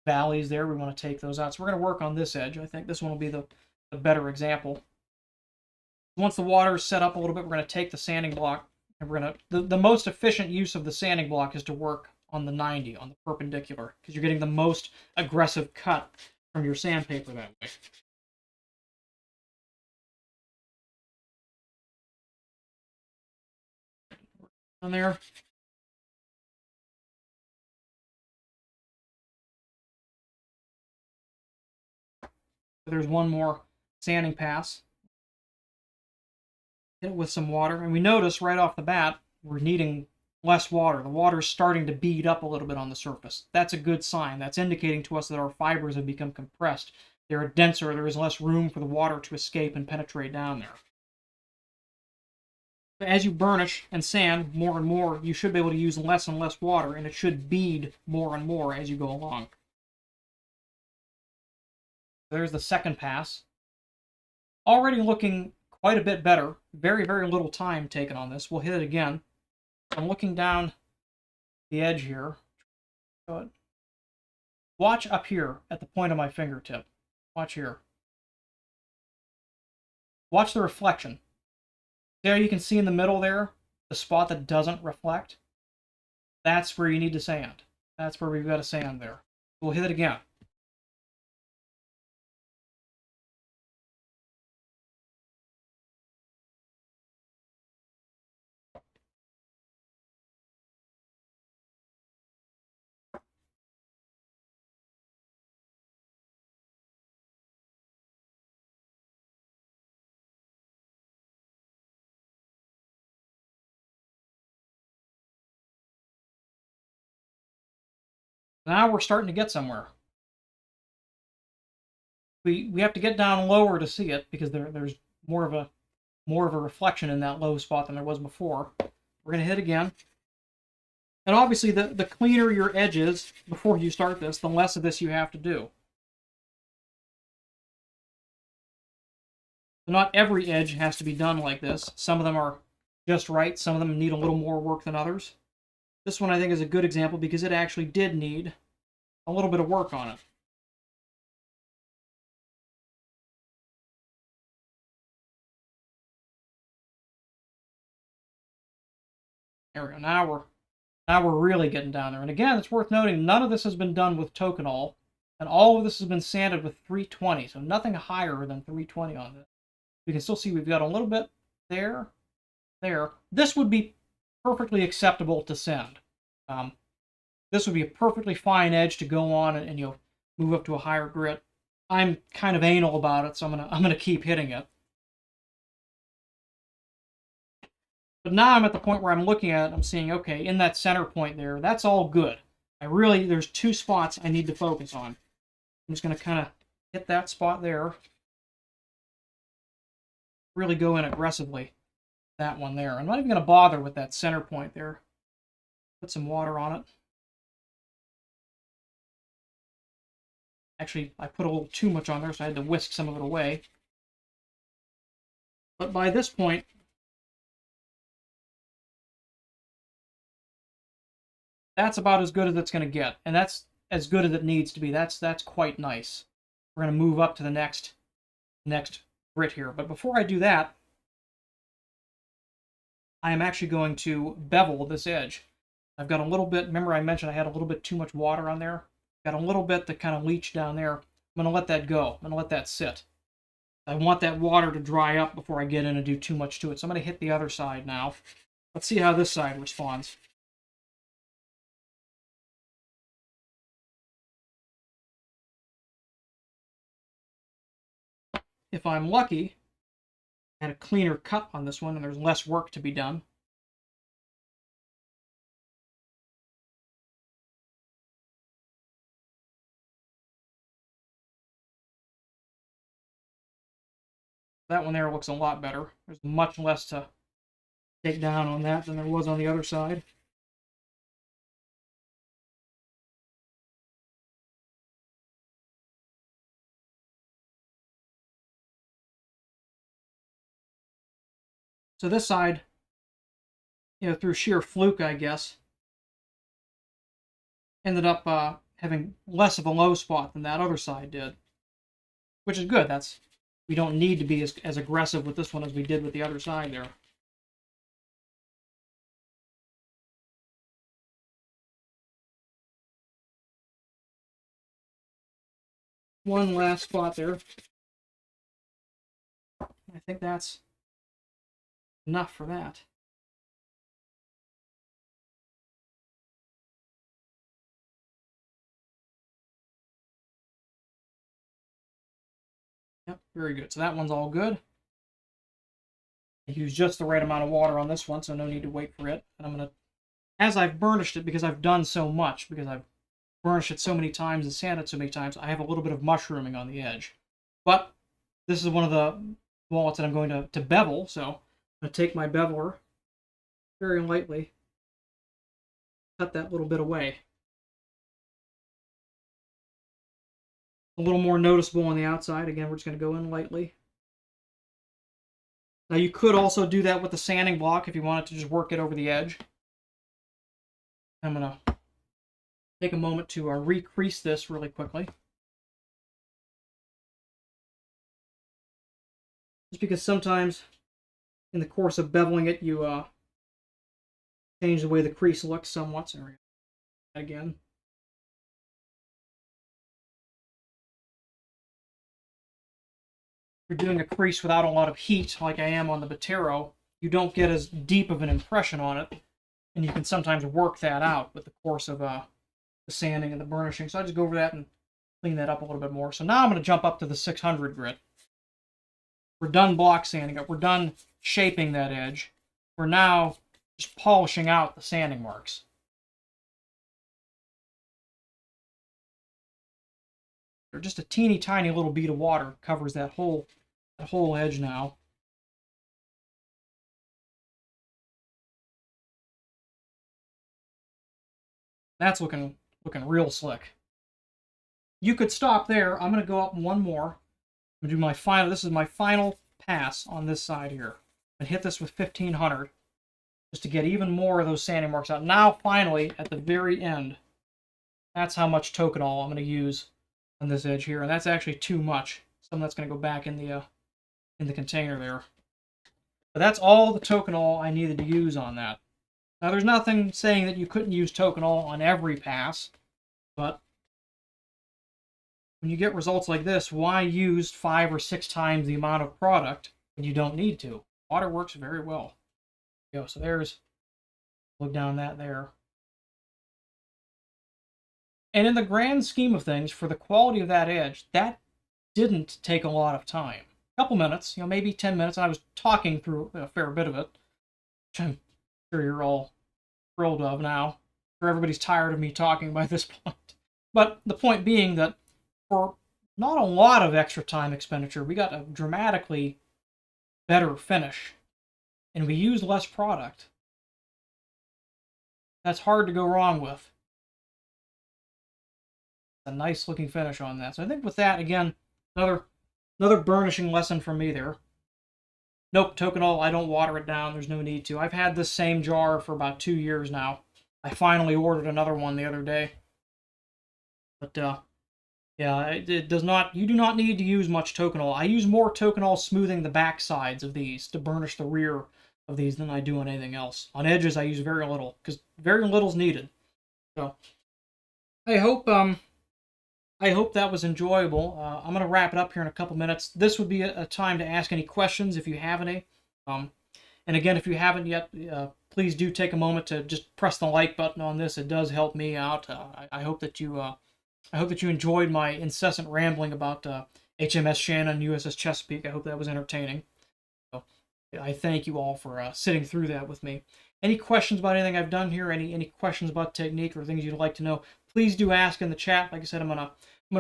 valleys there. We want to take those out. So we're going to work on this edge. I think this one will be the better example. Once the water is set up a little bit, we're going to take the sanding block, and we're going to the most efficient use of the sanding block is to work on the 90, on the perpendicular, because you're getting the most aggressive cut from your sandpaper that way. On there. There's one more sanding pass. Hit it with some water, and we notice right off the bat we're needing less water. The water is starting to bead up a little bit on the surface. That's a good sign. That's indicating to us that our fibers have become compressed. They're denser. There is less room for the water to escape and penetrate down there. As you burnish and sand more and more, you should be able to use less and less water, and it should bead more and more as you go along. There's the second pass. Already looking quite a bit better. Very, very little time taken on this. We'll hit it again. I'm looking down the edge here. Watch up here at the point of my fingertip. Watch here. Watch the reflection. There you can see in the middle there, the spot that doesn't reflect. That's where you need to sand. That's where we've got to sand there. We'll hit it again. Now we're starting to get somewhere. We have to get down lower to see it because there's more of a reflection in that low spot than there was before. We're going to hit again. And obviously, the cleaner your edge is before you start this, the less of this you have to do. So not every edge has to be done like this. Some of them are just right. Some of them need a little more work than others. This one I think is a good example because it actually did need a little bit of work on it. There we go. Now we're really getting down there. And again, it's worth noting none of this has been done with Tokenol, and all of this has been sanded with 320, so nothing higher than 320 on this. You can still see we've got a little bit there, there. This would be perfectly acceptable to sand. This would be a perfectly fine edge to go on and you know, move up to a higher grit. I'm kind of anal about it, so I'm gonna keep hitting it. But now I'm at the point where I'm looking at it, I'm seeing, okay, in that center point there, that's all good. There's two spots I need to focus on. I'm just going to kind of hit that spot there. Really go in aggressively. That one there. I'm not even going to bother with that center point there. Put some water on it. Actually, I put a little too much on there, so I had to whisk some of it away. But by this point, that's about as good as it's going to get. And that's as good as it needs to be. That's quite nice. We're going to move up to the next grit here. But before I do that, I am actually going to bevel this edge. I've got a little bit, remember I mentioned I had a little bit too much water on there? Got a little bit that kind of leached down there. I'm going to let that go. I'm going to let that sit. I want that water to dry up before I get in and do too much to it. So I'm going to hit the other side now. Let's see how this side responds. If I'm lucky, I had a cleaner cut on this one and there's less work to be done. That one there looks a lot better. There's much less to take down on that than there was on the other side. So this side, you know, through sheer fluke, I guess, ended up having less of a low spot than that other side did, which is good. We don't need to be as aggressive with this one as we did with the other side there. One last spot there. I think that's enough for that. Yep, very good. So that one's all good. I used just the right amount of water on this one, so no need to wait for it. And I'm going to, as I've burnished it, because I've done so much, because I've burnished it so many times and sanded it so many times, I have a little bit of mushrooming on the edge. But this is one of the wallets that I'm going to bevel, so I'm going to take my beveler very lightly, cut that little bit away. A little more noticeable on the outside. Again, we're just going to go in lightly. Now you could also do that with the sanding block if you wanted to just work it over the edge. I'm going to take a moment to recrease this really quickly. Just because sometimes in the course of beveling it, you change the way the crease looks somewhat. So again. If you're doing a crease without a lot of heat, like I am on the Botero, you don't get as deep of an impression on it, and you can sometimes work that out with the course of the sanding and the burnishing. So I just go over that and clean that up a little bit more. So now I'm going to jump up to the 600 grit. We're done block sanding it. We're done shaping that edge. We're now just polishing out the sanding marks. or just a teeny tiny little bead of water covers that whole edge now. That's looking real slick. You could stop there. I'm going to go up one more. I'm going to do my final. This is my final pass on this side here. And hit this with 1500 just to get even more of those sanding marks out. Now, finally, at the very end, that's how much Tokonol I'm going to use on this edge here. And that's actually too much. Some of that's going to go back in the container there. But that's all the Tokonol I needed to use on that. Now, there's nothing saying that you couldn't use Tokonol on every pass, but when you get results like this, why use 5 or 6 times the amount of product when you don't need to? Water works very well. There you go. So there's, look down that there. And in the grand scheme of things, for the quality of that edge, that didn't take a lot of time. A couple minutes, maybe 10 minutes. And I was talking through a fair bit of it, which I'm sure you're all thrilled of now. Sure, everybody's tired of me talking by this point. But the point being that for not a lot of extra time expenditure, we got a dramatically better finish. And we used less product. That's hard to go wrong with. A nice looking finish on that. So I think with that, again, another burnishing lesson from me there. Nope, Tokonol, I don't water it down. There's no need to. I've had this same jar for about 2 years now. I finally ordered another one the other day. But, yeah, it does not. You do not need to use much Tokonol. I use more Tokonol smoothing the back sides of these to burnish the rear of these than I do on anything else. On edges, I use very little, because very little is needed. So, I hope that was enjoyable. I'm going to wrap it up here in a couple minutes. This would be a time to ask any questions if you have any. And again, if you haven't yet, please do take a moment to just press the like button on this. It does help me out. I hope that you enjoyed my incessant rambling about HMS Shannon, USS Chesapeake. I hope that was entertaining. So I thank you all for sitting through that with me. Any questions about anything I've done here? Any questions about technique or things you'd like to know? Please do ask in the chat. Like I said, I'm gonna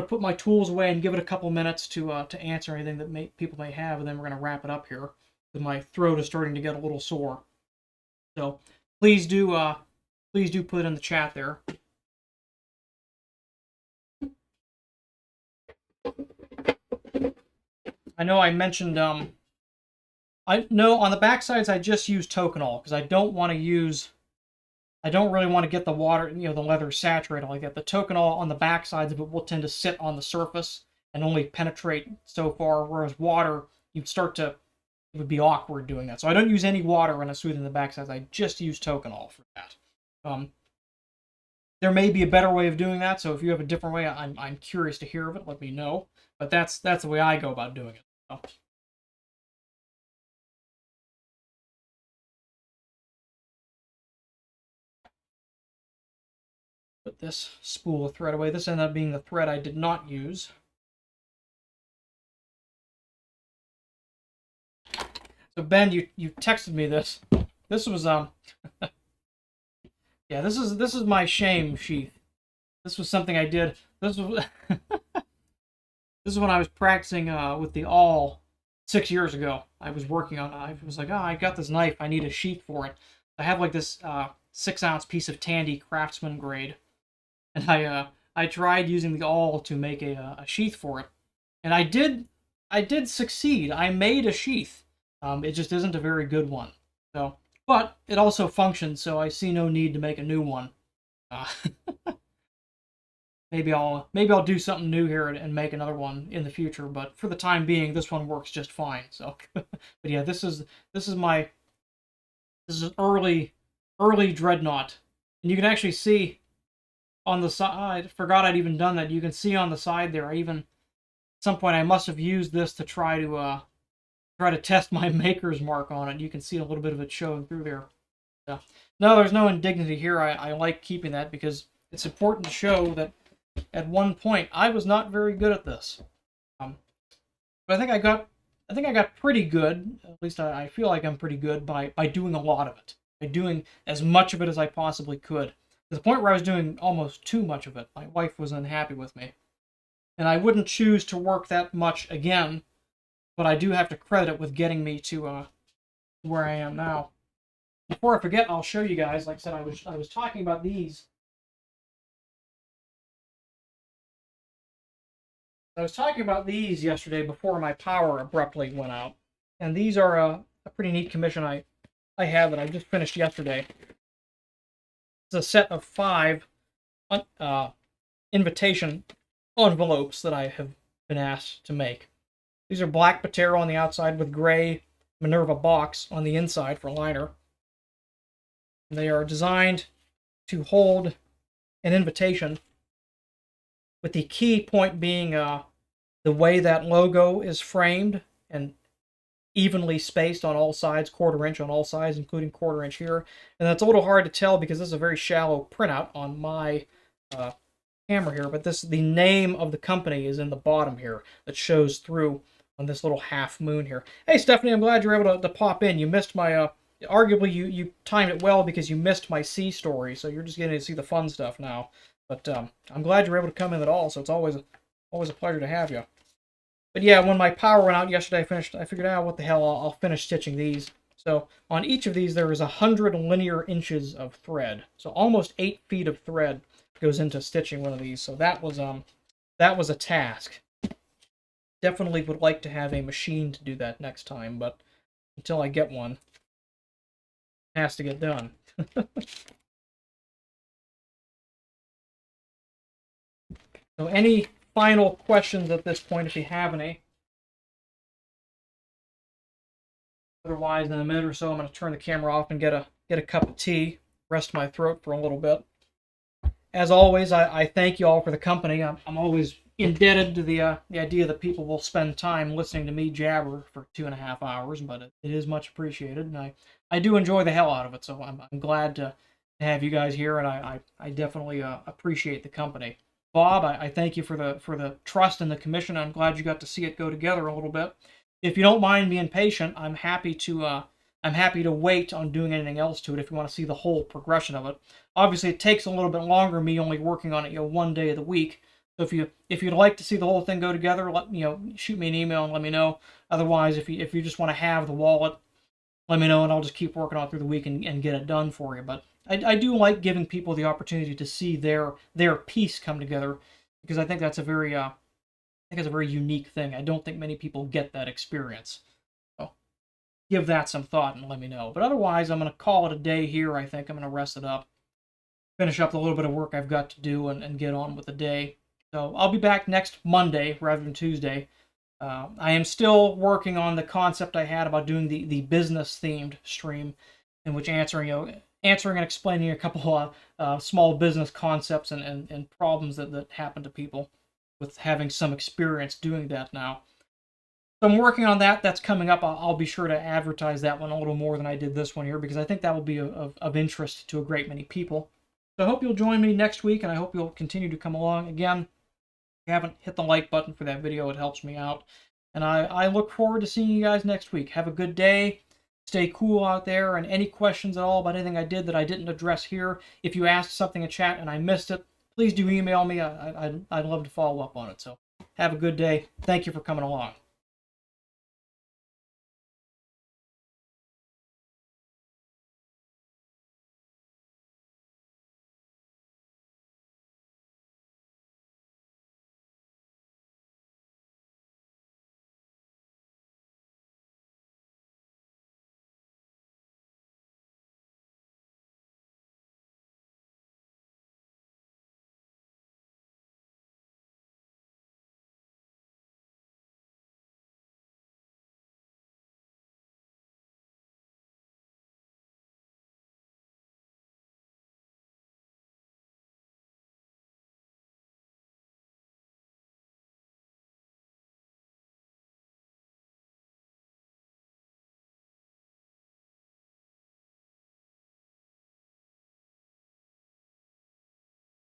put my tools away and give it a couple minutes to answer anything that people may have, and then we're gonna wrap it up here. Because my throat is starting to get a little sore. So please do put it in the chat there. I know I mentioned I know on the back sides I just use Tokonol because I don't really want to get the water, the leather saturated like that. The Tokonol on the back sides of it will tend to sit on the surface and only penetrate so far, whereas water, it would be awkward doing that. So I don't use any water when I'm smoothing the back sides. I just use Tokonol for that. There may be a better way of doing that, so if you have a different way, I'm curious to hear of it. Let me know. But that's the way I go about doing it. So. Put this spool of thread away. This ended up being the thread I did not use. So Ben, you texted me this. This was yeah, this is my shame sheath. This was something I did. This was this is when I was practicing with the awl 6 years ago. I was working on. I was like, oh, I got this knife. I need a sheath for it. I have like this 6-ounce piece of Tandy Craftsman grade. And I tried using the awl to make a sheath for it, and I did succeed. I made a sheath. It just isn't a very good one. So, but it also functions, so I see no need to make a new one. Maybe I'll do something new here and make another one in the future. But for the time being, this one works just fine. So, but yeah, this is early Dreadnought, and you can actually see. On the side, I forgot I'd even done that. You can see on the side there. At some point I must have used this to try to test my maker's mark on it. You can see a little bit of it showing through there. Yeah. No, there's no indignity here. I like keeping that because it's important to show that at one point I was not very good at this. But I think I got pretty good. At least I feel like I'm pretty good by doing a lot of it. By doing as much of it as I possibly could. To the point where I was doing almost too much of it. My wife was unhappy with me. And I wouldn't choose to work that much again, but I do have to credit it with getting me to where I am now. Before I forget, I'll show you guys. Like I said, I was talking about these. I was talking about these yesterday before my power abruptly went out, and these are a pretty neat commission I have that I just finished yesterday. It's a set of 5 invitation envelopes that I have been asked to make. These are black Patero on the outside with gray Minerva box on the inside for liner. They are designed to hold an invitation, with the key point being the way that logo is framed and evenly spaced on all sides, 1/4 inch on all sides, including 1/4 inch here. And that's a little hard to tell because this is a very shallow printout on my camera here, but the name of the company is in the bottom here that shows through on this little half moon here. Hey, Stephanie, I'm glad you're able to pop in. You missed my, arguably you timed it well because you missed my sea story, so you're just getting to see the fun stuff now. But I'm glad you're able to come in at all, so it's always a pleasure to have you. But yeah, when my power went out yesterday, I figured out what the hell, I'll finish stitching these. So on each of these, there is 100 linear inches of thread. So almost 8 feet of thread goes into stitching one of these. So that was a task. Definitely would like to have a machine to do that next time, but until I get one, it has to get done. So any final questions at this point, if you have any? Otherwise, in a minute or so, I'm going to turn the camera off and get a cup of tea, rest my throat for a little bit. As always, I thank you all for the company. I'm always indebted to the idea that people will spend time listening to me jabber for 2.5 hours, but it is much appreciated, and I do enjoy the hell out of it. So I'm glad to have you guys here, and I definitely appreciate the company. Bob, I thank you for the trust in the commission. I'm glad you got to see it go together a little bit. If you don't mind being patient, I'm happy to wait on doing anything else to it if you want to see the whole progression of it. Obviously, it takes a little bit longer, me only working on it, 1 day of the week. So if you'd like to see the whole thing go together, shoot me an email and let me know. Otherwise, if you just want to have the wallet, let me know, and I'll just keep working on it through the week and get it done for you. But I do like giving people the opportunity to see their piece come together, because I think that's a very unique thing. I don't think many people get that experience. So give that some thought and let me know. But otherwise, I'm going to call it a day here. I think I'm going to rest it up, finish up the little bit of work I've got to do, and get on with the day. So I'll be back next Monday rather than Tuesday. I am still working on the concept I had about doing the business-themed stream, in which answering and explaining a couple of small business concepts and problems that happen to people with having some experience doing that now. So I'm working on that. That's coming up. I'll be sure to advertise that one a little more than I did this one here, because I think that will be of interest to a great many people. So I hope you'll join me next week, and I hope you'll continue to come along. Again, if you haven't hit the like button for that video, it helps me out. And I look forward to seeing you guys next week. Have a good day. Stay cool out there. And any questions at all about anything I did that I didn't address here, if you asked something in chat and I missed it, please do email me. I'd love to follow up on it. So have a good day. Thank you for coming along.